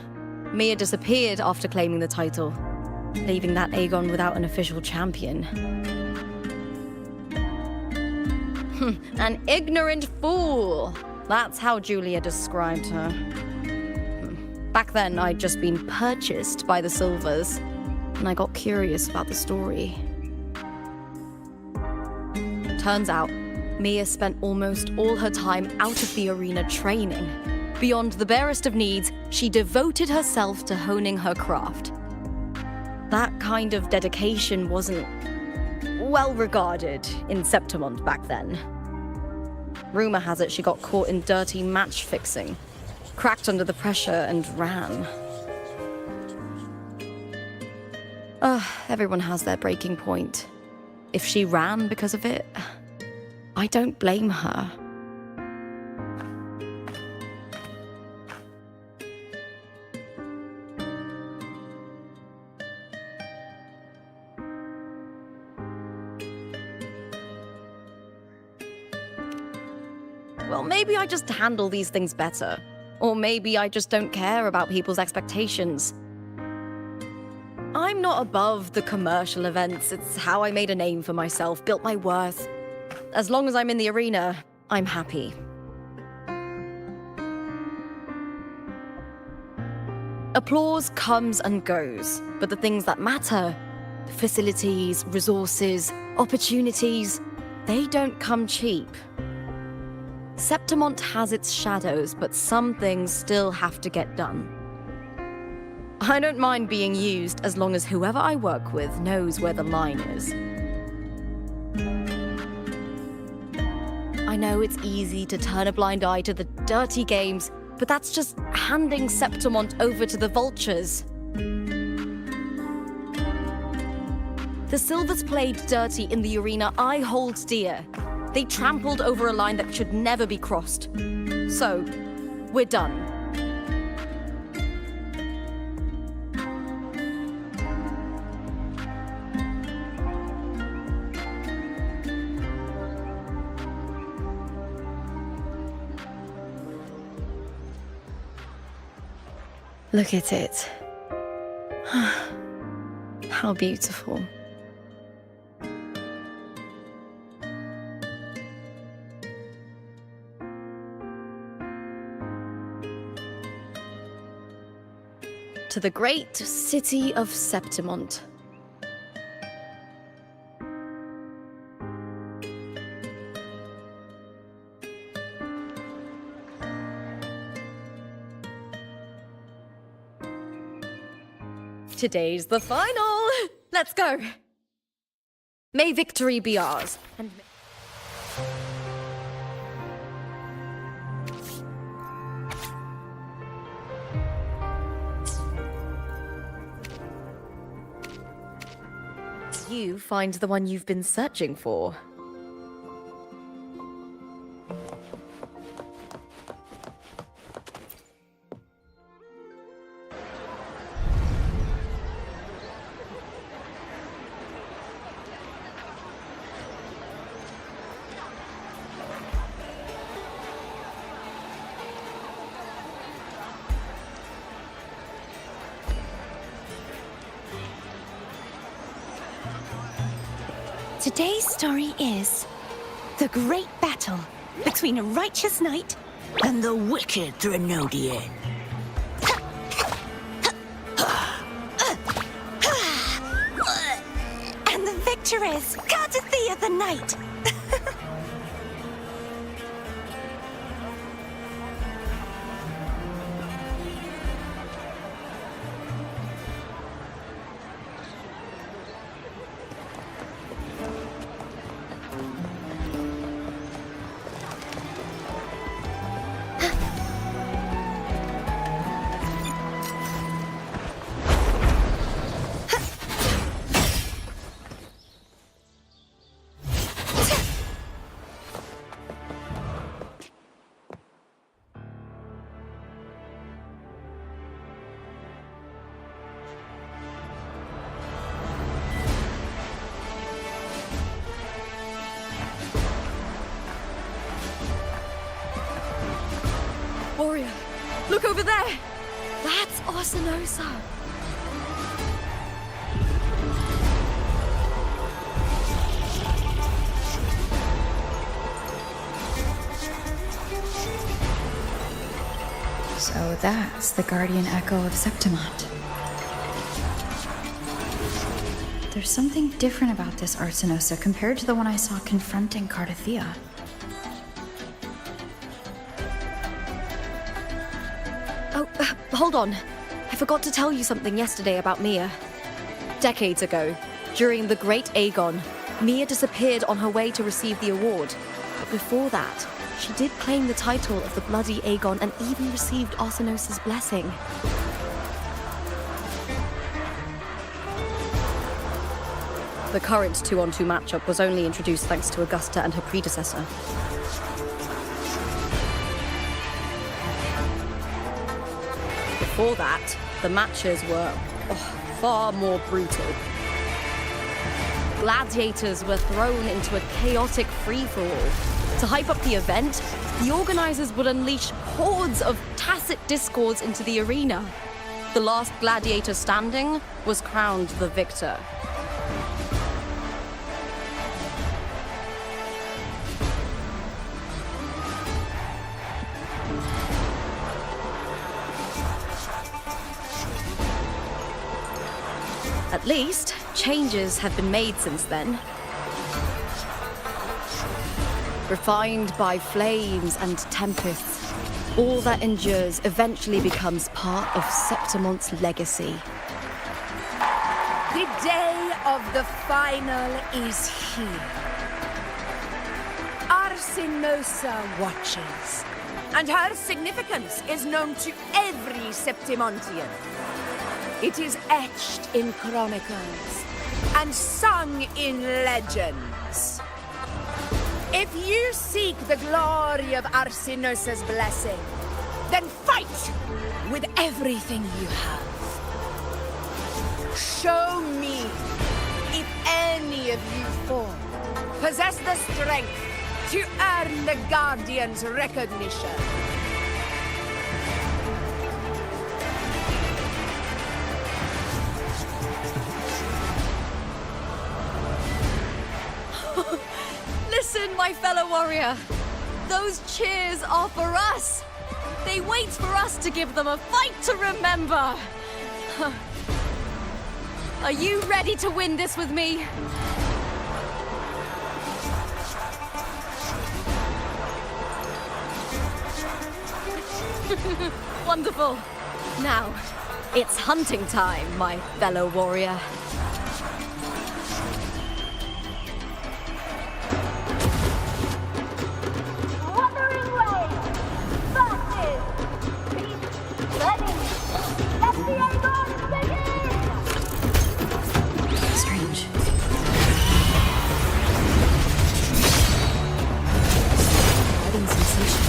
Mia disappeared after claiming the title, leaving that Aegon without an official champion. An ignorant fool! That's how Julia described her. Back then, I'd just been purchased by the Silvers, and I got curious about the story. Turns out, Mia spent almost all her time out of the arena training. Beyond the barest of needs, she devoted herself to honing her craft. That kind of dedication wasn't well regarded in Septimont back then. Rumor has it she got caught in dirty match fixing, cracked under the pressure and ran. Everyone has their breaking point. If she ran because of it, I don't blame her. Well, maybe I just handle these things better. Or maybe I just don't care about people's expectations. I'm not above the commercial events. It's how I made a name for myself, built my worth. As long as I'm in the arena, I'm happy. Applause comes and goes, but the things that matter, the facilities, resources, opportunities, they don't come cheap. Septimont has its shadows, but some things still have to get done. I don't mind being used as long as whoever I work with knows where the line is. I know it's easy to turn a blind eye to the dirty games, but that's just handing Septimont over to the vultures. The Silvers played dirty in the arena I hold dear. They trampled over a line that should never be crossed. So, we're done. Look at it. How beautiful. To the great city of Septimont. Today's the final. Let's go. May victory be ours. And you find the one you've been searching for. Today's story is the great battle between a righteous knight and the wicked Threnodian. And the victor is Cardathea the Knight. Warrior, look over there! That's Arsinosa! So that's the guardian echo of Septimont. There's something different about this Arsinosa compared to the one I saw confronting Cardathea. Oh, hold on. I forgot to tell you something yesterday about Mia. Decades ago, during the Great Aegon, Mia disappeared on her way to receive the award. But before that, she did claim the title of the Bloody Aegon and even received Arsinosa's blessing. The current 2-on-2 matchup was only introduced thanks to Augusta and her predecessor. Before that, the matches were far more brutal. Gladiators were thrown into a chaotic free-for-all. To hype up the event, the organizers would unleash hordes of tacit discords into the arena. The last gladiator standing was crowned the victor. At least, changes have been made since then. Refined by flames and tempests, all that endures eventually becomes part of Septimont's legacy. The day of the final is here. Arsinosa watches, and her significance is known to every Septimontian. It is etched in chronicles and sung in legends. If you seek the glory of Arsinosa's blessing, then fight with everything you have. Show me if any of you four possess the strength to earn the Guardian's recognition. Listen, my fellow warrior. Those cheers are for us. They wait for us to give them a fight to remember. Are you ready to win this with me? Wonderful. Now, It's hunting time, my fellow warrior. Wuthering Waves versus Beast Ready. Let the Aegon begin! Strange. Adding sensation.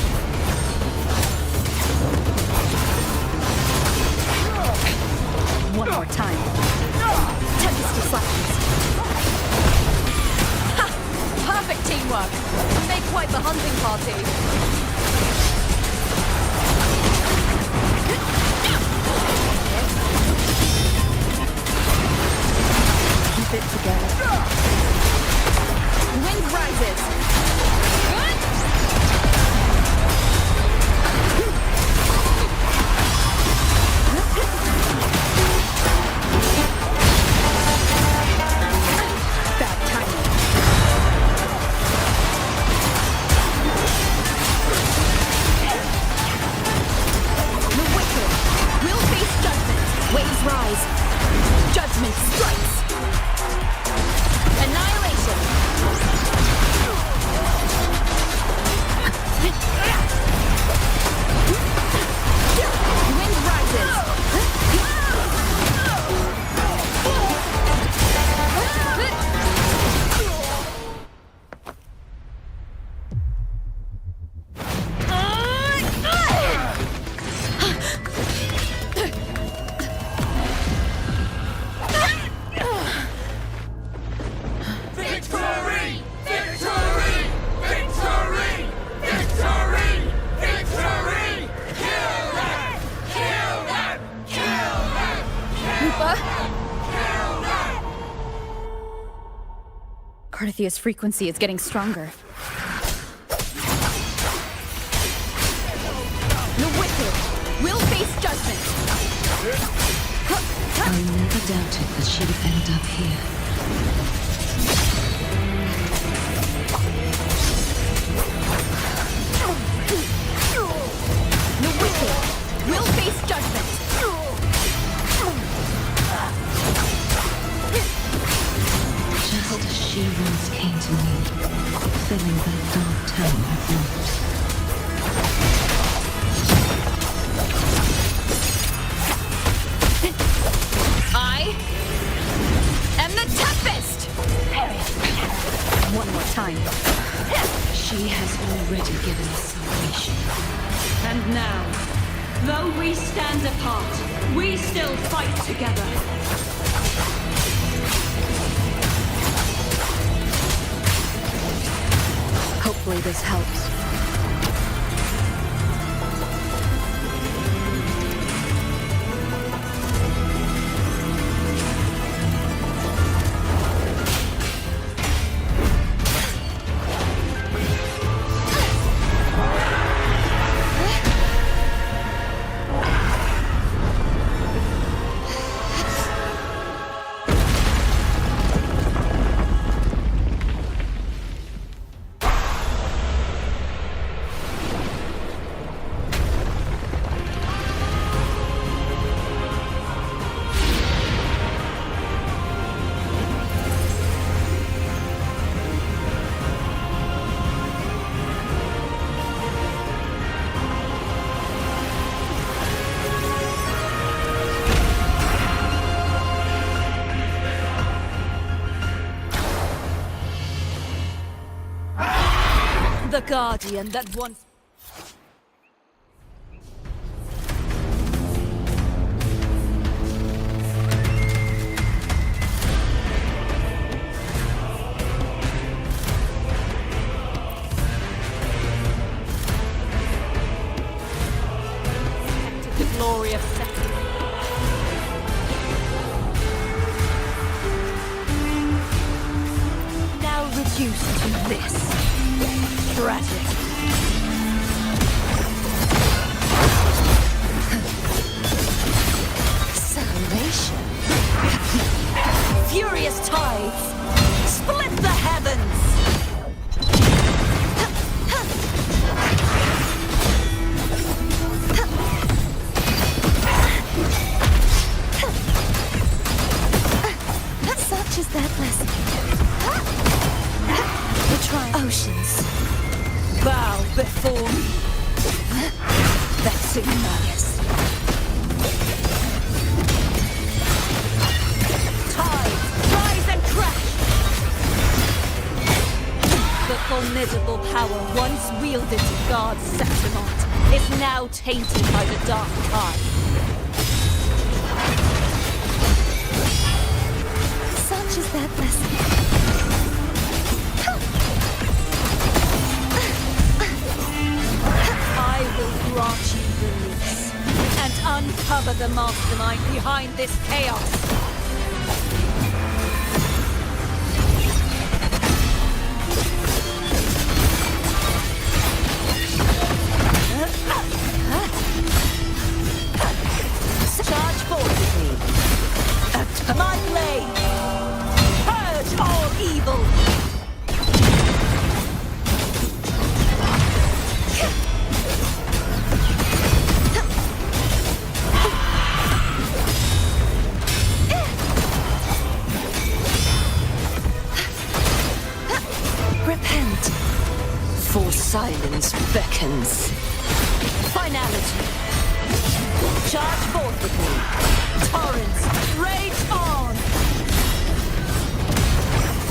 One more time. Tempest deflections. Ha! Perfect teamwork. We make quite the hunting party. Keep it together. Wind rises. Bad timing. The wicked will face judgment. Waves rise. Judgment strikes. Annihilation. Wind rises. Victory! Victory! Victory! Victory! Victory! Kill them! Kill them! Kill them! Kill them! Carthia's frequency is getting stronger. The wicked will face judgment. I never doubted that she would end up here. The wicked will face judgment. Just as she once came to me, filling that dark town with light. I am the Tempest! One more time. She has already given us salvation. And now, though we stand apart, we still fight together. Hopefully this helps. The guardian that once... The glory of Sephiroth. Now reduced to this. Tragic. Salvation. Furious tides. Split the heavens. before me. Vexing malice. Tides, rise and crash! The formidable power once wielded to guard Septimont is now tainted by the dark tide. Such is their blessing. I will grant you release and uncover the mastermind behind this chaos. Charge forward with me. My blade! Purge all evil! Repent, for silence beckons. Finality. Charge forth with me. Torrents, rage on!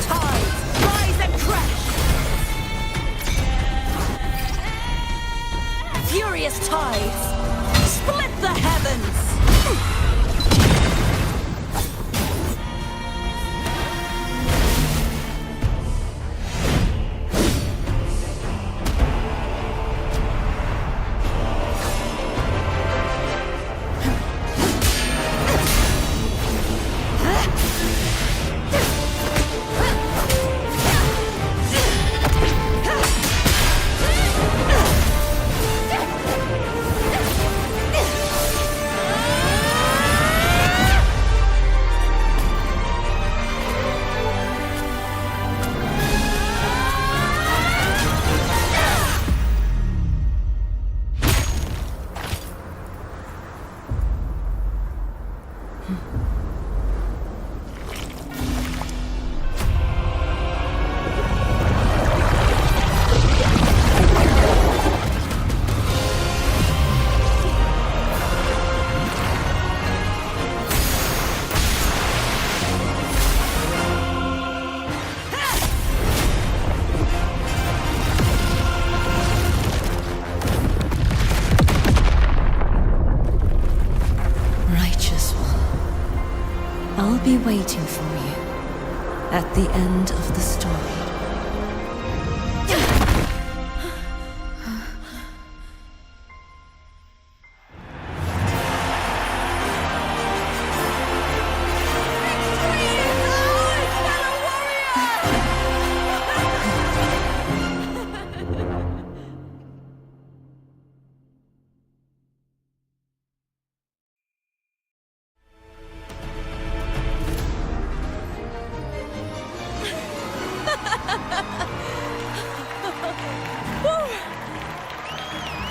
Tides, rise and crash! Furious tides, split the heavens! I'll be waiting for you at the end of the story.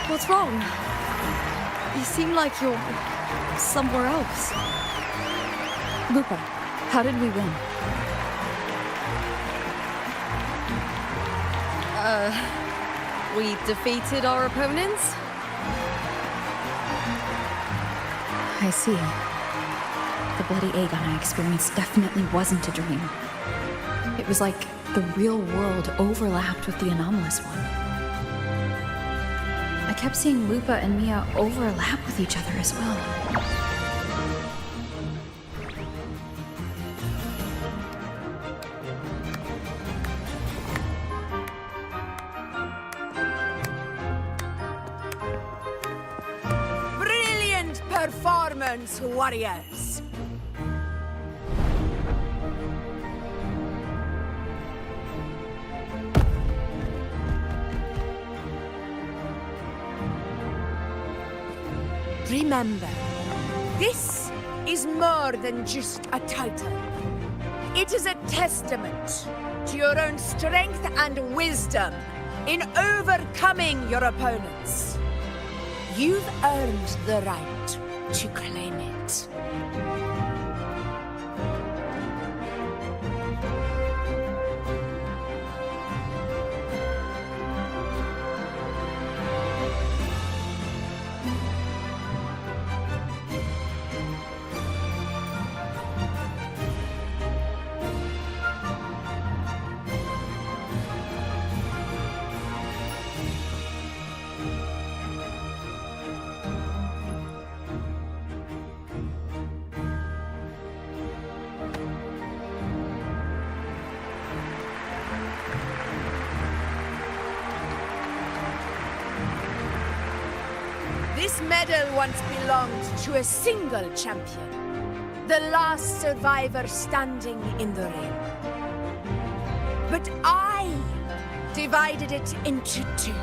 What's wrong? You seem like you're somewhere else. Lupa, how did we win? We defeated our opponents? I see. The bloody Aegon I experienced definitely wasn't a dream. It was like the real world overlapped with the anomalous one. I kept seeing Lupa and Mia overlap with each other as well. Brilliant performance, warriors! Remember, this is more than just a title. It is a testament to your own strength and wisdom in overcoming your opponents. You've earned the right to claim it. This medal once belonged to a single champion, the last survivor standing in the ring. But I divided it into two,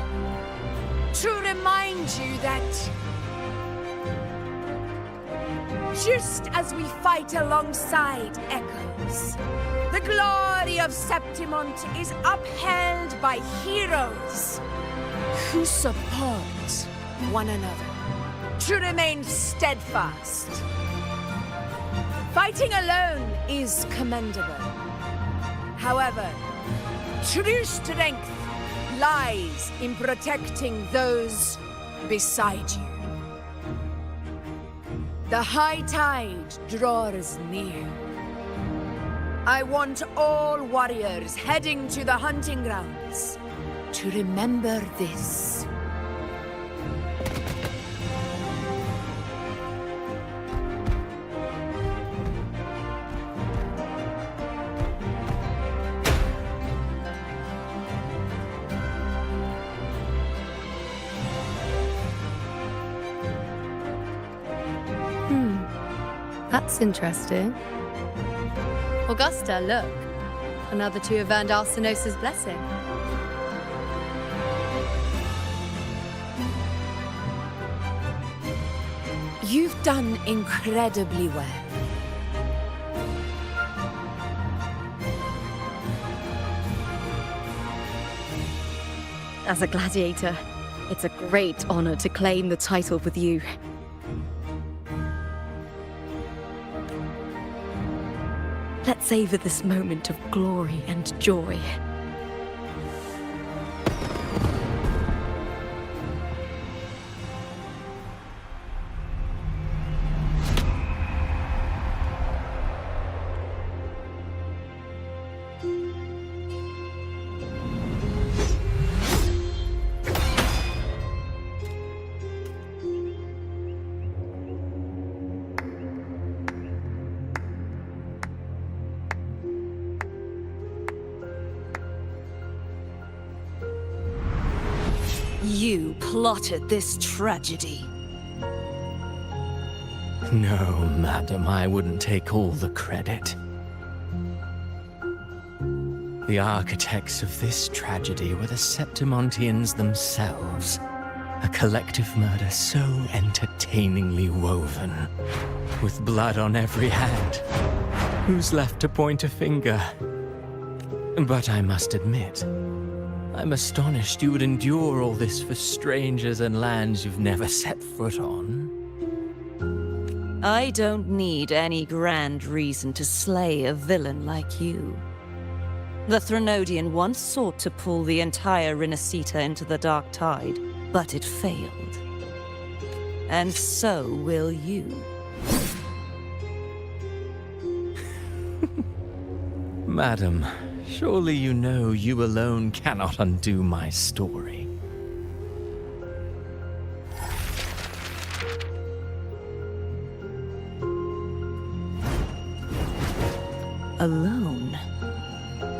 to remind you that just as we fight alongside echoes, the glory of Septimont is upheld by heroes who support one another, to remain steadfast. Fighting alone is commendable. However, true strength lies in protecting those beside you. The high tide draws near. I want all warriors heading to the hunting grounds to remember this. That's interesting. Augusta, look. Another two have earned Arsenos's blessing. You've done incredibly well. As a gladiator, it's a great honor to claim the title with you. Let's savor this moment of glory and joy. You plotted this tragedy. No, madam, I wouldn't take all the credit. The architects of this tragedy were the Septimontians themselves. A collective murder so entertainingly woven, with blood on every hand. Who's left to point a finger? But I must admit, I'm astonished you would endure all this for strangers and lands you've never set foot on. I don't need any grand reason to slay a villain like you. The Threnodian once sought to pull the entire Rinascita into the Dark Tide, but it failed. And so will you. Madam, surely you know you alone cannot undo my story. Alone.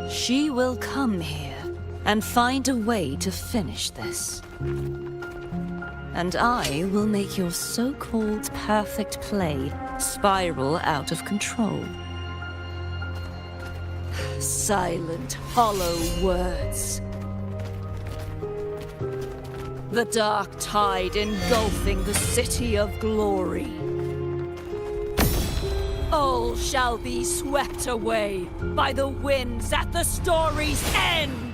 She will come here and find a way to finish this. And I will make your so-called perfect play spiral out of control. Silent, hollow words. The dark tide engulfing the city of glory. All shall be swept away by the winds at the story's end!